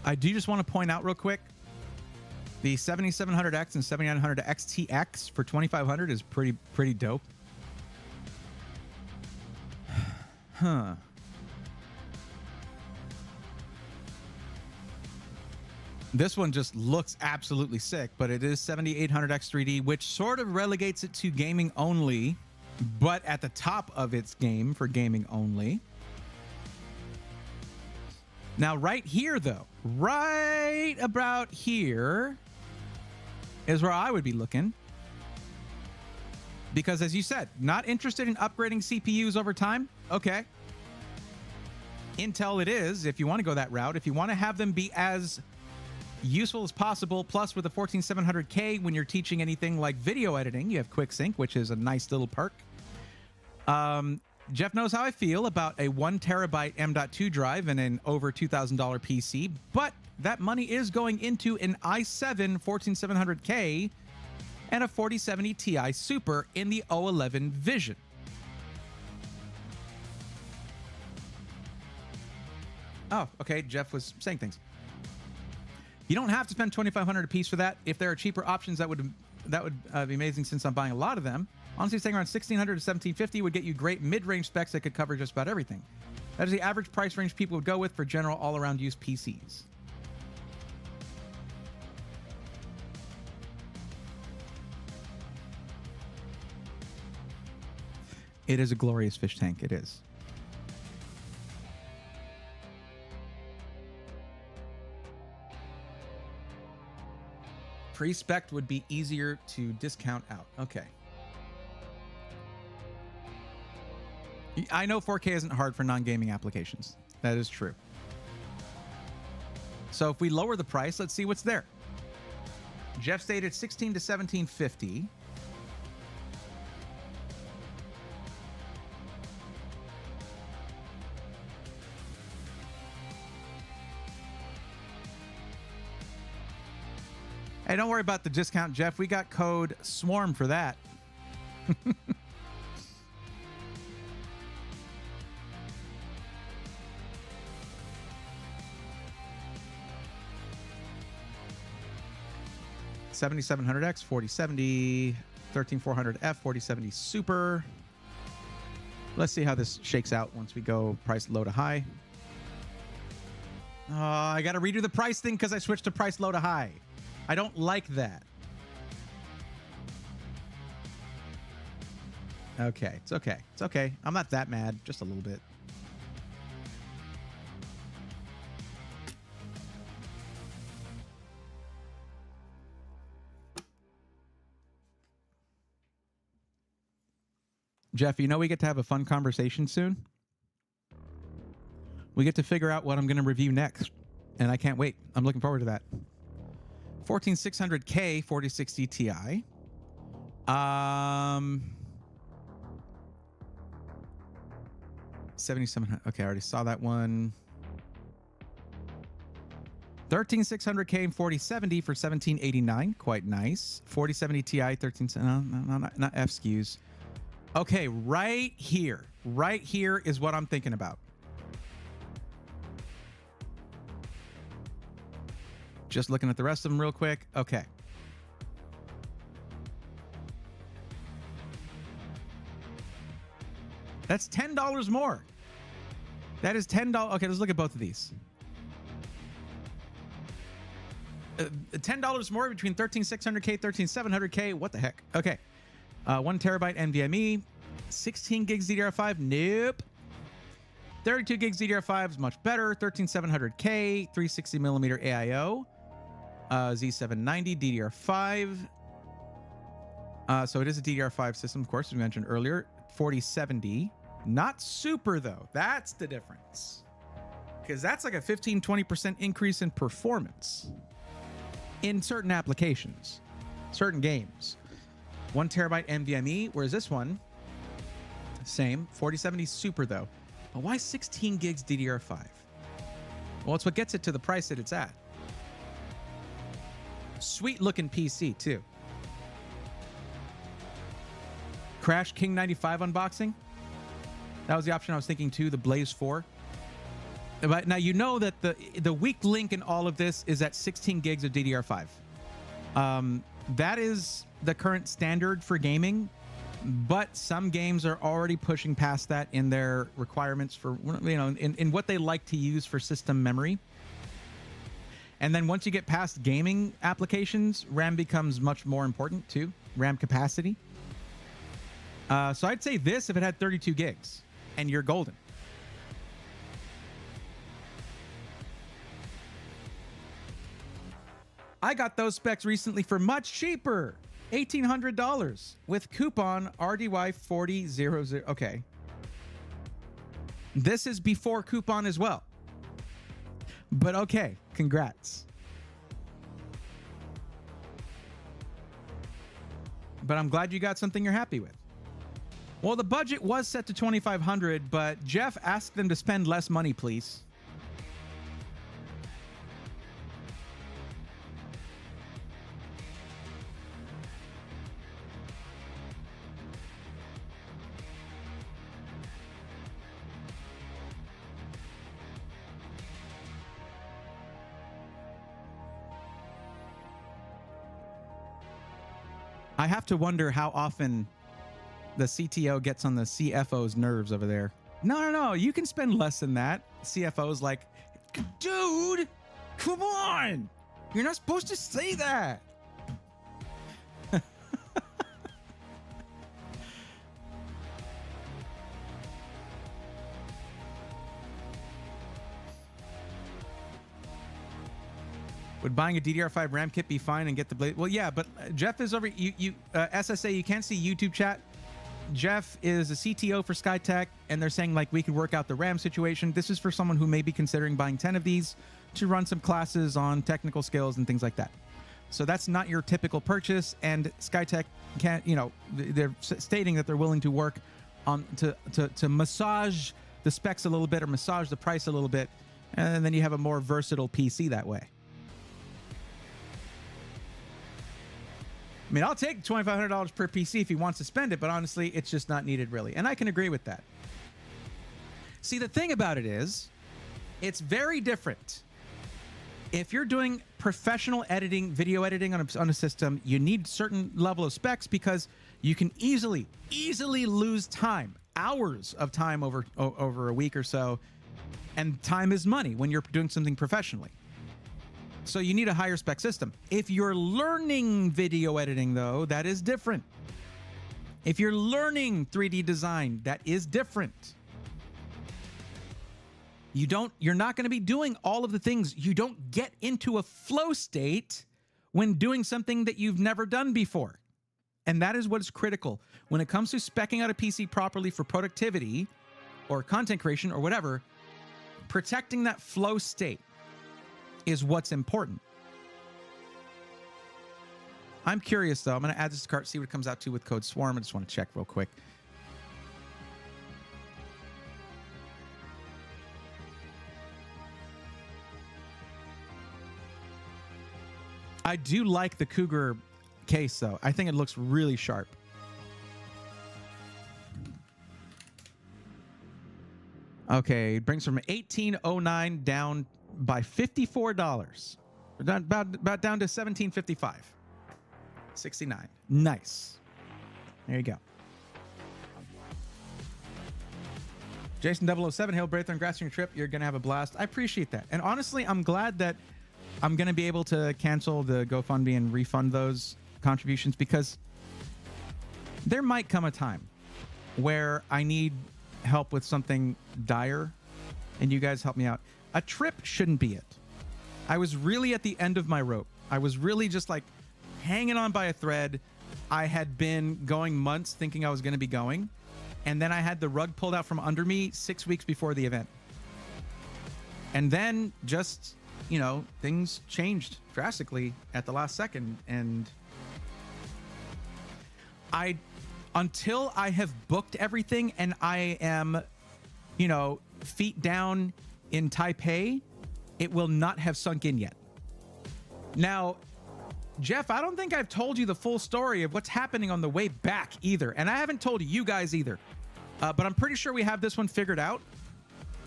I do just want to point out real quick, the 7700X and 7900 XTX for 2,500 is pretty dope. Huh. This one just looks absolutely sick, but it is 7800X 3D, which sort of relegates it to gaming only, but at the top of its game for gaming only. Now, right here, though, right about here is where I would be looking. Because as you said, not interested in upgrading CPUs over time? Okay. Intel it is, if you want to go that route. If you want to have them be as useful as possible, plus with the 14700K, when you're teaching anything like video editing, you have QuickSync, which is a nice little perk. Jeff knows how I feel about a 1 terabyte M.2 drive and an over $2,000 PC, but that money is going into an i7 14700K and a 4070 Ti Super in the 011 Vision. Oh, okay. Jeff was saying things. You don't have to spend $2,500 a piece for that. If there are cheaper options, that would be amazing, since I'm buying a lot of them. Honestly, staying around $1,600 to $1,750 would get you great mid-range specs that could cover just about everything. That is the average price range people would go with for general all-around use PCs. It is a glorious fish tank. It is. Pre-spec would be easier to discount out. Okay. I know 4K isn't hard for non-gaming applications. That is true. So if we lower the price, let's see what's there. Jeff stated $16 to $17.50. Hey, don't worry about the discount, Jeff. We got code SWARM for that. $7,700X, 4070, 13400F, 4070 Super. Let's see how this shakes out once we go price low to high. I got to redo the price thing because I switched to price low to high. I don't like that. Okay, it's okay. It's okay. I'm not that mad, just a little bit. Jeff, you know we get to have a fun conversation soon? We get to figure out what I'm going to review next, and I can't wait. I'm looking forward to that. 14600K 4060 Ti. 7700. Okay, I already saw that one. 13600K and 4070 for 1789. Quite nice. 4070 Ti 13. No, not F SKUs. Okay, right here. Right here is what I'm thinking about. Just looking at the rest of them real quick. Okay. That's $10 more. That is $10. Okay, let's look at both of these. $10 more between 13600K, 13700K. What the heck? Okay. 1 terabyte NVMe. 16 gigs DDR5. Nope. 32 gigs DDR5 is much better. 13700K. 360 millimeter AIO. Z790 DDR5. So it is a DDR5 system, of course, as we mentioned earlier. 4070. Not super, though. That's the difference. Because that's like a 15-20% increase in performance in certain applications, certain games. 1 terabyte NVMe, whereas this one, same. 4070 super, though. But why 16 gigs DDR5? Well, it's what gets it to the price that it's at. Sweet looking PC, too. Crash King 95 unboxing. That was the option I was thinking too, the Blaze 4. But now you know that the weak link in all of this is at 16 gigs of DDR5. That is the current standard for gaming, but some games are already pushing past that in their requirements for, you know, in what they like to use for system memory. And then once you get past gaming applications, RAM becomes much more important too, RAM capacity. So I'd say this if it had 32 gigs and you're golden. I got those specs recently for much cheaper, $1,800 with coupon RDY4000. Okay. This is before coupon as well. But okay, congrats. But I'm glad you got something you're happy with. Well, the budget was set to $2,500, but Jeff asked them to spend less money, please. I have to wonder how often the CTO gets on the CFO's nerves over there. No, you can spend less than that. CFO's like, dude, come on. You're not supposed to say that. Would buying a DDR5 RAM kit be fine and get the blade? Well, yeah, but Jeff is over. SSA, you can't see YouTube chat. Jeff is a CTO for SkyTech, and they're saying like we could work out the RAM situation. This is for someone who may be considering buying 10 of these to run some classes on technical skills and things like that. So that's not your typical purchase, and SkyTech can't. You know, they're stating that they're willing to work on to massage the specs a little bit or massage the price a little bit, and then you have a more versatile PC that way. I mean, I'll take $2,500 per PC if he wants to spend it, but honestly, it's just not needed really. And I can agree with that. See, the thing about it is, it's very different. If you're doing professional editing, video editing on a system, you need certain level of specs because you can easily lose time, hours of time over a week or so And time is money when you're doing something professionally. So you need a higher spec system. If you're learning video editing, though, that is different. If you're learning 3D design, that is different. You're not going to be doing all of the things. You don't get into a flow state when doing something that you've never done before. And that is what is critical. When it comes to speccing out a PC properly for productivity or content creation or whatever, protecting that flow state is what's important. I'm curious, though. I'm going to add this to cart, see what it comes out to with code SWARM. I just want to check real quick. I do like the Cougar case, though. I think it looks really sharp. Okay, it brings from $18.09 down by $54. About down to $17.55. 69. Nice. There you go. Jason 007, hail Braithorn, congrats on your trip. You're going to have a blast. I appreciate that. And honestly, I'm glad that I'm going to be able to cancel the GoFundMe and refund those contributions, because there might come a time where I need help with something dire and you guys help me out. A trip shouldn't be it. I was really at the end of my rope. I was really just like hanging on by a thread. I had been going months thinking I was going to be going, and then I had the rug pulled out from under me 6 weeks before the event. And then just, you know, things changed drastically at the last second, and until I have booked everything and I am, you know, feet down in Taipei, it will not have sunk in yet. Now, Jeff, I don't think I've told you the full story of what's happening on the way back either. And I haven't told you guys either. But I'm pretty sure we have this one figured out.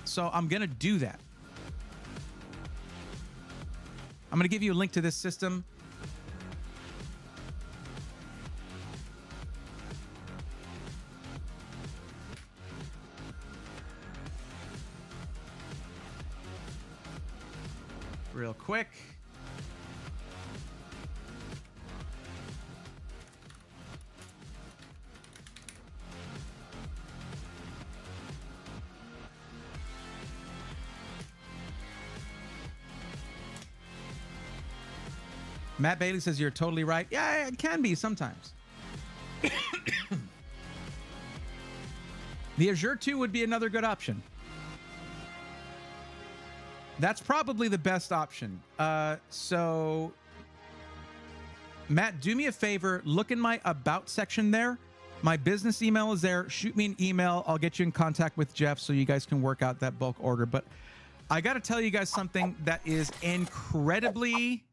So I'm going to do that. I'm going to give you a link to this system. Real quick. Matt Bailey says you're totally right. Yeah, it can be sometimes. The Azure 2 would be another good option. That's probably the best option. So, Matt, do me a favor. Look in my About section there. My business email is there. Shoot me an email. I'll get you in contact with Jeff so you guys can work out that bulk order. But I got to tell you guys something that is incredibly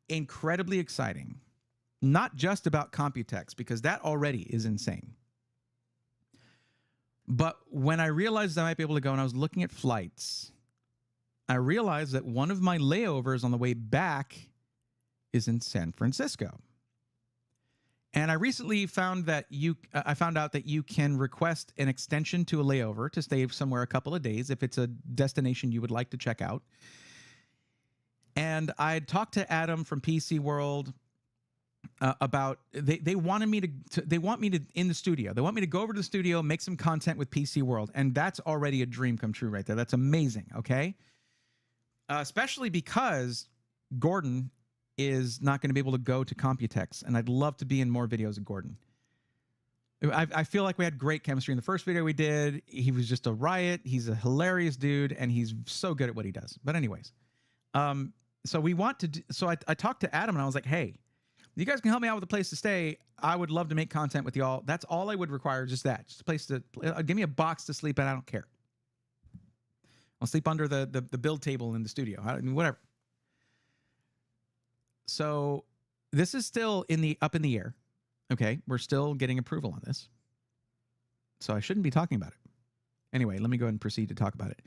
exciting. Not just about Computex, because that already is insane. But when I realized I might be able to go and I was looking at flights, I realized that one of my layovers on the way back is in San Francisco. And I recently found that I found out that you can request an extension to a layover to stay somewhere a couple of days if it's a destination you would like to check out. And I talked to Adam from PC World about they wanted me they want me to in the studio. They want me to go over to the studio, make some content with PC World, and that's already a dream come true right there. That's amazing. Okay, especially because Gordon is not going to be able to go to Computex, and I'd love to be in more videos of Gordon. I feel like we had great chemistry in the first video we did. He was just a riot. He's a hilarious dude, and he's so good at what he does. But anyways, so we want to. So I talked to Adam, and I was like, hey, you guys can help me out with a place to stay. I would love to make content with y'all. That's all I would require, just that. Just a place to give me a box to sleep in. I don't care. I'll sleep under the build table in the studio. Whatever. So this is still up in the air. Okay, we're still getting approval on this. So I shouldn't be talking about it. Anyway, let me go ahead and proceed to talk about it.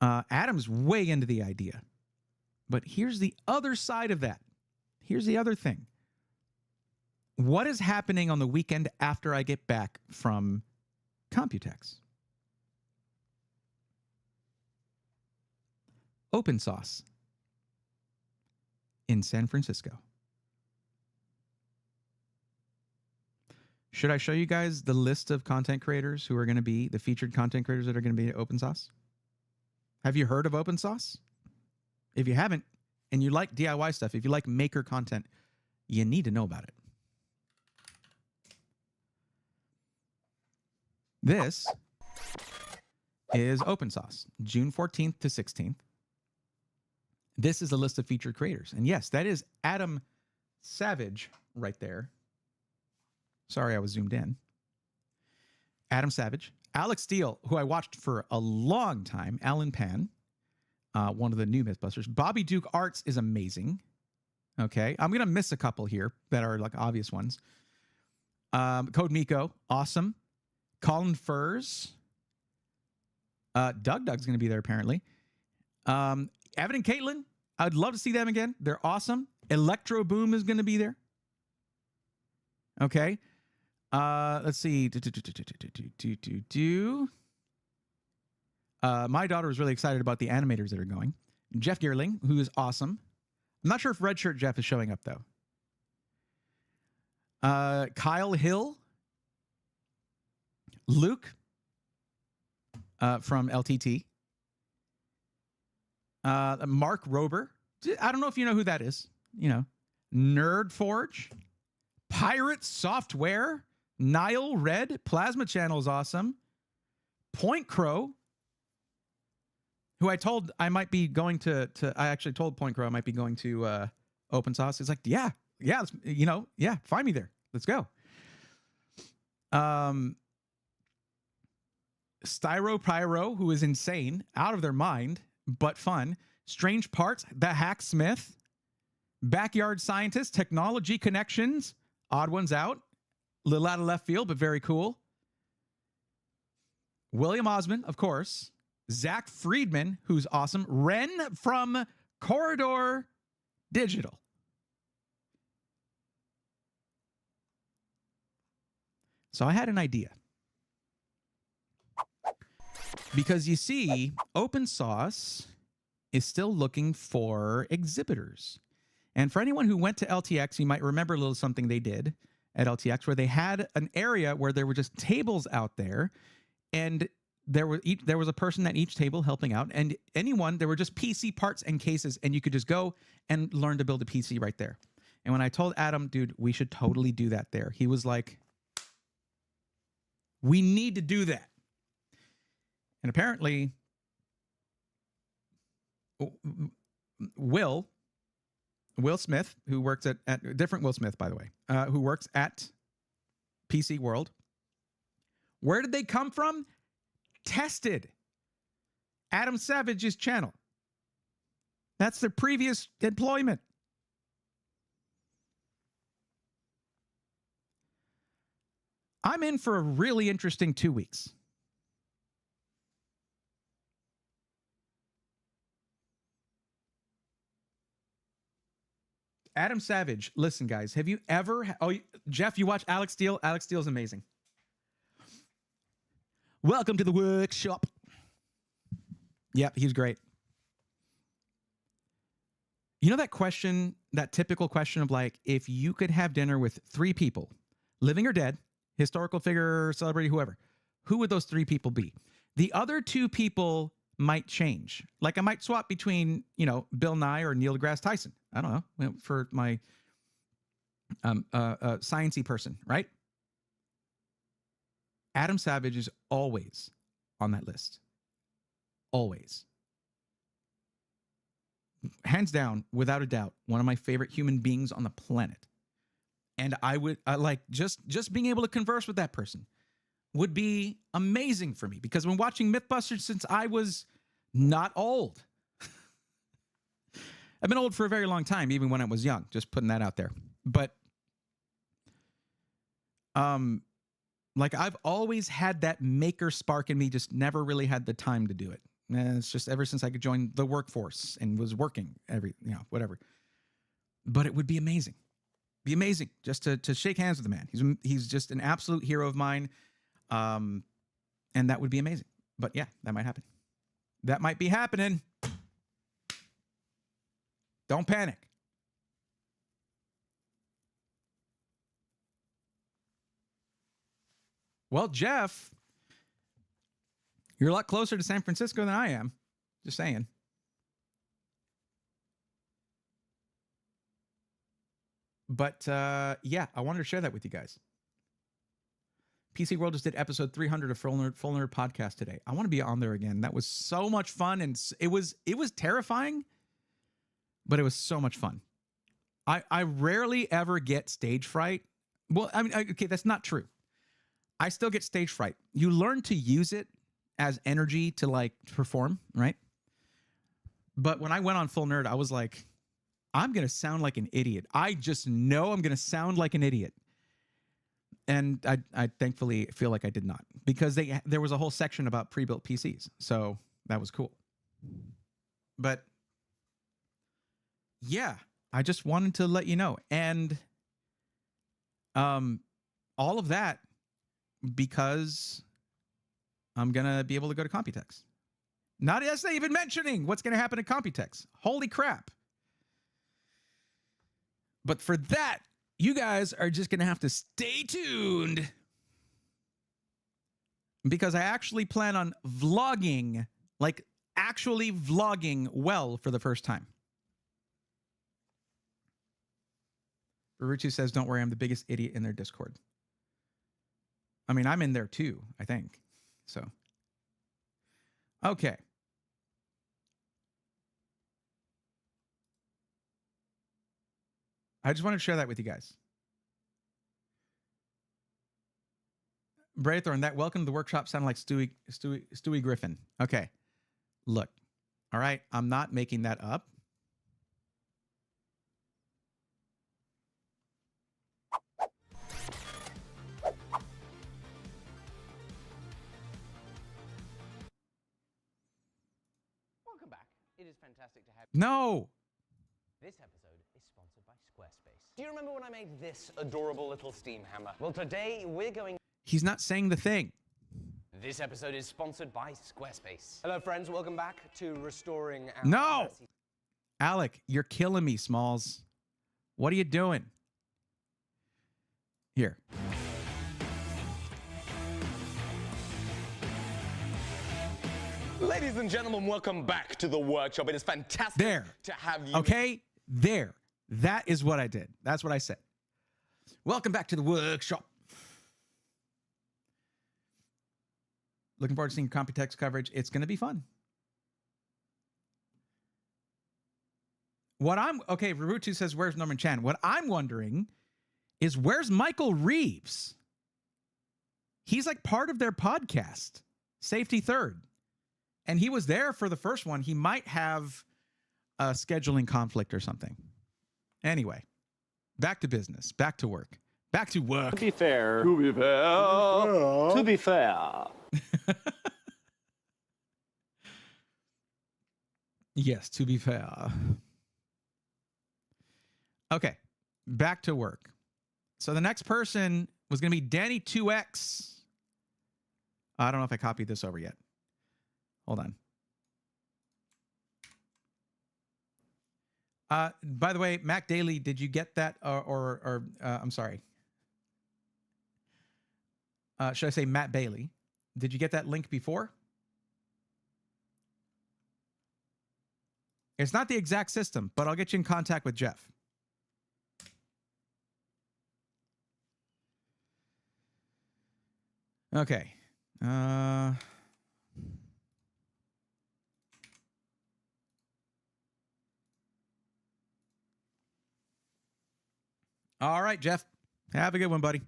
Adam's way into the idea. But here's the other side of that. Here's the other thing. What is happening on the weekend after I get back from Computex? Open Sauce in San Francisco. Should I show you guys the list of content creators who are going to be the featured content creators that are going to be at Open Sauce? Have you heard of Open Sauce? If you haven't, and you like DIY stuff, if you like maker content, you need to know about it. This is Open Sauce, June 14th to 16th. This is a list of featured creators. And yes, that is Adam Savage right there. Sorry, I was zoomed in. Adam Savage. Alex Steele, who I watched for a long time. Alan Pan, one of the new Mythbusters. Bobby Duke Arts is amazing. Okay. I'm going to miss a couple here that are like obvious ones. Code Miko, awesome. Colin Furs. Doug's going to be there apparently. Evan and Caitlin, I'd love to see them again. They're awesome. Electro Boom is going to be there. Okay. Let's see. My daughter is really excited about the animators that are going. Jeff Geerling, who is awesome. I'm not sure if Red Shirt Jeff is showing up, though. Kyle Hill. Luke from LTT. Mark Rober. I don't know if you know who that is. You know, Nerd Forge. Pirate Software. Nile Red. Plasma Channel is awesome. Point Crow, who I told I might be going to I actually told Point Crow I might be going to Open Sauce. He's like, yeah, you know, yeah, find me there. Let's go. Styro Pyro, who is insane, out of their mind, but fun. Strange Parts, The Hacksmith. Backyard Scientist, Technology Connections. Odd Ones Out. Little out of left field, but very cool. William Osmond, of course. Zach Friedman, who's awesome. Ren from Corridor Digital. So I had an idea. Because you see, Open Sauce is still looking for exhibitors. And for anyone who went to LTX, you might remember a little something they did at LTX where they had an area where there were just tables out there, and there was a person at each table helping out, and there were just PC parts and cases, and you could just go and learn to build a PC right there. And when I told Adam, dude, we should totally do that there, he was like, we need to do that. And apparently, Will Smith, who works at different Will Smith, by the way, who works at PC World. Where did they come from? Tested. Adam Savage's channel. That's their previous employment. I'm in for a really interesting 2 weeks. Adam Savage, listen, guys, have you ever... Oh, Jeff, you watch Alex Steele? Alex Steele's amazing. Welcome to the workshop. Yep, he's great. You know that question, that typical question of like, if you could have dinner with 3 people, living or dead, historical figure, celebrity, whoever, who would those 3 people be? The other 2 people might change. Like I might swap between, you know, Bill Nye or Neil deGrasse Tyson. I don't know, for my sciencey person, right? Adam Savage is always on that list. Always. Hands down, without a doubt, one of my favorite human beings on the planet. And I would like just being able to converse with that person would be amazing for me, because I've been watching Mythbusters since I was not old. I've been old for a very long time, even when I was young, just putting that out there. But like I've always had that maker spark in me, just never really had the time to do it. And it's just ever since I could join the workforce and was working whatever. But it would be amazing. Be amazing just to shake hands with the man. He's just an absolute hero of mine. And that would be amazing. But yeah, that might happen. That might be happening. Don't panic. Well, Jeff, you're a lot closer to San Francisco than I am. Just saying. But yeah, I wanted to share that with you guys. PC World just did episode 300 of Full Nerd Podcast today. I want to be on there again. That was so much fun, and it was terrifying, but it was so much fun. I rarely ever get stage fright. Well, I mean, okay, that's not true. I still get stage fright. You learn to use it as energy to like perform, right? But when I went on Full Nerd, I was like, I'm going to sound like an idiot. I just know I'm going to sound like an idiot. And I thankfully feel like I did not, because there was a whole section about pre-built PCs. So that was cool. But yeah, I just wanted to let you know. And all of that because I'm going to be able to go to Computex. Not even mentioning what's going to happen at Computex. Holy crap. But for that, you guys are just going to have to stay tuned, because I actually plan on vlogging, like actually vlogging well for the first time. Baruchu says, don't worry, I'm the biggest idiot in their Discord. I mean, I'm in there too, I think. So, okay. I just wanted to share that with you guys. Braythorn, that welcome to the workshop sounded like Stewie Griffin. Okay. Look. All right. I'm not making that up. Welcome back. It is fantastic to have you. No. This episode is sponsored by Squarespace. Do you remember when I made this adorable little steam hammer? Well, today we're going... He's not saying the thing. This episode is sponsored by Squarespace. Hello, friends. Welcome back to restoring our... No! Alec, you're killing me, Smalls. What are you doing? Here. Ladies and gentlemen, welcome back to the workshop. It is fantastic to have you. Okay, there. That is what I did. That's what I said. Welcome back to the workshop. Looking forward to seeing Computex coverage. It's going to be fun. Okay, Rarutu says, where's Norman Chan? What I'm wondering is, where's Michael Reeves? He's like part of their podcast, Safety Third. And he was there for the first one. He might have a scheduling conflict or something. Anyway, back to business, back to work, back to work. To be fair. To be fair. To be fair. Yes, to be fair. Okay, back to work. So the next person was going to be Danny 2X. I don't know if I copied this over yet. Hold on. By the way, Mac Daly, did you get that? Or I'm sorry. Should I say Matt Bailey? Did you get that link before? It's not the exact system, but I'll get you in contact with Jeff. Okay. All right, Jeff. Have a good one, buddy.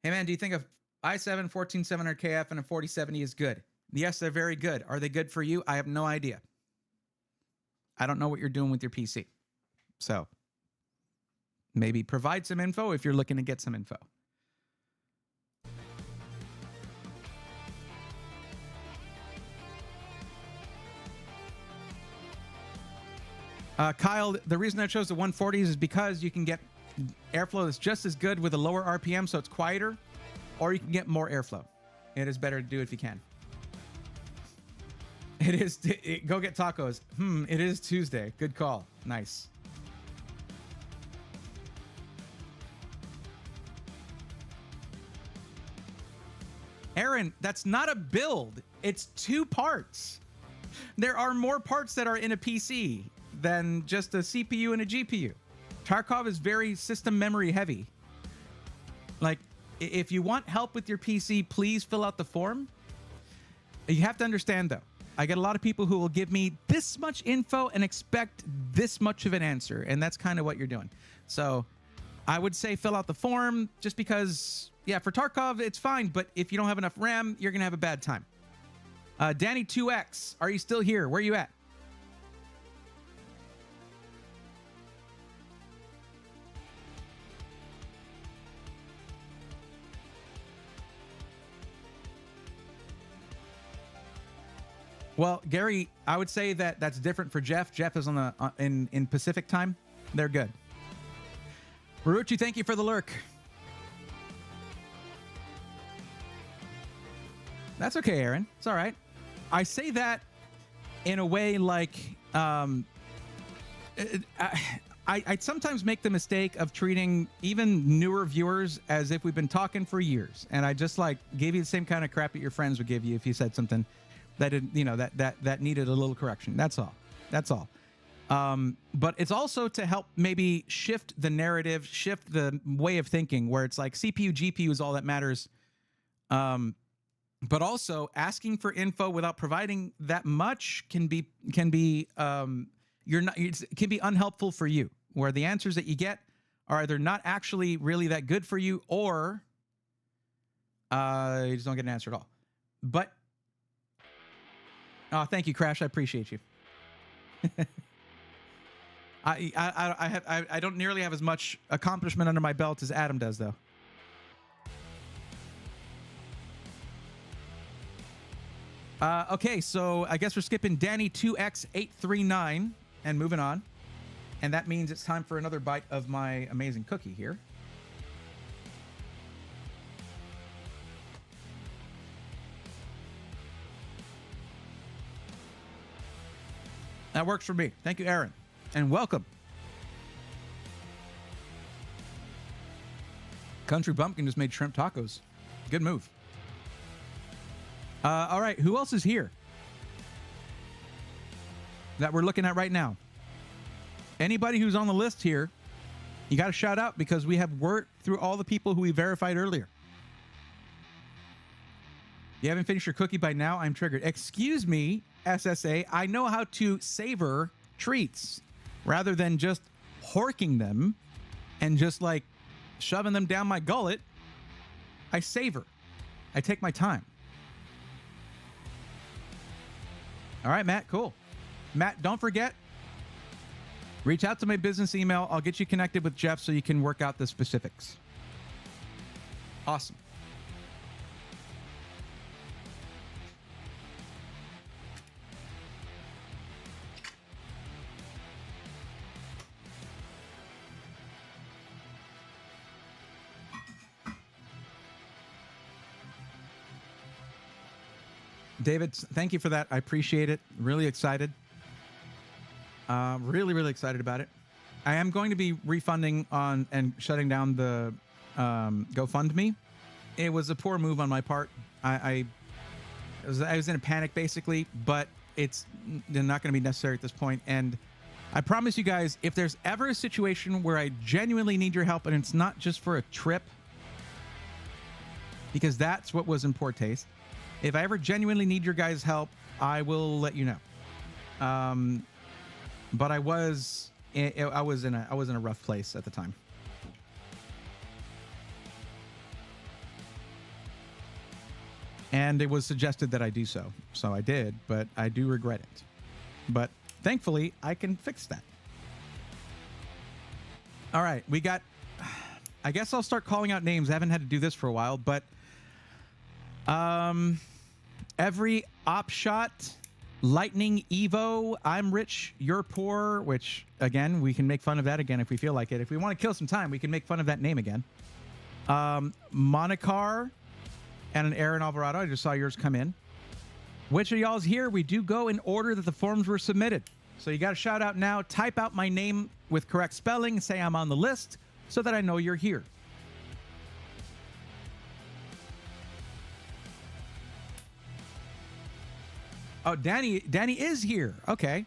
Hey, man, do you think a i7 14700KF and a 4070 is good? Yes, they're very good. Are they good for you? I have no idea. I don't know what you're doing with your PC. So maybe provide some info if you're looking to get some info. Kyle, the reason I chose the 140s is because you can get airflow that's just as good with a lower RPM, so it's quieter, or you can get more airflow. It is better to do it if you can. It is. Go get tacos. It is Tuesday. Good call. Nice. Aaron, that's not a build. It's 2 parts. There are more parts that are in a PC than just a CPU and a GPU. Tarkov is very system memory heavy. Like, if you want help with your PC, please fill out the form. You have to understand, though, I get a lot of people who will give me this much info and expect this much of an answer, and that's kind of what you're doing. So I would say fill out the form just because, yeah, for Tarkov, it's fine, but if you don't have enough RAM, you're going to have a bad time. Danny 2X, are you still here? Where are you at? Well, Gary, I would say that that's different for Jeff. Jeff is on the in Pacific time. They're good. Baruchi, thank you for the lurk. That's okay, Aaron. It's all right. I say that in a way like I sometimes make the mistake of treating even newer viewers as if we've been talking for years, and I just like gave you the same kind of crap that your friends would give you if you said something that that needed a little correction. That's all. That's all. But it's also to help maybe shift the narrative, shift the way of thinking, where it's like CPU, GPU is all that matters. But also asking for info without providing that much can be unhelpful for you, where the answers that you get are either not actually really that good for you, or you just don't get an answer at all. But oh, thank you, Crash. I appreciate you. I don't nearly have as much accomplishment under my belt as Adam does, though. Okay, so I guess we're skipping Danny 2X839 and moving on. And that means it's time for another bite of my amazing cookie here. That works for me. Thank you, Aaron. And welcome. Country Bumpkin just made shrimp tacos. Good move. All right, who else is here that we're looking at right now? Anybody who's on the list here, you got to shout out because we have worked through all the people who we verified earlier. You haven't finished your cookie by now? I'm triggered. Excuse me, SSA. I know how to savor treats rather than just horking them and just like shoving them down my gullet. I savor. I take my time. All right, Matt, cool. Matt, don't forget, reach out to my business email. I'll get you connected with Jeff so you can work out the specifics. Awesome. David, thank you for that. I appreciate it. Really excited. Really excited about it. I am going to be refunding on and shutting down the GoFundMe. It was a poor move on my part. I was in a panic, basically, but it's not going to be necessary at this point. And I promise you guys, if there's ever a situation where I genuinely need your help, and it's not just for a trip, because that's what was in poor taste, if I ever genuinely need your guys' help, I will let you know. But I was in a rough place at the time. And it was suggested that I do so. So I did, but I do regret it. But thankfully, I can fix that. All right, we got... I guess I'll start calling out names. I haven't had to do this for a while, but... Every op shot Lightning Evo, I'm rich, you're poor, which, again, we can make fun of that again if we feel like it. If we want to kill some time, we can make fun of that name again. Monacar and an Aaron Alvarado. I just saw yours come in. Which of y'all's here? We do go in order that the forms were submitted. So you got to shout out now. Type out my name with correct spelling. Say I'm on the list so that I know you're here. Oh, Danny is here. Okay.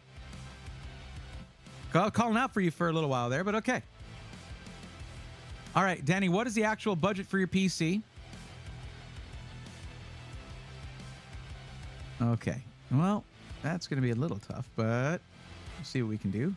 Calling out for you for a little while there, but okay. All right, Danny, what is the actual budget for your PC? Okay. Well, that's going to be a little tough, but we'll see what we can do.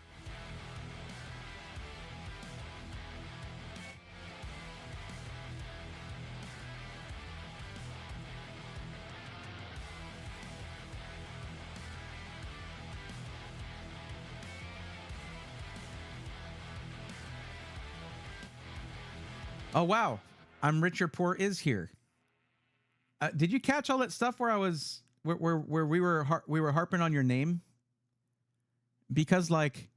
Oh, wow. I'm Rich or Poor is here. Did you catch all that stuff where I was where we were harping on your name? Because, like,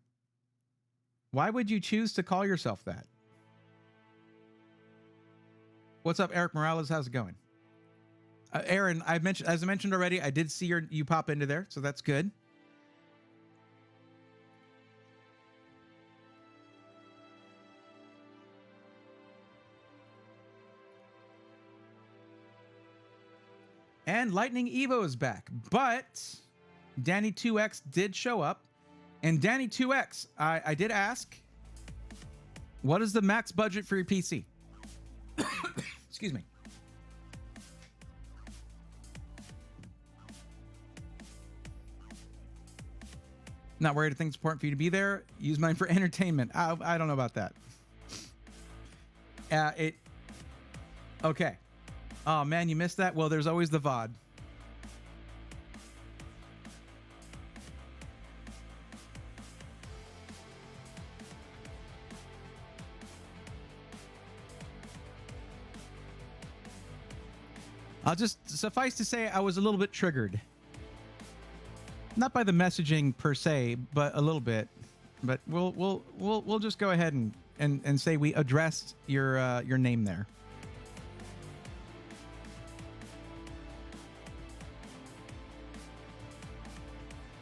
why would you choose to call yourself that? What's up, Eric Morales? How's it going? Aaron, as I mentioned already, I did see you pop into there, so that's good. And Lightning Evo is back, but Danny 2X did show up. And Danny 2X, I did ask, what is the max budget for your PC? Excuse me. Not worried. I think it's important for you to be there. Use mine for entertainment. I don't know about that. Okay. Oh, man, you missed that? Well, there's always the VOD. I'll just suffice to say I was a little bit triggered. Not by the messaging per se, but a little bit. But we'll just go ahead and say we addressed your name there.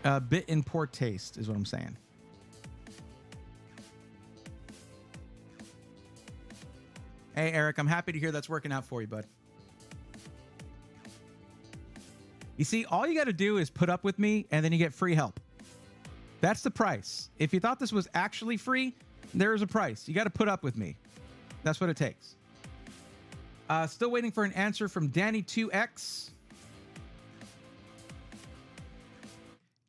A bit in poor taste is what I'm saying. Hey, Eric, I'm happy to hear that's working out for you, bud. You see, all you got to do is put up with me, and then you get free help. That's the price. If you thought this was actually free, there's a price. You got to put up with me. That's what it takes. Still waiting for an answer from Danny 2X.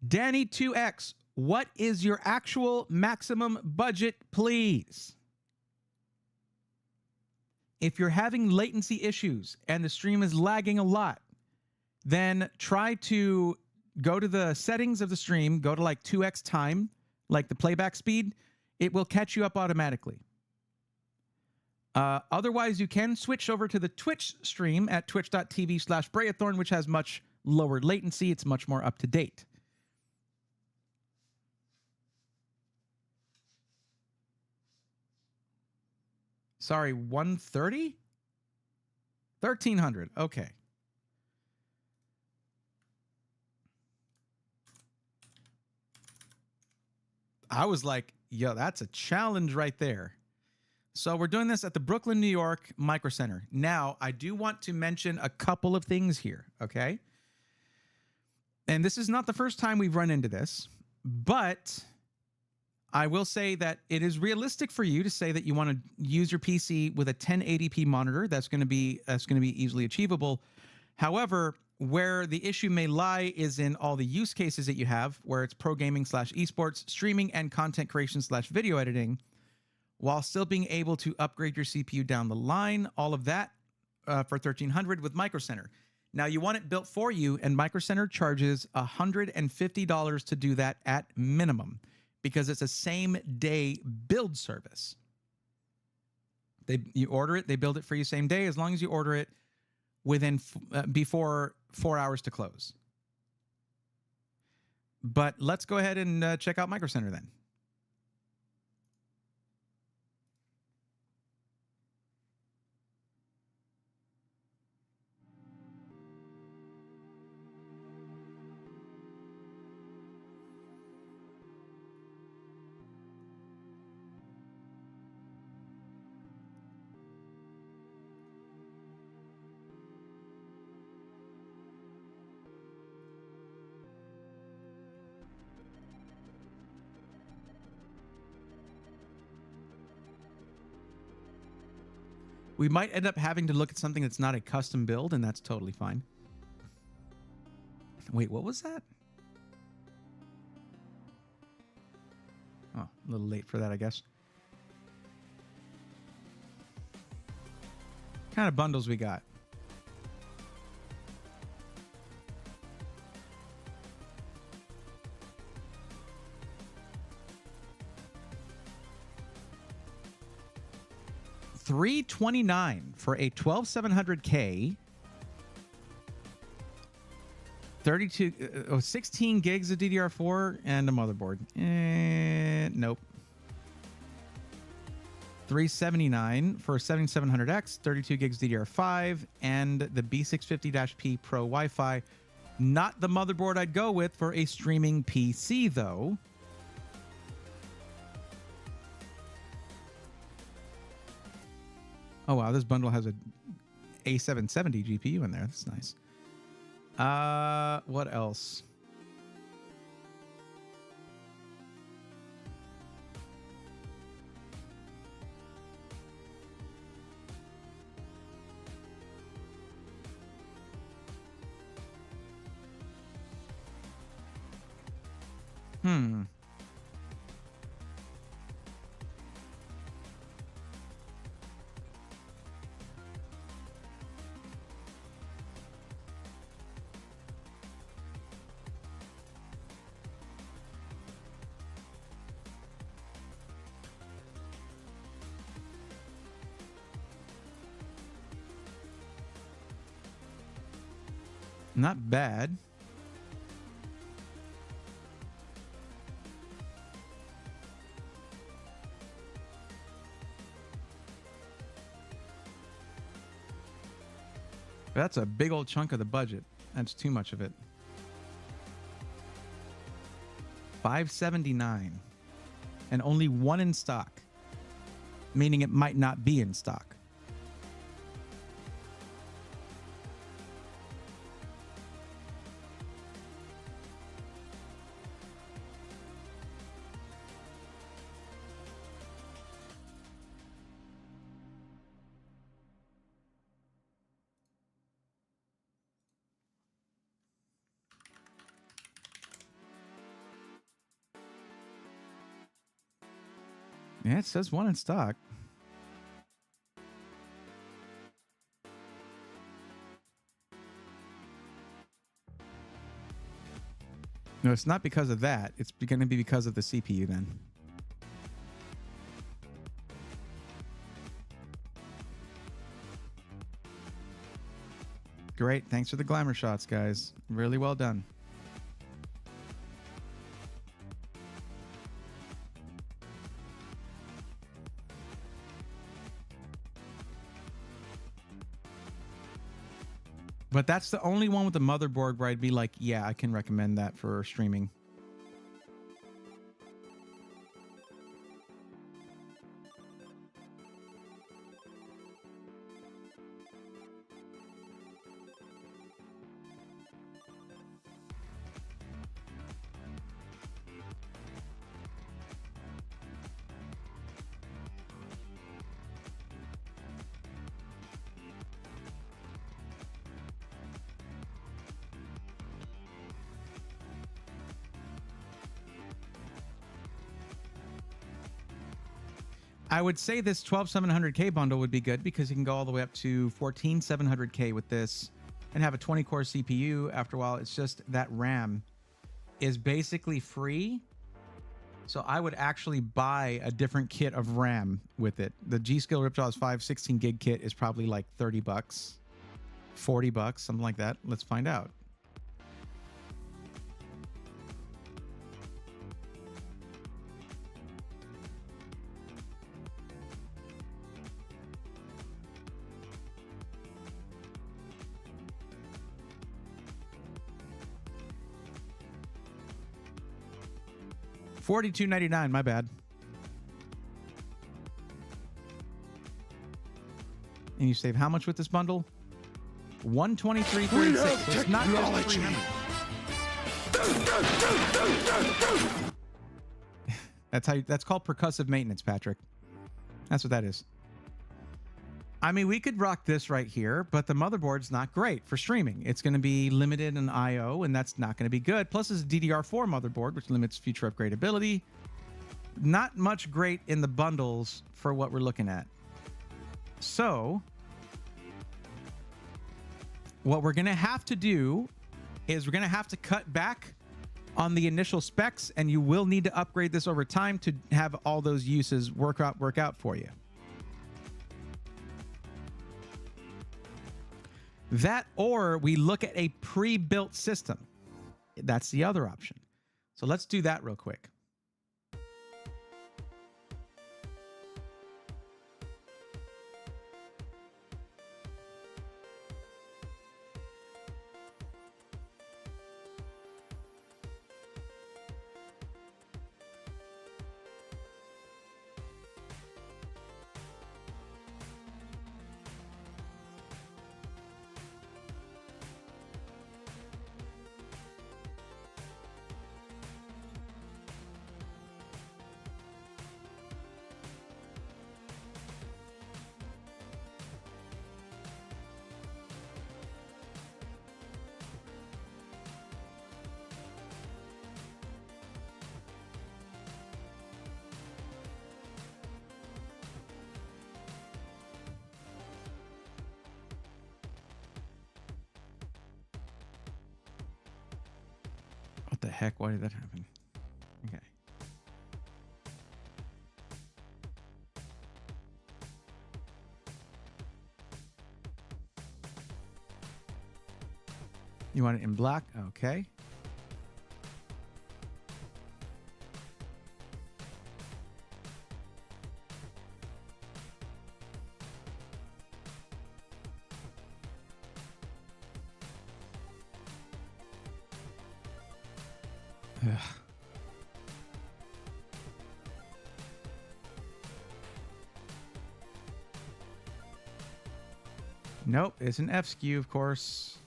Danny 2X, what is your actual maximum budget, please? If you're having latency issues and the stream is lagging a lot, then try to go to the settings of the stream, go to like 2x time, like the playback speed. It will catch you up automatically. Otherwise, you can switch over to the Twitch stream at twitch.tv/Brayathorn, which has much lower latency. It's much more up to date. Sorry, 130? 1,300. Okay. I was like, yo, that's a challenge right there. So we're doing this at the Brooklyn, New York Micro Center. Now, I do want to mention a couple of things here, okay? And this is not the first time we've run into this, but I will say that it is realistic for you to say that you want to use your PC with a 1080p monitor. That's going to be easily achievable. However, where the issue may lie is in all the use cases that you have, where it's pro gaming / esports, streaming, and content creation / video editing, while still being able to upgrade your CPU down the line. All of that for $1,300 with Micro Center. Now, you want it built for you, and Micro Center charges $150 to do that at minimum, because it's a same-day build service. You order it, they build it for you same day, as long as you order it within before 4 hours to close. But let's go ahead and check out Micro Center then. We might end up having to look at something that's not a custom build, and that's totally fine. Wait, what was that? Oh, a little late for that, I guess. What kind of bundles we got? $329 for a 12700K, 16 gigs of DDR4 and a motherboard. Nope. $379 for a 7700X, 32 gigs DDR5, and the B650-P Pro Wi-Fi. Not the motherboard I'd go with for a streaming PC, though. Oh, wow, this bundle has a A770 GPU in there. That's nice. What else? Not bad. That's a big old chunk of the budget. That's too much of it. $579 and only one in stock, meaning it might not be in stock. Yeah, it says one in stock. No, it's not because of that. It's going to be because of the CPU then. Great. Thanks for the glamour shots, guys. Really well done. But that's the only one with the motherboard where I'd be like, yeah, I can recommend that for streaming. I would say this 12700K bundle would be good because you can go all the way up to 14700K with this and have a 20-core CPU. After a while, it's just that RAM is basically free. So I would actually buy a different kit of RAM with it. The G-Skill Ripjaws 5 16 gig kit is probably like $30, $40, something like that. Let's find out. $42.99. My bad. And you save how much with this bundle? $123.36. So it's not just the 300. That's called percussive maintenance, Patrick. That's what that is. I mean, we could rock this right here, but the motherboard's not great for streaming. It's going to be limited in I/O, and that's not going to be good. Plus, it's a DDR4 motherboard, which limits future upgradability. Not much great in the bundles for what we're looking at. So, what we're going to have to do is we're going to have to cut back on the initial specs, and you will need to upgrade this over time to have all those uses work out for you. That, or we look at a pre-built system. That's the other option. So let's do that real quick. What the heck? Why did that happen? Okay. You want it in black? Okay. Ugh. Nope, it's an F SKU, of course.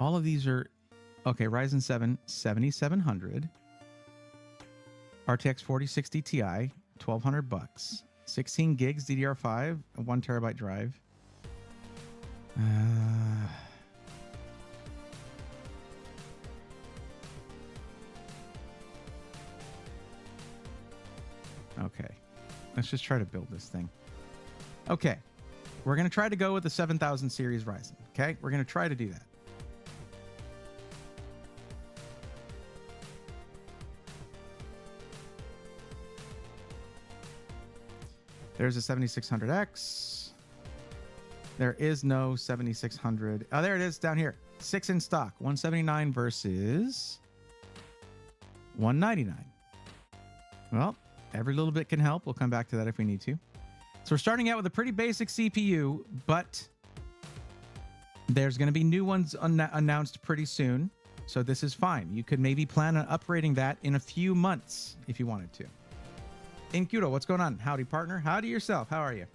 All of these are okay. Ryzen 7 7700, RTX 4060 Ti, $1,200. 16 gigs DDR5, a 1 terabyte drive. Okay, let's just try to build this thing. Okay, we're going to try to go with the 7000 series Ryzen. Okay, we're going to try to do that. There's a 7600X. There is no 7600. Oh, there it is down here. 6 in stock. 179 versus 199. Well, every little bit can help. We'll come back to that if we need to. So we're starting out with a pretty basic CPU, but there's going to be new ones announced pretty soon. So this is fine. You could maybe plan on upgrading that in a few months if you wanted to. Incuto, what's going on? Howdy, partner. Howdy yourself. How are you?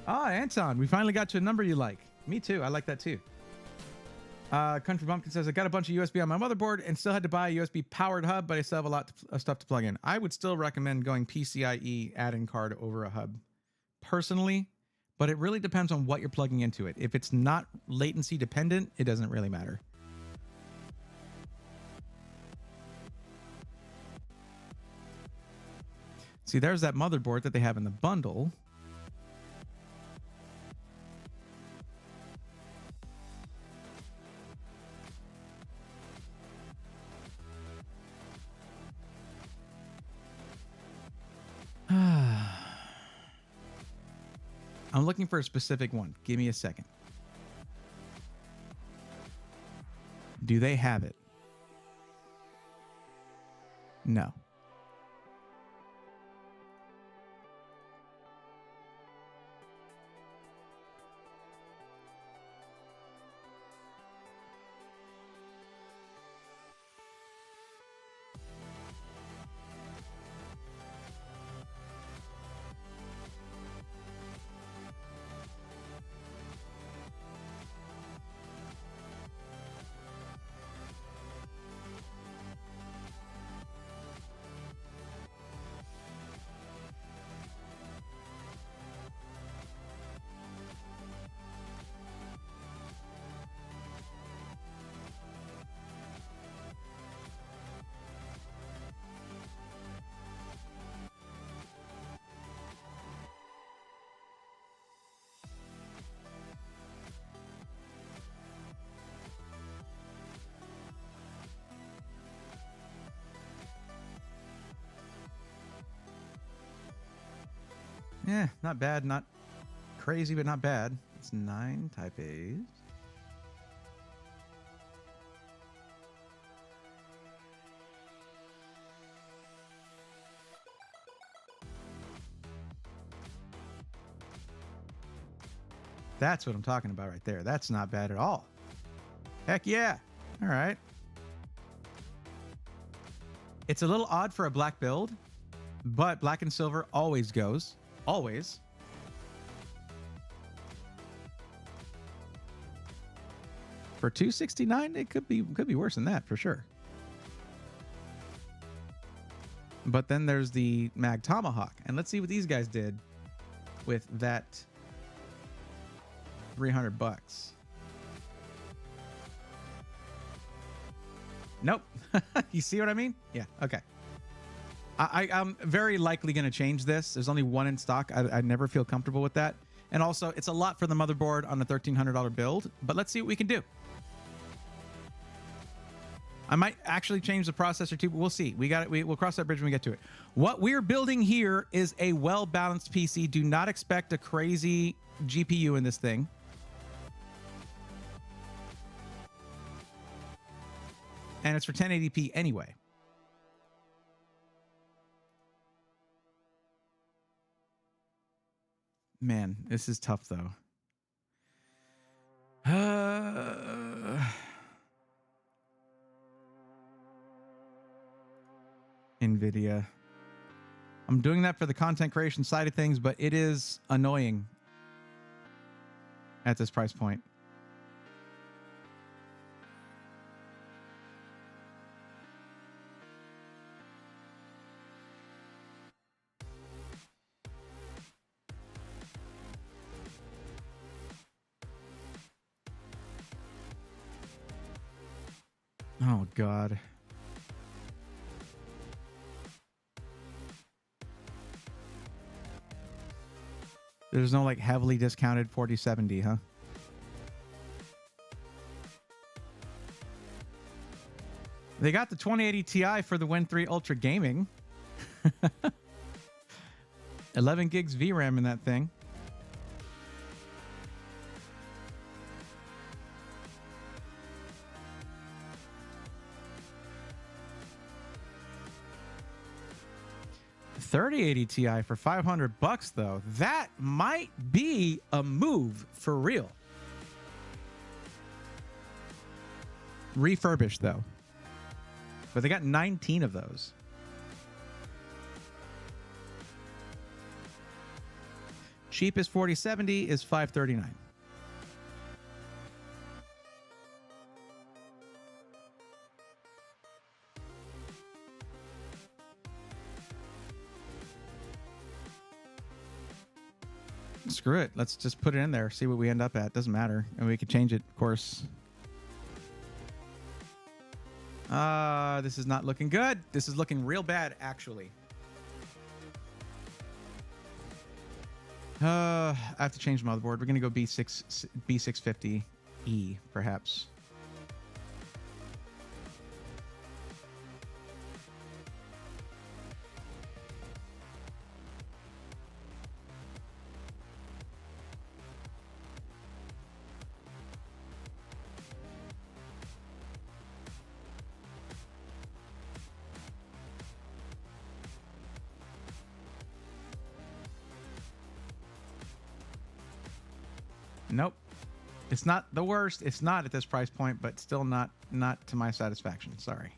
Ah, Anton, we finally got to a number you like. Me too. I like that too. Country Bumpkin says, I got a bunch of USB on my motherboard and still had to buy a USB powered hub, but I still have a lot of stuff to plug in. I would still recommend going PCIe add-in card over a hub personally, but it really depends on what you're plugging into it. If it's not latency dependent, it doesn't really matter. See, there's that motherboard that they have in the bundle. I'm looking for a specific one. Give me a second. Do they have it? No. Not bad. Not crazy, but not bad. It's 9 Type A's. That's what I'm talking about right there. That's not bad at all. Heck yeah. All right. It's a little odd for a black build, but black and silver always goes. Always. For 269, it could be worse than that for sure. But then there's the Mag Tomahawk, and let's see what these guys did with that $300. Nope. You see what I mean? Yeah. Okay. I'm very likely going to change this. There's only one in stock. I never feel comfortable with that. And also, it's a lot for the motherboard on a $1,300 build, but let's see what we can do. I might actually change the processor too, but we'll see. We'll cross that bridge when we get to it. What we're building here is a well-balanced PC. Do not expect a crazy GPU in this thing. And it's for 1080p anyway. Man, this is tough though. NVIDIA. I'm doing that for the content creation side of things, but it is annoying at this price point. Oh, God. There's no, like, heavily discounted 4070, huh? They got the 2080 Ti for the Win 3 Ultra Gaming. 11 gigs VRAM in that thing. $3080 Ti for $500 though. That might be a move for real. Refurbished though. But they got 19 of those. Cheapest 4070 is $539. Screw it. Let's just put it in there. See what we end up at. Doesn't matter. And we could change it, of course. This is not looking good. This is looking real bad, actually. I have to change the motherboard. We're going to go B650E, perhaps. Nope. It's not the worst. It's not at this price point, but still not to my satisfaction. Sorry.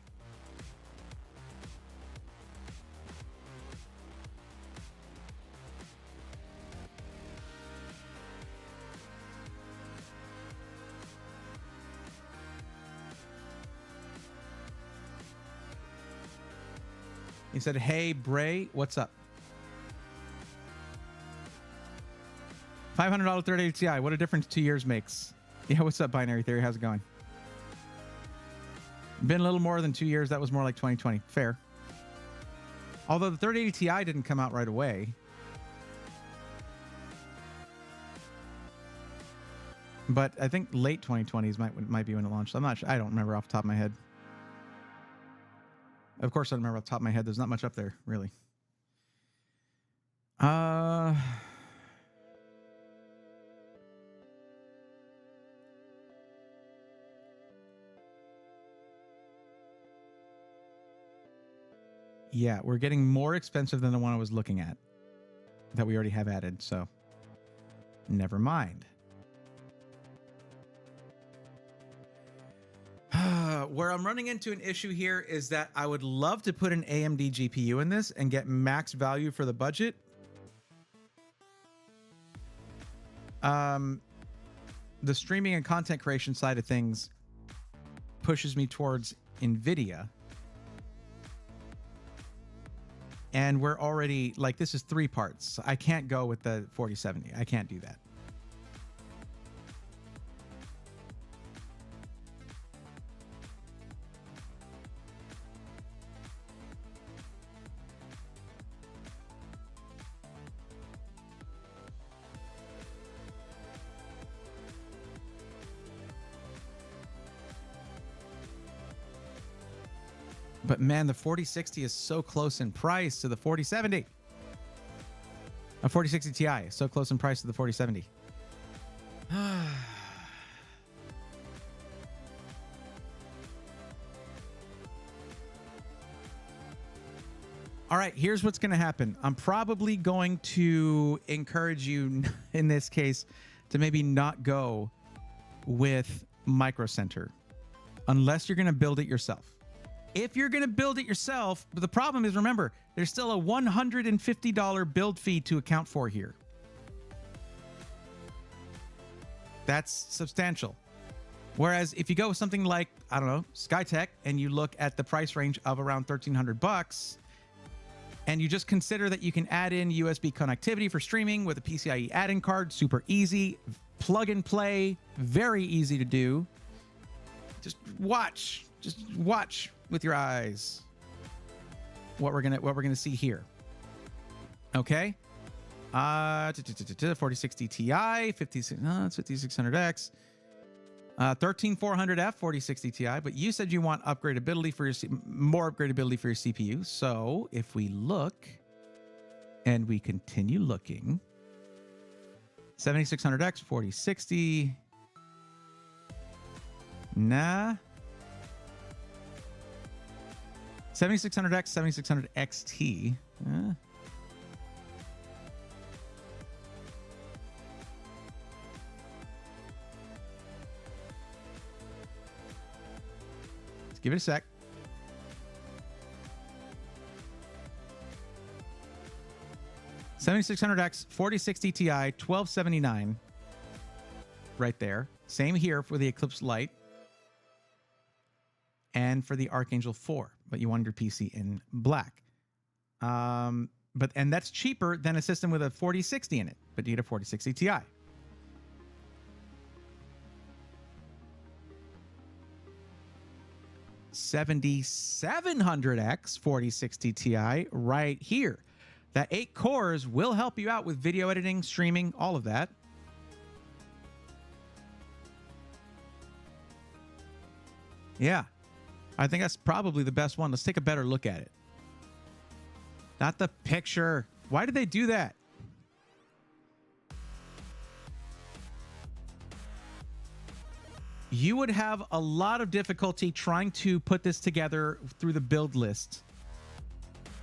He said, "Hey, Bray, what's up?" $500 3080 Ti. What a difference 2 years makes. Yeah, what's up, Binary Theory? How's it going? Been a little more than 2 years. That was more like 2020. Fair. Although the 3080 Ti didn't come out right away. But I think late 2020s might be when it launched. I'm not sure. I don't remember off the top of my head. Of course I don't remember off the top of my head. There's not much up there, really. Yeah, we're getting more expensive than the one I was looking at that we already have added, so never mind. Where I'm running into an issue here is that I would love to put an AMD GPU in this and get max value for the budget. The streaming and content creation side of things pushes me towards NVIDIA. And we're already, like, this is 3 parts. I can't go with the 4070. I can't do that. But man, the 4060 is so close in price to the 4070. A 4060 Ti is so close in price to the 4070. All right, here's what's going to happen. I'm probably going to encourage you in this case to maybe not go with Micro Center unless you're going to build it yourself. If you're going to build it yourself, but the problem is, remember, there's still a $150 build fee to account for here. That's substantial. Whereas if you go with something like, I don't know, Skytech, and you look at the price range of around $1,300, and you just consider that you can add in USB connectivity for streaming with a PCIe add-in card, super easy, plug and play, very easy to do. Just watch with your eyes what we're gonna see here. Okay, 4060 Ti, 5600X, 13400F 4060 Ti. But you said you want upgradability for your more upgradability for your CPU. So if we look and we continue looking, 7600X 4060. Nah. 7600X, 7600 XT. Let's give it a sec. $7600X, 4060 Ti, 1279. Right there. Same here for the Eclipse Lite. And for the Archangel 4, but you wanted your PC in black. And that's cheaper than a system with a 4060 in it, but you need a 4060 Ti. $7,700X 4060 Ti right here. That 8 cores will help you out with video editing, streaming, all of that. Yeah. I think that's probably the best one. Let's take a better look at it. Not the picture. Why did they do that? You would have a lot of difficulty trying to put this together through the build list.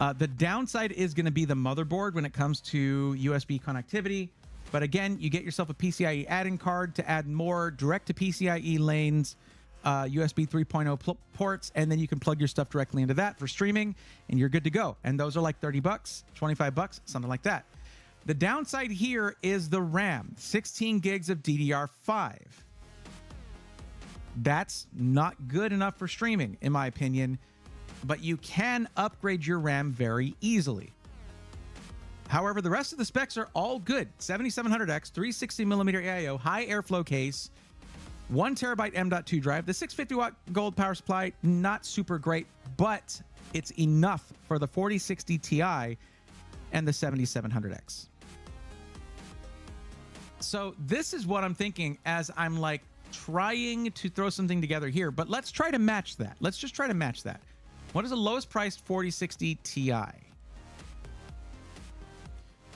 The downside is going to be the motherboard when it comes to USB connectivity. But again, you get yourself a PCIe add-in card to add more direct to PCIe lanes, USB 3.0 ports, and then you can plug your stuff directly into that for streaming, and you're good to go. And those are like $30, $25, something like that. The downside here is the RAM, 16 gigs of DDR5. That's not good enough for streaming, in my opinion, but you can upgrade your RAM very easily. However, the rest of the specs are all good. 7700X, 360mm AIO, high airflow case, 1 terabyte M.2 drive. The 650 watt gold power supply, not super great, but it's enough for the 4060 Ti and the 7700X. So this is what I'm thinking as I'm like trying to throw something together here, but let's try to match that. Let's just try to match that. What is the lowest priced 4060 Ti?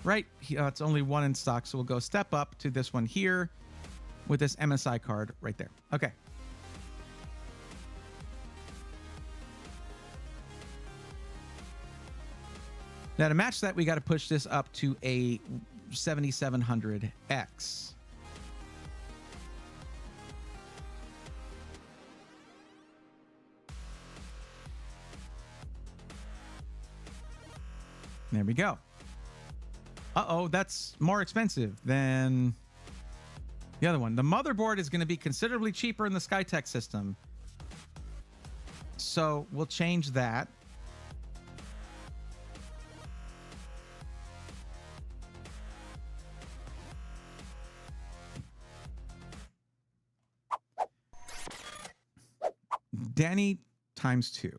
Right, it's only one in stock, so we'll go step up to this one here with this MSI card right there. Okay. Now to match that, we got to push this up to a 7700X. There we go. Uh-oh, that's more expensive than the other one. The motherboard is going to be considerably cheaper in the Skytech system. So we'll change that. Danny times 2.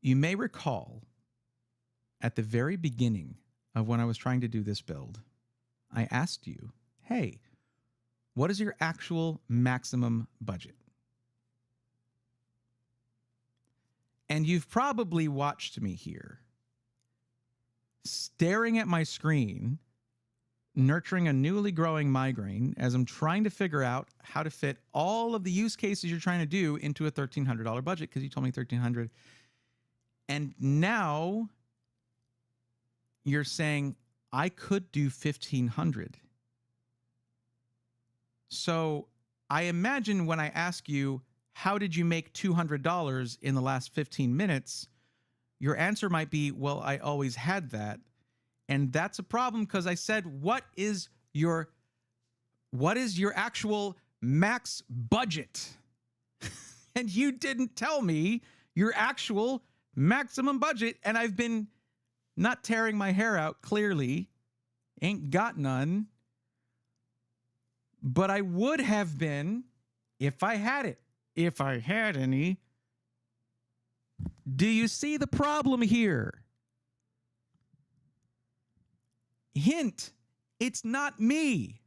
You may recall at the very beginning of when I was trying to do this build, I asked you, hey, what is your actual maximum budget? And you've probably watched me here, staring at my screen, nurturing a newly growing migraine as I'm trying to figure out how to fit all of the use cases you're trying to do into a $1,300 budget, because you told me $1,300. And now you're saying I could do $1,500. So I imagine when I ask you, how did you make $200 in the last 15 minutes? Your answer might be, well, I always had that. And that's a problem, because I said, what is your actual max budget? And you didn't tell me your actual maximum budget. And I've been not tearing my hair out, clearly. Ain't got none. But I would have been if I had it. If I had any. Do you see the problem here? Hint, it's not me.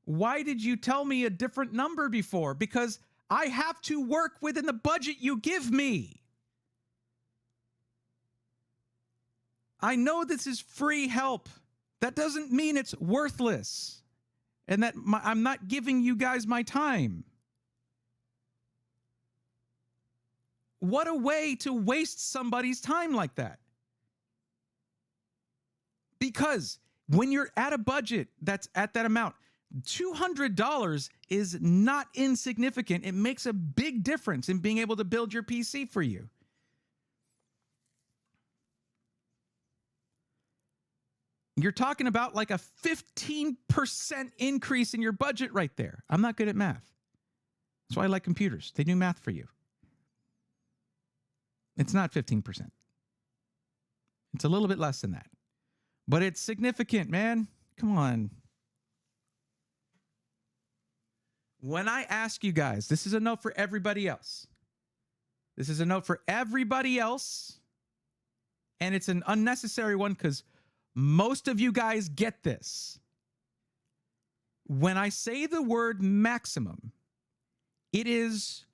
Why did you tell me a different number before? Because I have to work within the budget you give me. I know this is free help. That doesn't mean it's worthless and that I'm not giving you guys my time. What a way to waste somebody's time like that. Because when you're at a budget that's at that amount, $200 is not insignificant. It makes a big difference in being able to build your PC for you. You're talking about like a 15% increase in your budget right there. I'm not good at math. That's why I like computers. They do math for you. It's not 15%. It's a little bit less than that. But it's significant, man. Come on. When I ask you guys, this is a note for everybody else. This is a note for everybody else. And it's an unnecessary one because most of you guys get this. When I say the word maximum, it is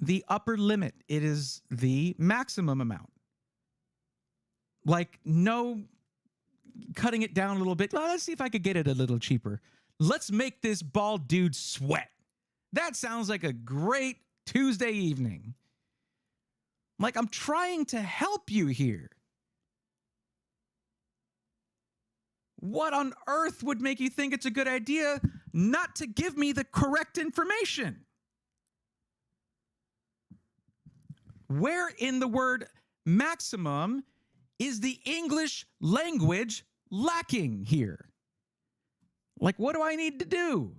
the upper limit. It is the maximum amount. Like, no cutting it down a little bit. Well, let's see if I could get it a little cheaper. Let's make this bald dude sweat. That sounds like a great Tuesday evening. Like, I'm trying to help you here. What on earth would make you think it's a good idea not to give me the correct information? Where in the word maximum is the English language lacking here? Like, what do I need to do?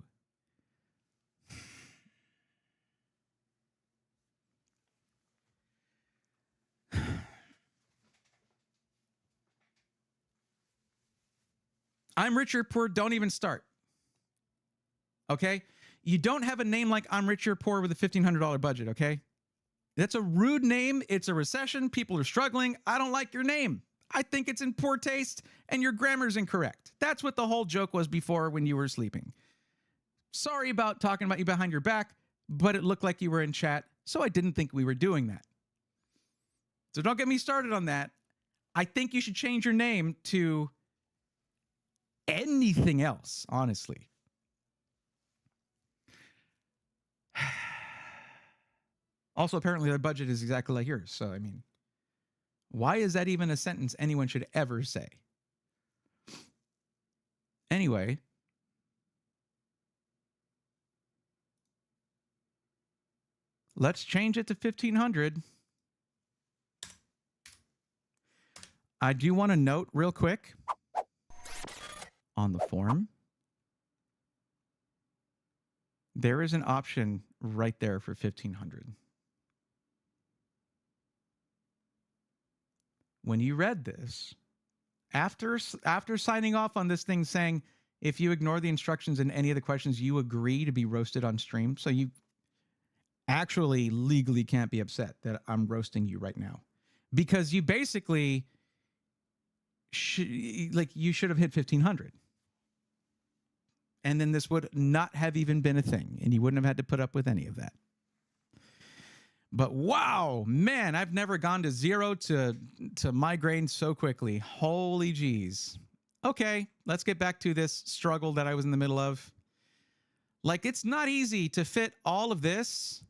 I'm Richard Poor, don't even start. Okay? You don't have a name like I'm Richard Poor with a $1,500 budget, okay? That's a rude name. It's a recession. People are struggling. I don't like your name. I think it's in poor taste and your grammar's incorrect. That's what the whole joke was before when you were sleeping. Sorry about talking about you behind your back, but it looked like you were in chat, so I didn't think we were doing that. So don't get me started on that. I think you should change your name to anything else, honestly. Also, apparently their budget is exactly like yours. So, I mean, why is that even a sentence anyone should ever say? Anyway, let's change it to 1500. I do want to note real quick on the form, there is an option right there for 1500. When you read this, after signing off on this thing saying, if you ignore the instructions in any of the questions, you agree to be roasted on stream. So you actually legally can't be upset that I'm roasting you right now, because you basically you should have hit 1500. And then this would not have even been a thing, and you wouldn't have had to put up with any of that. But wow, man, I've never gone to 0 to migraine so quickly. Holy geez. Okay, let's get back to this struggle that I was in the middle of. Like, it's not easy to fit all of this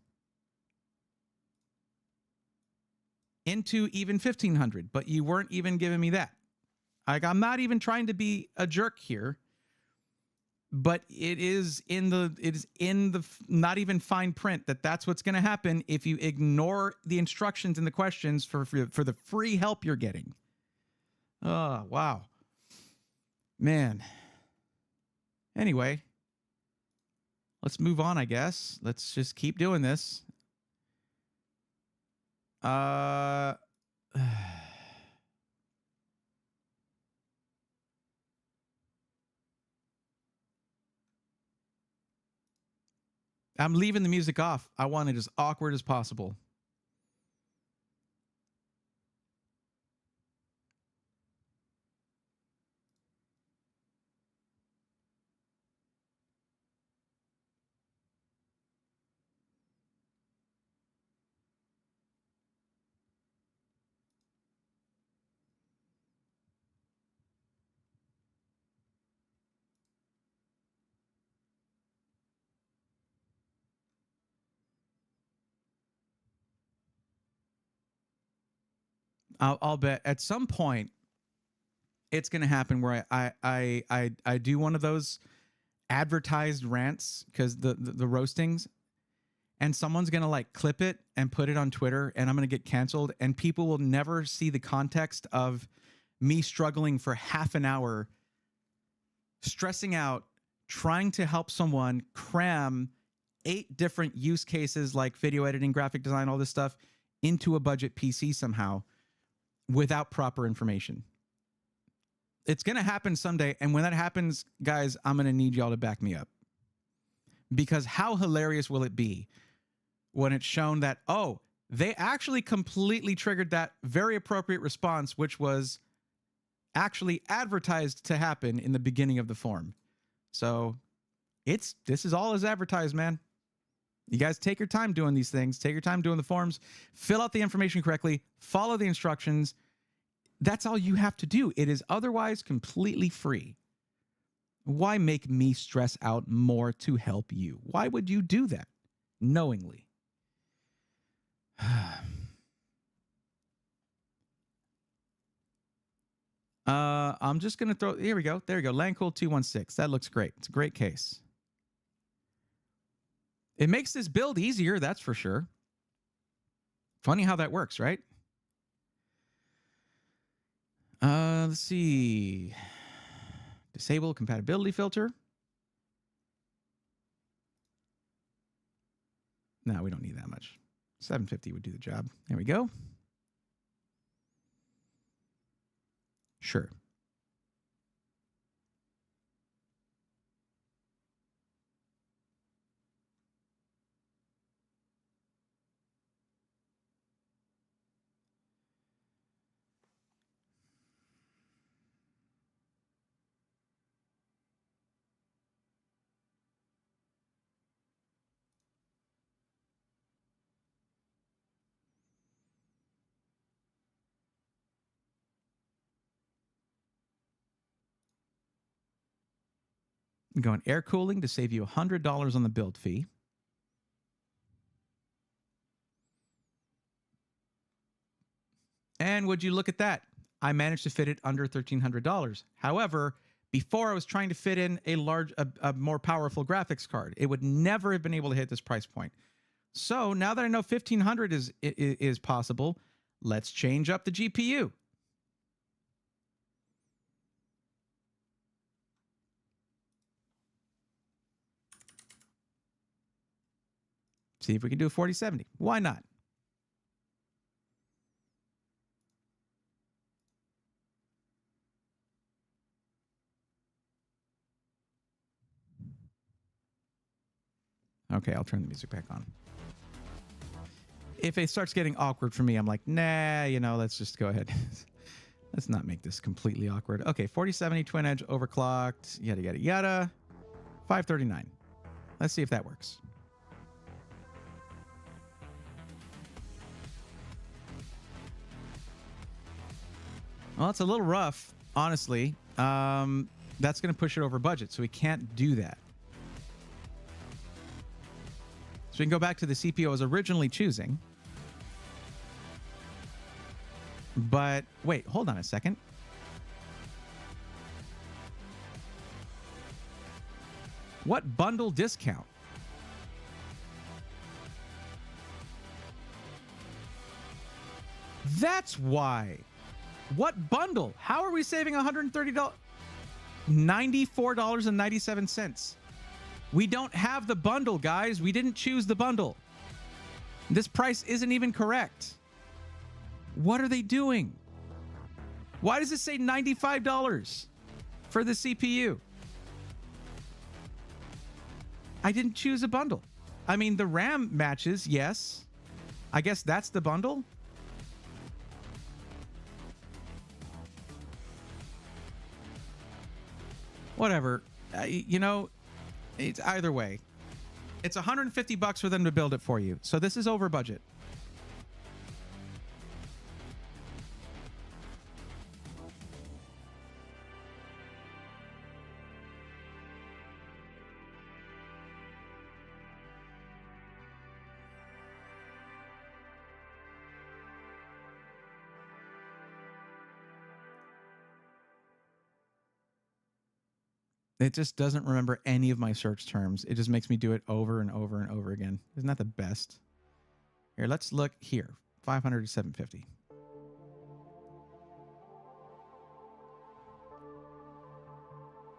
into even 1500, but you weren't even giving me that. Like, I'm not even trying to be a jerk here, but it is in the not even fine print that that's what's going to happen if you ignore the instructions and the questions for the free help you're getting. Oh, wow. Man. Anyway, let's move on, I guess. Let's just keep doing this. I'm leaving the music off. I want it as awkward as possible. I'll bet at some point it's going to happen where I do one of those advertised rants, because the roastings, and someone's going to like clip it and put it on Twitter, and I'm going to get canceled, and people will never see the context of me struggling for half an hour, stressing out, trying to help someone cram 8 different use cases like video editing, graphic design, all this stuff into a budget PC somehow without proper information. It's going to happen someday. And when that happens, guys, I'm going to need y'all to back me up. Because how hilarious will it be when it's shown that, oh, they actually completely triggered that very appropriate response, which was actually advertised to happen in the beginning of the form. So this is all as advertised, man. You guys take your time doing these things. Take your time doing the forms. Fill out the information correctly. Follow the instructions. That's all you have to do. It is otherwise completely free. Why make me stress out more to help you? Why would you do that knowingly? I'm just going to throw... Here we go. There we go. Landcool 216. That looks great. It's a great case. It makes this build easier, that's for sure. Funny how that works, right? Let's see. Disable compatibility filter. No, we don't need that much. 750 would do the job. There we go. Sure. Going air cooling to save you $100 on the build fee. And would you look at that? I managed to fit it under $1,300. However, before I was trying to fit in a more powerful graphics card, it would never have been able to hit this price point. So now that I know 1,500 is possible, let's change up the GPU. See if we can do a 4070. Why not? Okay, I'll turn the music back on. If it starts getting awkward for me, I'm like, nah, you know, let's just go ahead. Let's not make this completely awkward. Okay, 4070 twin edge overclocked, yada, yada, yada. 539. Let's see if that works. Well, it's a little rough, honestly. That's going to push it over budget, so we can't do that. So we can go back to the CPU I was originally choosing. But wait, hold on a second. What bundle discount? That's why. What bundle? How are we saving $130? $94.97. We don't have the bundle, guys. We didn't choose the bundle. This price isn't even correct. What are they doing? Why does it say $95 for the CPU? I didn't choose a bundle. I mean, the RAM matches, yes. I guess that's the bundle. Whatever. You know, it's either way. It's $150 for them to build it for you. So this is over budget. It just doesn't remember any of my search terms. It just makes me do it over and over and over again. Isn't that the best? Here, let's look here. 500 to 750.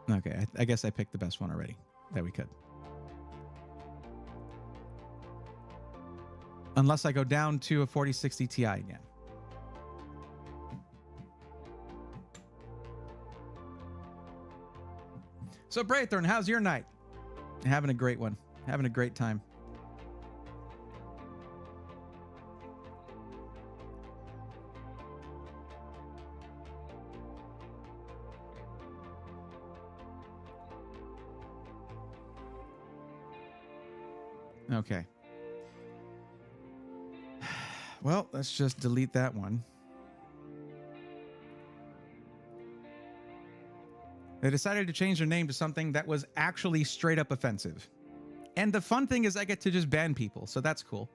Okay, I guess I picked the best one already that we could. Unless I go down to a 4060 Ti again. So, Braithorn, how's your night? Having a great one. Having a great time. Okay. Well, let's just delete that one. They decided to change their name to something that was actually straight up offensive. And the fun thing is I get to just ban people, so that's cool.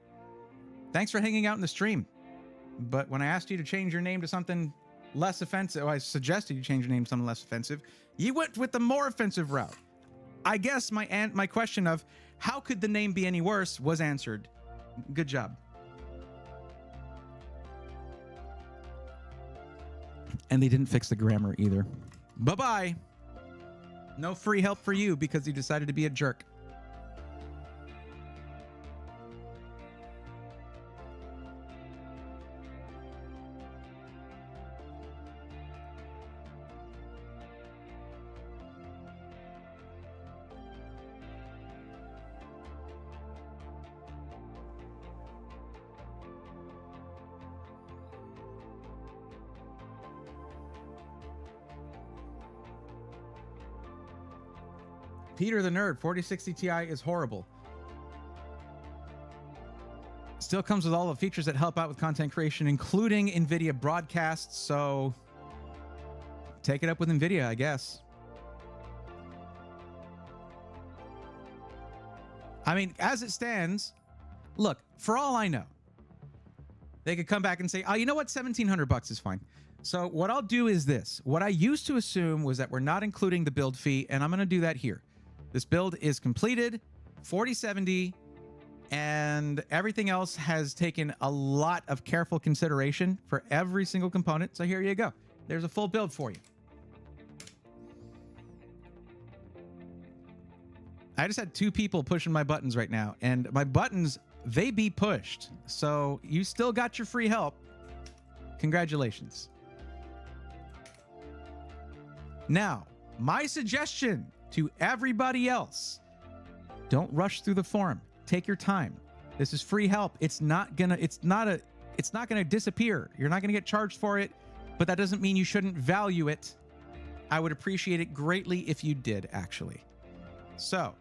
Thanks for hanging out in the stream. But when I asked you to change your name to something less offensive, I suggested you change your name to something less offensive, you went with the more offensive route. I guess my question of how could the name be any worse was answered. Good job. And they didn't fix the grammar either. Bye-bye. No free help for you because you decided to be a jerk. Peter the Nerd, 4060 Ti is horrible. Still comes with all the features that help out with content creation, including NVIDIA broadcasts, so take it up with NVIDIA, I guess. I mean, as it stands, look, for all I know, They could come back and say, oh, you know what? $1,700 is fine. So what I'll do is this. What I used to assume was that we're not including the build fee, and I'm going to do that here. This build is completed, 4070, and everything else has taken a lot of careful consideration for every single component. So here you go. There's a full build for you. I just had 2 people pushing my buttons right now, and my buttons, they be pushed. So you still got your free help. Congratulations. Now, my suggestion to everybody else, don't rush through the form. Take your time. This is free help. It's not gonna disappear. You're not gonna get charged for it, but that doesn't mean you shouldn't value it. I would appreciate it greatly if you did, actually. So,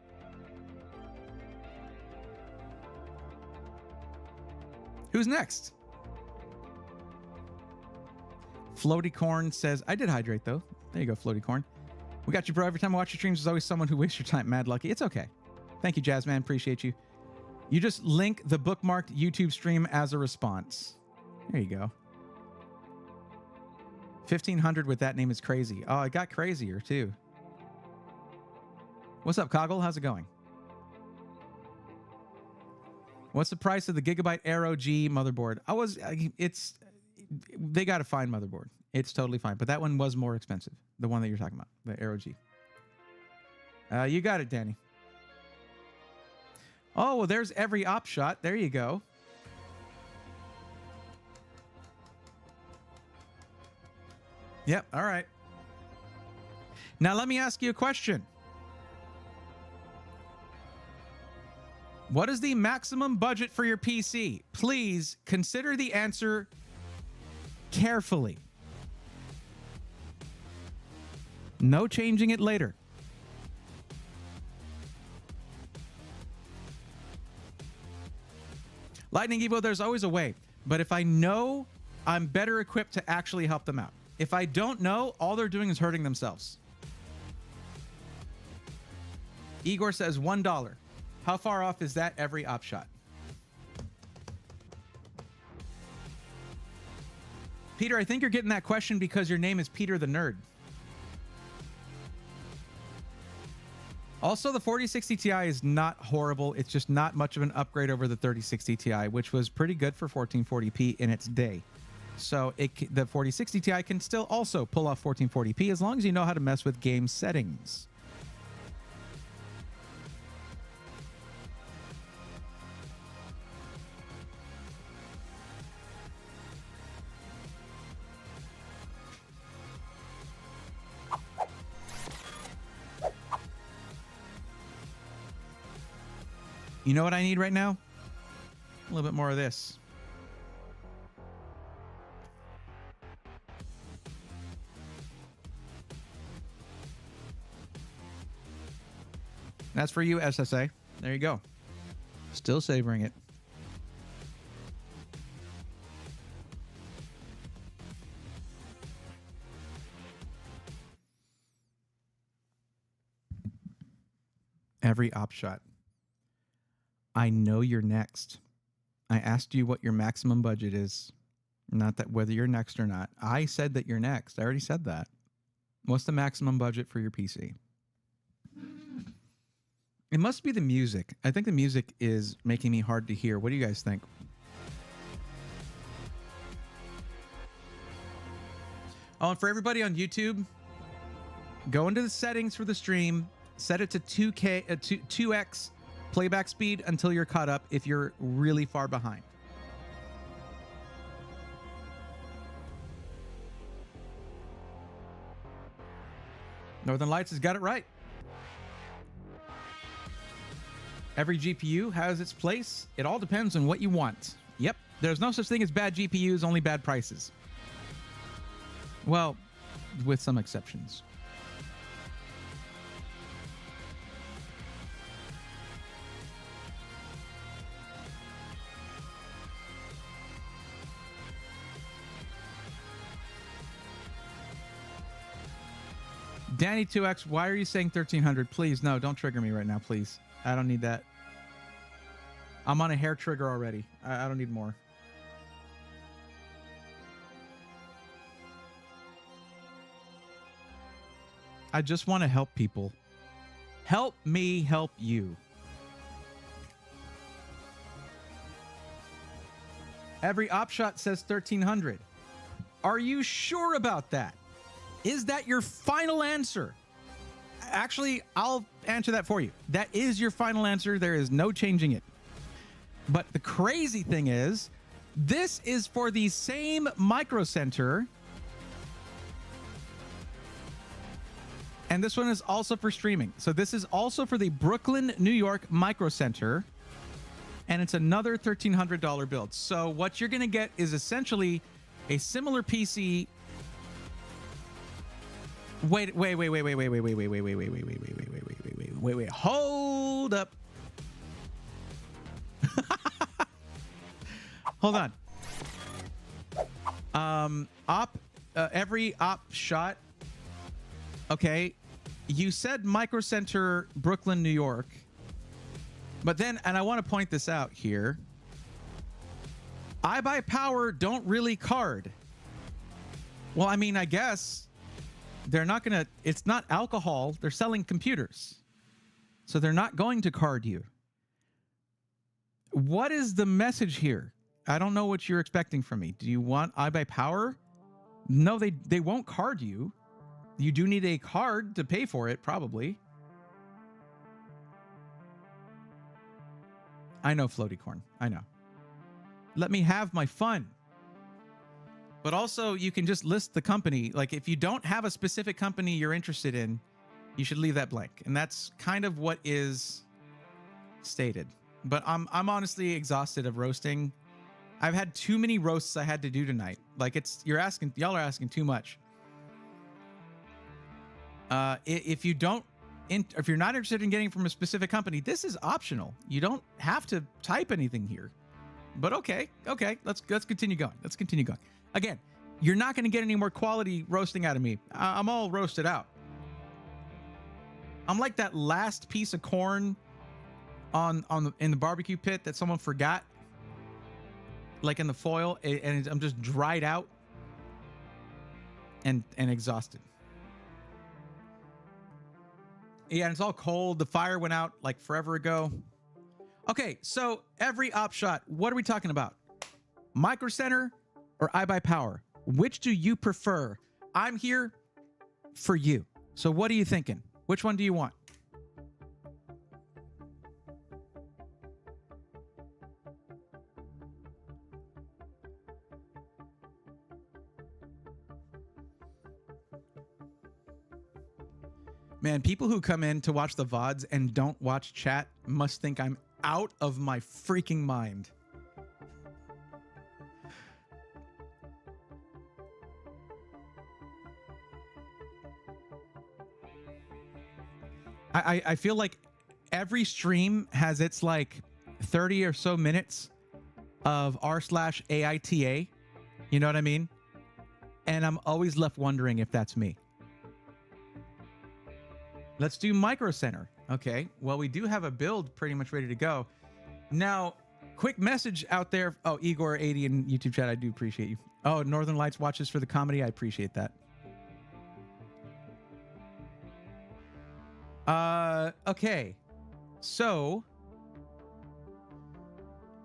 who's next? Floaty Corn says, I did hydrate though. There you go, Floaty Corn. We got you, bro. Every time I watch your streams, there's always someone who wastes your time. Mad lucky. It's okay. Thank you, Jazzman. Appreciate you. You just link the bookmarked YouTube stream as a response. There you go. 1,500 with that name is crazy. Oh, it got crazier too. What's up, Coggle? How's it going? What's the price of the Gigabyte Aero G motherboard? They got a fine motherboard. It's totally fine, but that one was more expensive. The one that you're talking about, the Aero G. You got it, Danny. Oh, well, there's every op shot. There you go. Yep, all right. Now, let me ask you a question. What is the maximum budget for your PC? Please consider the answer carefully. No changing it later. Lightning Evo, there's always a way. But if I know, I'm better equipped to actually help them out. If I don't know, all they're doing is hurting themselves. Igor says $1. How far off is that every op shot? Peter, I think you're getting that question because your name is Peter the Nerd. Also, the 4060 Ti is not horrible. It's just not much of an upgrade over the 3060 Ti, which was pretty good for 1440p in its day. So the 4060 Ti can still also pull off 1440p as long as you know how to mess with game settings. You know what I need right now? A little bit more of this. That's for you, SSA. There you go. Still savoring it. Every op shot. I know you're next. I asked you what your maximum budget is. Not that whether you're next or not. I said that you're next. I already said that. What's the maximum budget for your PC? It must be the music. I think the music is making me hard to hear. What do you guys think? Oh, and for everybody on YouTube, go into the settings for the stream, set it to 2x playback speed until you're caught up if you're really far behind. Northern Lights has got it right. Every GPU has its place. It all depends on what you want. Yep, there's no such thing as bad GPUs, only bad prices. Well, with some exceptions. Danny 2X, why are you saying 1300? Please, no, don't trigger me right now, please. I don't need that. I'm on a hair trigger already. I don't need more. I just want to help people. Help me help you. Every OpShot says 1300. Are you sure about that? Is that your final answer? Actually, I'll answer that for you. That is your final answer. There is no changing it. But the crazy thing is, this is for the same micro center. And this one is also for streaming. So this is also for the Brooklyn, New York Micro Center. And it's another $1,300 build. So what you're going to get is essentially a similar PC. Wait. Hold up. Hold on. Every op shot. Okay. You said Micro Center, Brooklyn, New York. But then, and I want to point this out here, iBuyPower don't really card. Well, I mean, I guess they're not going to, it's not alcohol. They're selling computers. So they're not going to card you. What is the message here? I don't know what you're expecting from me. Do you want iBuyPower? No, they won't card you. You do need a card to pay for it, probably. I know, Floaty Corn. I know. Let me have my fun. But also, you can just list the company. Like, if you don't have a specific company you're interested in, you should leave that blank. And that's kind of what is stated. But I'm honestly exhausted of roasting. I've had too many roasts I had to do tonight. Like, y'all are asking too much. If you're not interested in getting from a specific company, this is optional. You don't have to type anything here. But okay, let's continue going. Let's continue going. Again, you're not going to get any more quality roasting out of me. I'm all roasted out. I'm like that last piece of corn in the barbecue pit that someone forgot, like in the foil, and I'm just dried out and exhausted. Yeah, and it's all cold. The fire went out like forever ago. Okay, so every OpShot, what are we talking about? Micro Center or iBuyPower? Which do you prefer? I'm here for you. So what are you thinking? Which one do you want? Man, people who come in to watch the VODs and don't watch chat must think I'm out of my freaking mind. I feel like every stream has its like 30 or so minutes of r/AITA. You know what I mean? And I'm always left wondering if that's me. Let's do Micro Center. Okay, well, we do have a build pretty much ready to go. Now, quick message out there. Oh, Igor80 in YouTube chat, I do appreciate you. Oh, Northern Lights watches for the comedy. I appreciate that. Okay. So,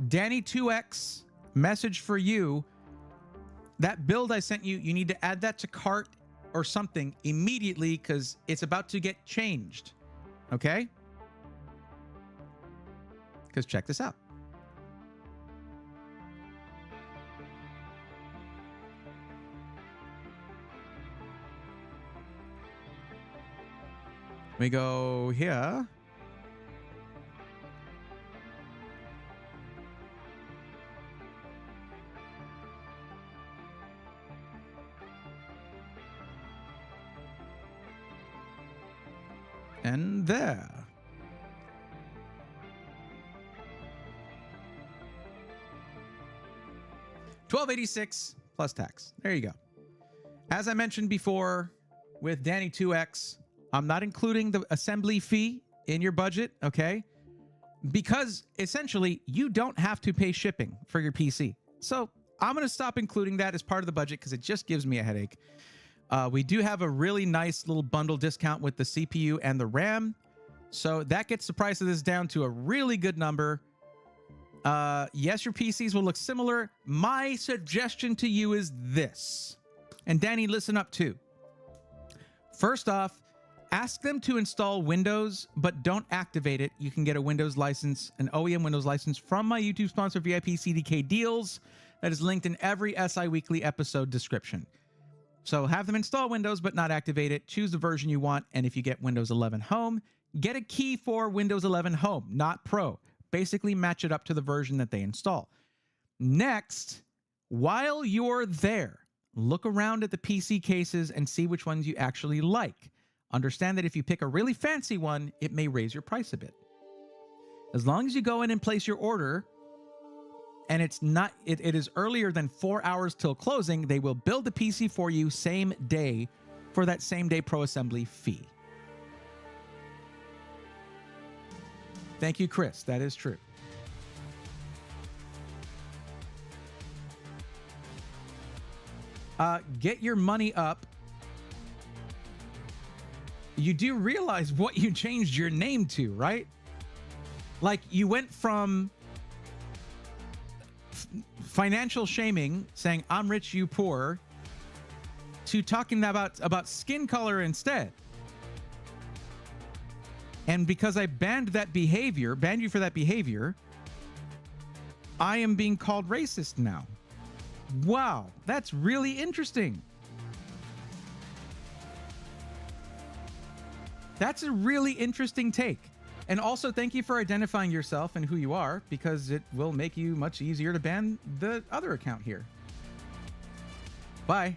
Danny2X, message for you. That build I sent you, you need to add that to cart or something immediately because it's about to get changed. Okay? Because check this out. We go here. And there. $12.86 plus tax. There you go. As I mentioned before, with Danny2X, I'm not including the assembly fee in your budget, okay? Because essentially, you don't have to pay shipping for your PC. So I'm going to stop including that as part of the budget because it just gives me a headache. We do have a really nice little bundle discount with the CPU and the RAM. So that gets the price of this down to a really good number. Yes, your PCs will look similar. My suggestion to you is this. And Danny, listen up too. First off, ask them to install Windows, but don't activate it. You can get a Windows license, an OEM Windows license from my YouTube sponsor, VIP CDK Deals. That is linked in every SI Weekly episode description. So have them install Windows, but not activate it. Choose the version you want. And if you get Windows 11 Home, get a key for Windows 11 Home, not Pro. Basically match it up to the version that they install. Next, while you're there, look around at the PC cases and see which ones you actually like. Understand that if you pick a really fancy one, it may raise your price a bit. As long as you go in and place your order, and it is earlier than 4 hours till closing, they will build the PC for you same day for that same day Pro Assembly fee. Thank you, Chris. That is true. Get your money up. You do realize what you changed your name to, right? Like, you went from financial shaming, saying I'm rich, you poor, to talking about skin color instead. And because I banned you for that behavior, I am being called racist now. Wow, that's really interesting. That's a really interesting take. And also, thank you for identifying yourself and who you are, because it will make you much easier to ban the other account here. Bye.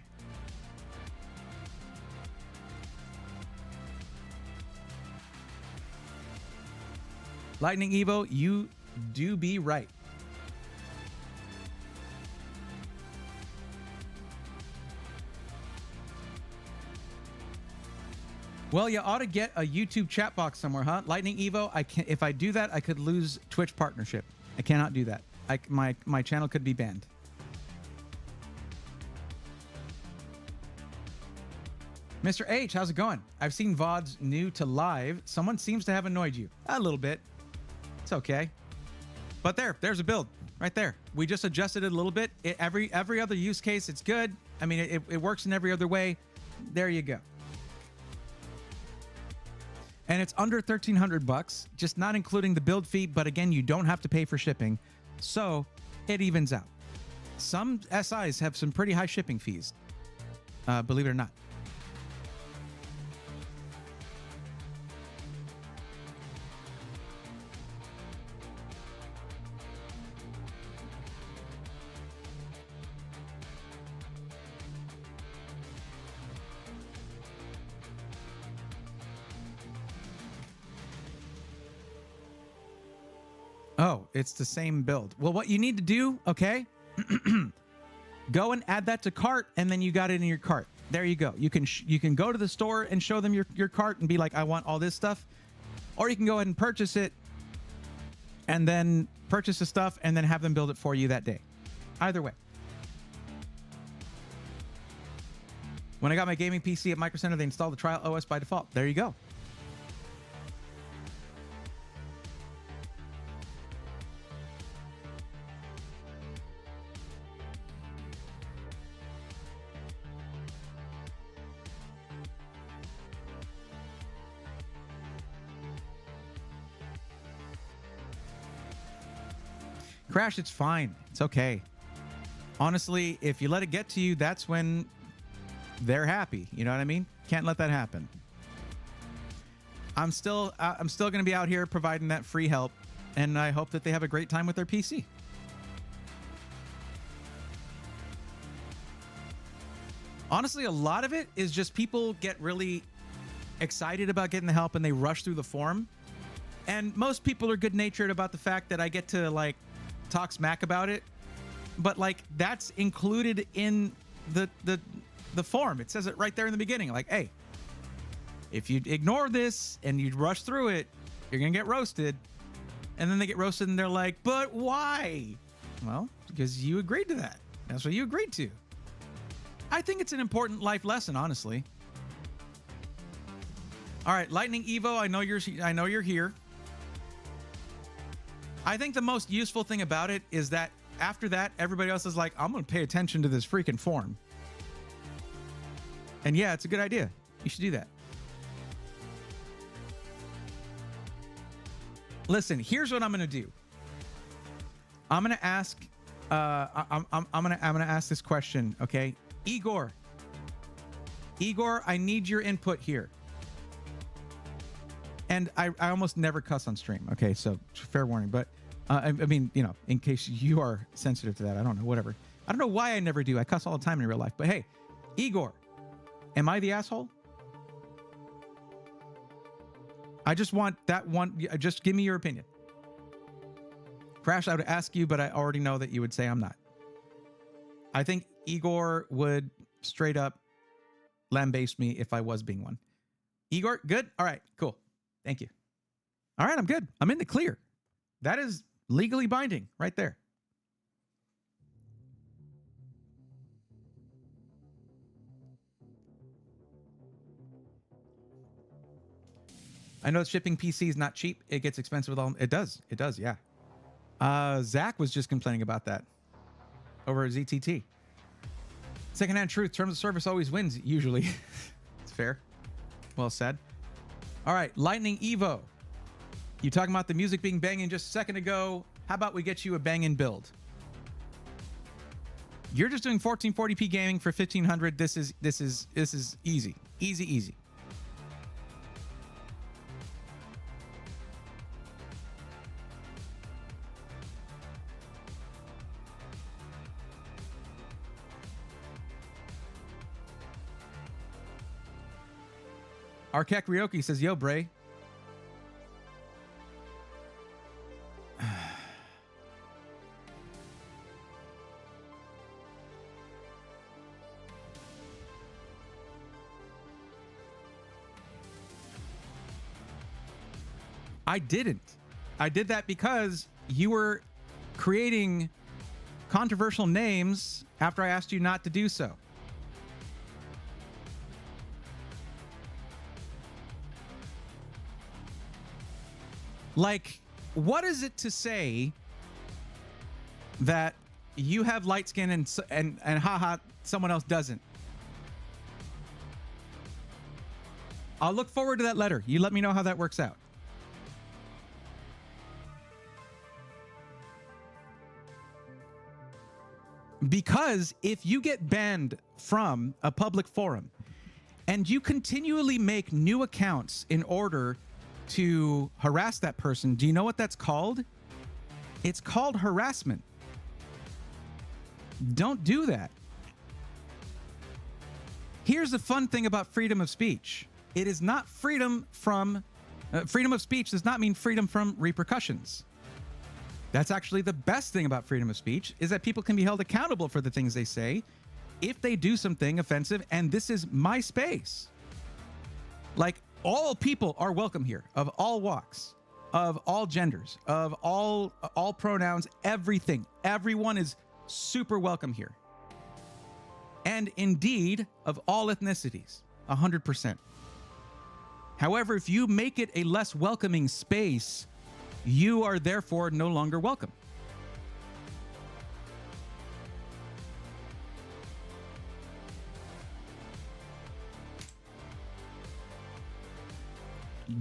Lightning Evo, you do be right. Well, you ought to get a YouTube chat box somewhere, huh? Lightning Evo, I can't. If I do that, I could lose Twitch partnership. I cannot do that. My channel could be banned. Mr. H, how's it going? I've seen VODs new to live. Someone seems to have annoyed you. A little bit. It's okay. But there's a build right there. We just adjusted it a little bit. Every other use case, it's good. I mean, it works in every other way. There you go. And it's under $1,300, just not including the build fee. But again, you don't have to pay for shipping. So it evens out. Some SIs have some pretty high shipping fees, believe it or not. Oh, it's the same build. Well, what you need to do, okay, go and add that to cart, and then you got it in your cart. There you go. You can go to the store and show them your cart and be like, I want all this stuff. Or you can go ahead and purchase it, and then purchase the stuff, and then have them build it for you that day. Either way. When I got my gaming PC at Micro Center, they installed the trial OS by default. There you go. Crash, it's fine. It's okay. Honestly, if you let it get to you, that's when they're happy. You know what I mean? Can't let that happen. I'm still going to be out here providing that free help, and I hope that they have a great time with their PC. Honestly, a lot of it is just people get really excited about getting the help and they rush through the forum. And most people are good-natured about the fact that I get to, like, talk smack about it, but like that's included in the form. It says it right there in the beginning, like, hey, if you ignore this and you rush through it, you're gonna get roasted. And then they get roasted and they're like, but why? Well, because you agreed to that. That's what you agreed to. I think it's an important life lesson, honestly. All right, Lightning Evo, I know you're here. I think the most useful thing about it is that after that, everybody else is like, I'm going to pay attention to this freaking form. And yeah, it's a good idea. You should do that. Listen, here's what I'm going to do. I'm going to ask I'm going to ask this question, okay? Igor, I need your input here. And I almost never cuss on stream, okay? So fair warning, but I mean, you know, in case you are sensitive to that, I don't know, whatever. I don't know why I never do. I cuss all the time in real life, but hey, Igor, am I the asshole? I just want that one. Just give me your opinion. Crash, I would ask you, but I already know that you would say I'm not. I think Igor would straight up lambaste me if I was being one. Igor, good? All right, cool. Thank you. All right, I'm good. I'm in the clear. That is legally binding right there. I know shipping PC is not cheap. It gets expensive with all. It does, yeah. Zach was just complaining about that over at ZTT. Secondhand truth, terms of service always wins, usually. It's fair. Well said. All right, Lightning Evo. You talking about the music being banging just a second ago. How about we get you a banging build? You're just doing 1440p gaming for 1500. This is easy. Easy. Arkek Ryoki says, yo, Bray. I didn't. I did that because you were creating controversial names after I asked you not to do so. Like, what is it to say that you have light skin and haha, someone else doesn't? I'll look forward to that letter. You let me know how that works out. Because if you get banned from a public forum and you continually make new accounts in order to harass that person, do you know what that's called? It's called harassment. Don't do that. Here's the fun thing about freedom of speech. It is not freedom from... freedom of speech does not mean freedom from repercussions. That's actually the best thing about freedom of speech, is that people can be held accountable for the things they say if they do something offensive, and this is my space. Like, all people are welcome here, of all walks, of all genders, of all pronouns, everything. Everyone is super welcome here. And indeed, of all ethnicities, 100%. However, if you make it a less welcoming space, you are therefore no longer welcome.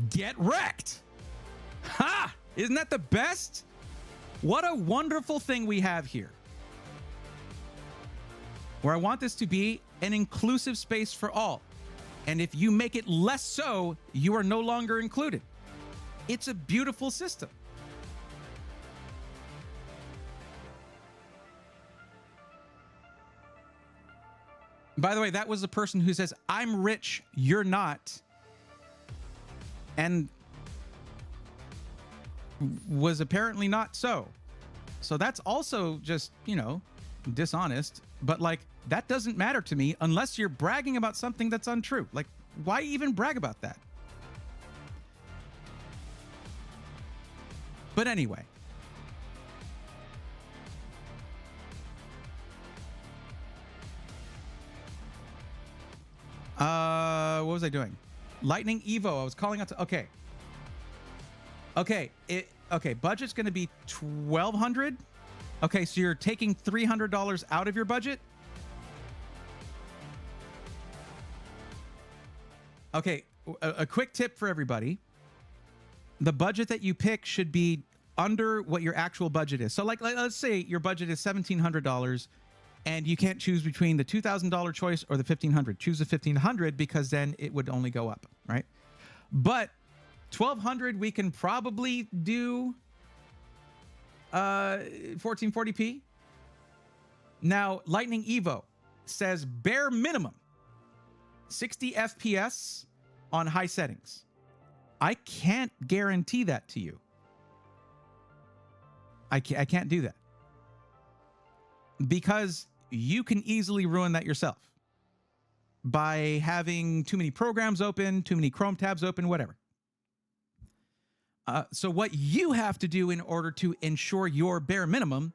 Get wrecked. Ha! Isn't that the best? What a wonderful thing we have here. Where I want this to be an inclusive space for all. And if you make it less so, you are no longer included. It's a beautiful system. By the way, that was the person who says, I'm rich, you're not. And was apparently not so. So that's also just, you know, dishonest. But like, that doesn't matter to me unless you're bragging about something that's untrue. Like, why even brag about that? But anyway. was I doing? Lightning Evo. I was calling out to. Okay. Okay. Budget's going to be $1,200. Okay, so you're taking $300 out of your budget. Okay, a quick tip for everybody. The budget that you pick should be under what your actual budget is. So like let's say your budget is $1,700 and you can't choose between the $2,000 choice or the $1,500. Choose the $1,500 because then it would only go up, right? But $1,200 we can probably do 1440p. Now, Lightning Evo says bare minimum 60 FPS on high settings. I can't guarantee that to you. I can't do that. Because you can easily ruin that yourself by having too many programs open, too many Chrome tabs open, whatever. So what you have to do in order to ensure your bare minimum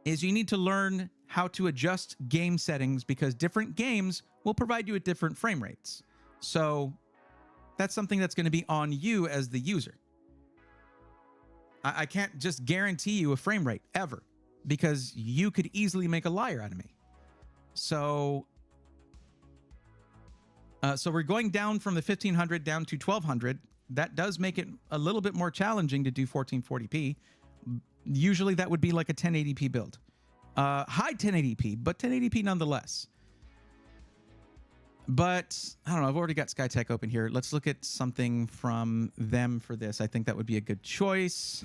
is you need to learn how to adjust game settings because different games will provide you with different frame rates. So that's something that's going to be on you as the user. I can't just guarantee you a frame rate ever because you could easily make a liar out of me. So we're going down from the 1500 down to 1200. That does make it a little bit more challenging to do 1440p. Usually that would be like a 1080p build. High 1080p, but 1080p nonetheless. But I don't know, I've already got SkyTech open here. Let's look at something from them for this. I think that would be a good choice.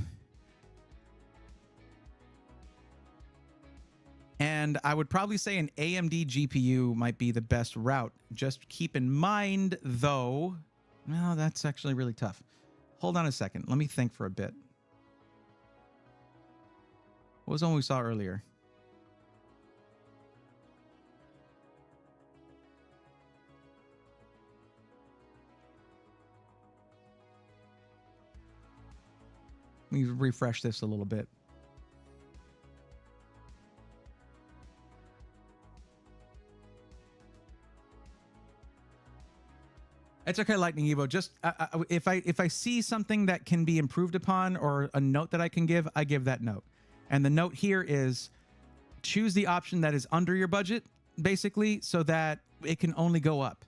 And I would probably say an AMD GPU might be the best route. Just keep in mind, though, no, that's actually really tough. Hold on a second. Let me think for a bit. What was the one we saw earlier? Let me refresh this a little bit. It's okay, Lightning Evo. Just if I see something that can be improved upon or a note that I can give, I give that note. And the note here is choose the option that is under your budget, basically, so that it can only go up,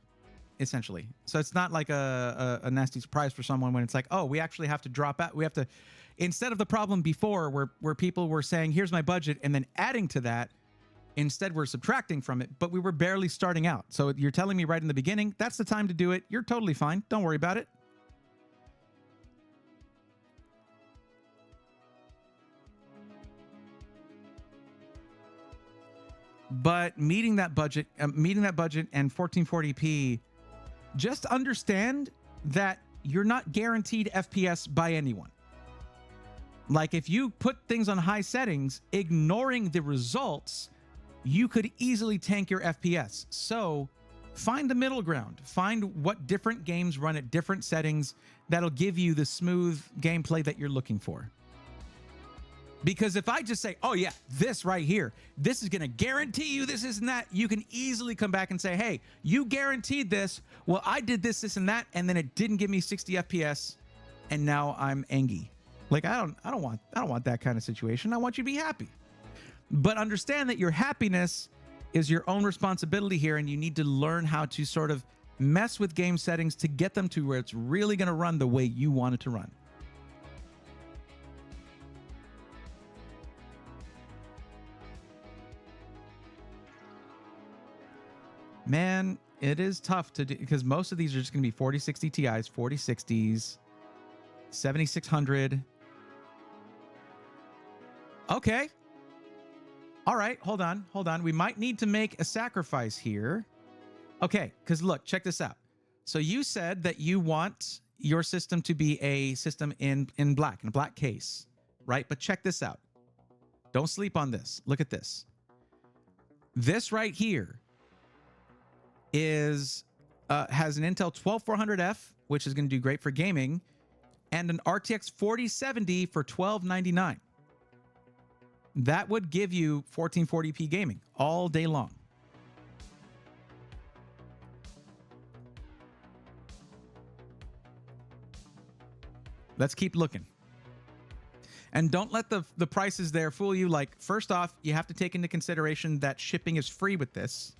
essentially. So it's not like a nasty surprise for someone when it's like, oh, we actually have to drop out. We have to, instead of the problem before where people were saying, here's my budget, and then adding to that, instead, we're subtracting from it, but we were barely starting out. So you're telling me right in the beginning, that's the time to do it. You're totally fine. Don't worry about it. But meeting that budget and 1440p, just understand that you're not guaranteed FPS by anyone. Like if you put things on high settings, ignoring the results, you could easily tank your FPS. So find the middle ground. Find what different games run at different settings that'll give you the smooth gameplay that you're looking for. Because if I just say, oh yeah, this right here, this is going to guarantee you this, and that, you can easily come back and say, hey, you guaranteed this. Well, I did this, and that, and then it didn't give me 60 FPS, and now I'm angry. Like I don't want that kind of situation. I want you to be happy. But understand that your happiness is your own responsibility here, and you need to learn how to sort of mess with game settings to get them to where it's really going to run the way you want it to run. Man, it is tough to do because most of these are just going to be 4060 Ti's, 4060s, 7600. Okay. All right, hold on. We might need to make a sacrifice here. Okay, because look, check this out. So you said that you want your system to be a system in black, in a black case, right? But check this out. Don't sleep on this. Look at this. This right here is has an Intel 12400F, which is going to do great for gaming, and an RTX 4070 for $1299. That would give you 1440p gaming all day long. Let's keep looking. And don't let the prices there fool you. Like, first off, you have to take into consideration that shipping is free with this.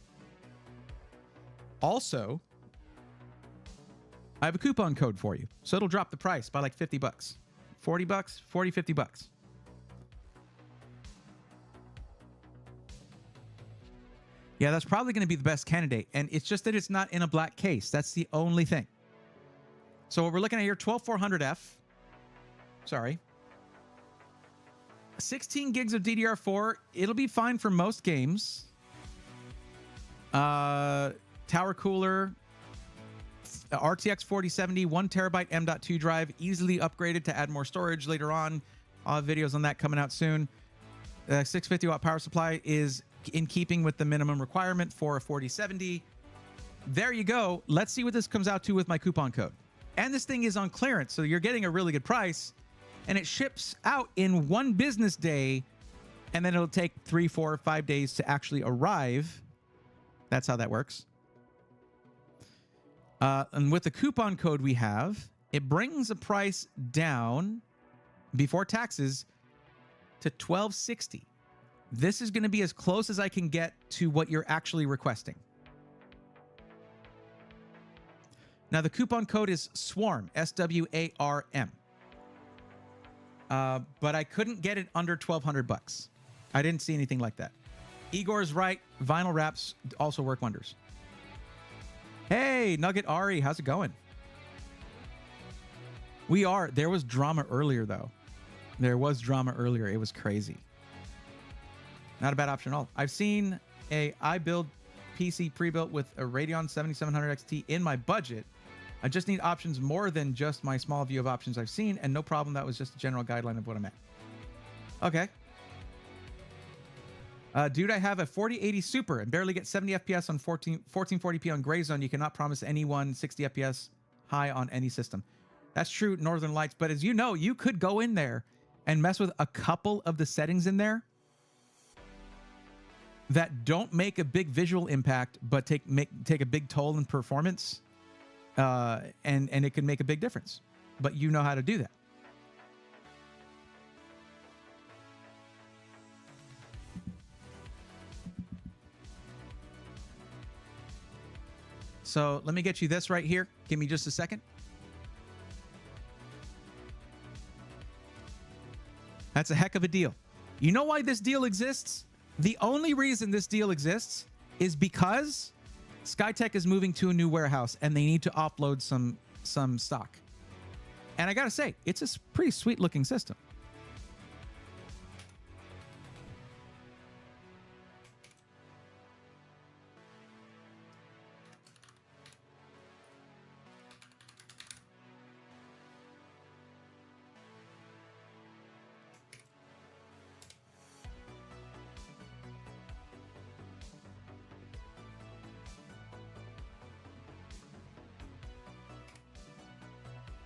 Also, I have a coupon code for you. So it'll drop the price by like 50 bucks. 40 bucks, 40, 50 bucks. Yeah, that's probably going to be the best candidate. And it's just that it's not in a black case. That's the only thing. So what we're looking at here, 12400F. Sorry. 16 gigs of DDR4. It'll be fine for most games. Tower cooler. RTX 4070, 1 terabyte M.2 drive, easily upgraded to add more storage later on. I'll have videos on that coming out soon. 650 watt power supply is in keeping with the minimum requirement for a 4070. There you go. Let's see what this comes out to with my coupon code. And this thing is on clearance, so you're getting a really good price. And it ships out in 1 business day, and then it'll take 3, 4, 5 days to actually arrive. That's how that works. And with the coupon code we have, it brings the price down before taxes to $12.60. This is going to be as close as I can get to what you're actually requesting. Now, the coupon code is SWARM, SWARM. But I couldn't get it under 1,200 bucks. I didn't see anything like that. Igor's right. Vinyl wraps also work wonders. Hey, Nugget Ari, how's it going? There was drama earlier, though. There was drama earlier. It was crazy. Not a bad option at all. I've seen I build PC pre-built with a Radeon 7700 XT in my budget. I just need options more than just my small view of options I've seen, and no problem. That was just a general guideline of what I'm at. Okay. Dude, I have a 4080 Super and barely get 70 FPS on 1440p on Gray Zone. You cannot promise anyone 60 FPS high on any system. That's true, Northern Lights. But as you know, you could go in there and mess with a couple of the settings in there that don't make a big visual impact, but take a big toll in performance. And it can make a big difference. But you know how to do that. So let me get you this right here. Give me just a second. That's a heck of a deal. You know why this deal exists? The only reason this deal exists is because Skytech is moving to a new warehouse and they need to offload some stock. And I gotta say, it's a pretty sweet looking system.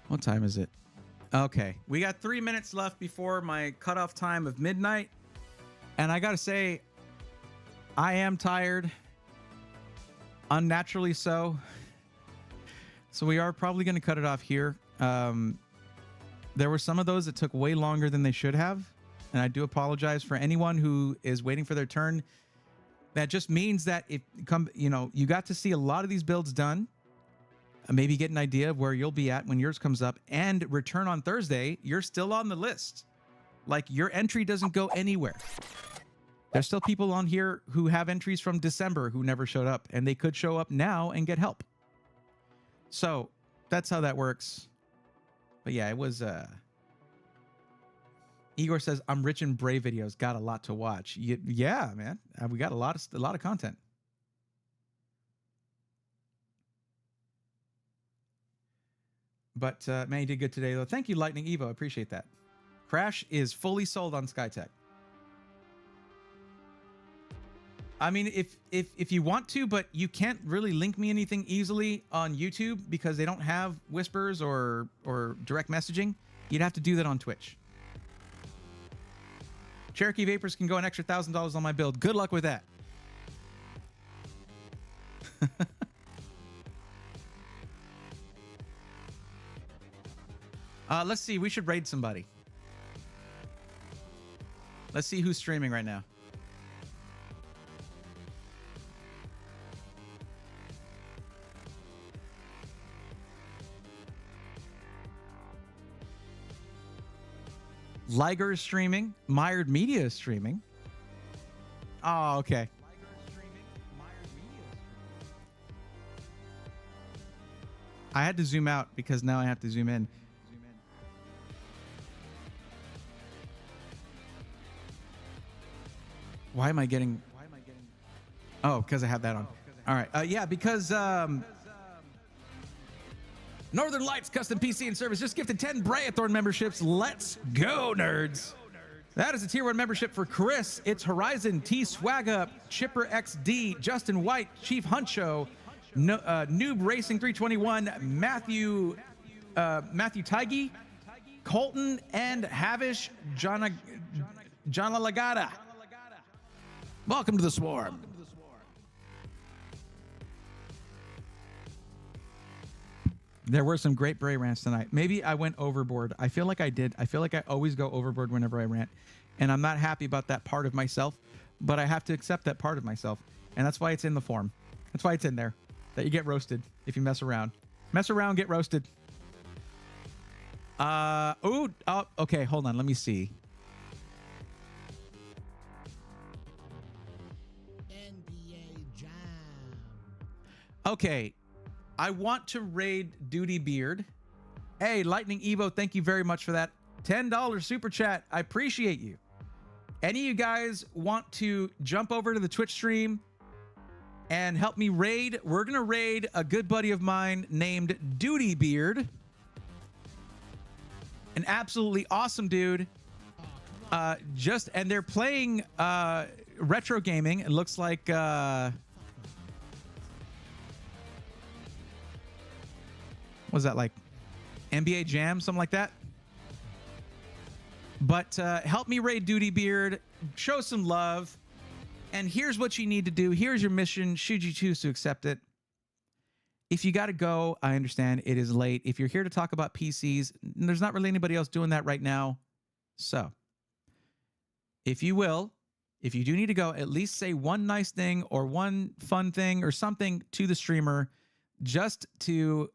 What time is it? Okay, we got 3 minutes left before my cutoff time of midnight. And I gotta say, I am tired. Unnaturally so. So we are probably gonna cut it off here. There were some of those that took way longer than they should have. And I do apologize for anyone who is waiting for their turn. That just means that you got to see a lot of these builds done. Maybe get an idea of where you'll be at when yours comes up, and return on Thursday, you're still on the list. Like, your entry doesn't go anywhere. There's still people on here who have entries from December who never showed up, and they could show up now and get help. So that's how that works. But yeah, it was Igor says, I'm rich in Brave videos, got a lot to watch. Yeah, man. We got a lot of content. But man, you did good today, though. Thank you, Lightning Evo. I appreciate that. Crash is fully sold on Skytech. I mean, if you want to, but you can't really link me anything easily on YouTube because they don't have whispers or direct messaging. You'd have to do that on Twitch. Cherokee Vapors can go an extra $1,000 on my build. Good luck with that. Let's see. We should raid somebody. Let's see who's streaming right now. Liger is streaming. Mired Media is streaming. Oh, okay. I had to zoom out because now I have to zoom in. Why am I getting... Oh, because I have that on. All right. Yeah, because... Northern Lights Custom PC and Service just gifted 10 Brayathorn memberships. Let's go, nerds. That is a tier 1 membership for Chris. It's Horizon, T Swag Up, Chipper XD, Justin White, Chief Huncho, Noob Racing 321, Matthew Tiggy, Colton, and Havish Jana Lagata. Welcome to the Swarm. There were some great Bray rants tonight. Maybe I went overboard. I feel like I did. I feel like I always go overboard whenever I rant. And I'm not happy about that part of myself, but I have to accept that part of myself. And that's why it's in the form. That's why it's in there. That you get roasted if you mess around. Mess around, get roasted. Okay, hold on. Let me see. NBA Jam. Okay. I want to raid Duty Beard. Hey, Lightning Evo, thank you very much for that. $10 super chat. I appreciate you. Any of you guys want to jump over to the Twitch stream and help me raid? We're going to raid a good buddy of mine named Duty Beard. An absolutely awesome dude. And they're playing retro gaming. It looks like... what was that, like NBA Jam, something like that? But help me raid Duty Beard, show some love, and here's what you need to do. Here's your mission, should you choose to accept it. If you got to go, I understand it is late. If you're here to talk about PCs, there's not really anybody else doing that right now. So, if you will, if you do need to go, at least say one nice thing or one fun thing or something to the streamer, just to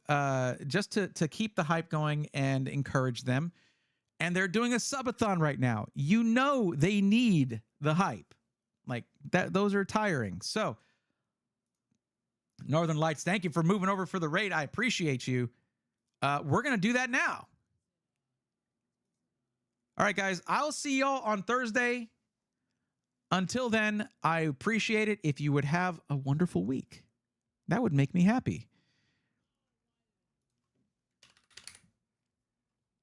keep the hype going and encourage them. And they're doing a subathon right now. You know they need the hype. Like that, those are tiring. So Northern Lights, thank you for moving over for the raid. I appreciate you. We're gonna do that now. All right, guys, I'll see y'all on Thursday. Until then, I appreciate it if you would have a wonderful week. That would make me happy.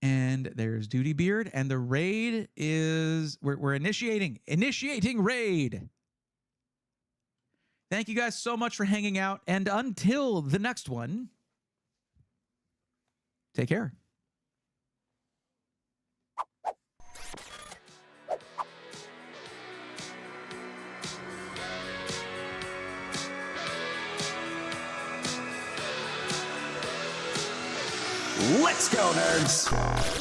And there's Duty Beard, and the raid is we're initiating raid. Thank you guys so much for hanging out, and until the next one, take care. Let's go, nerds!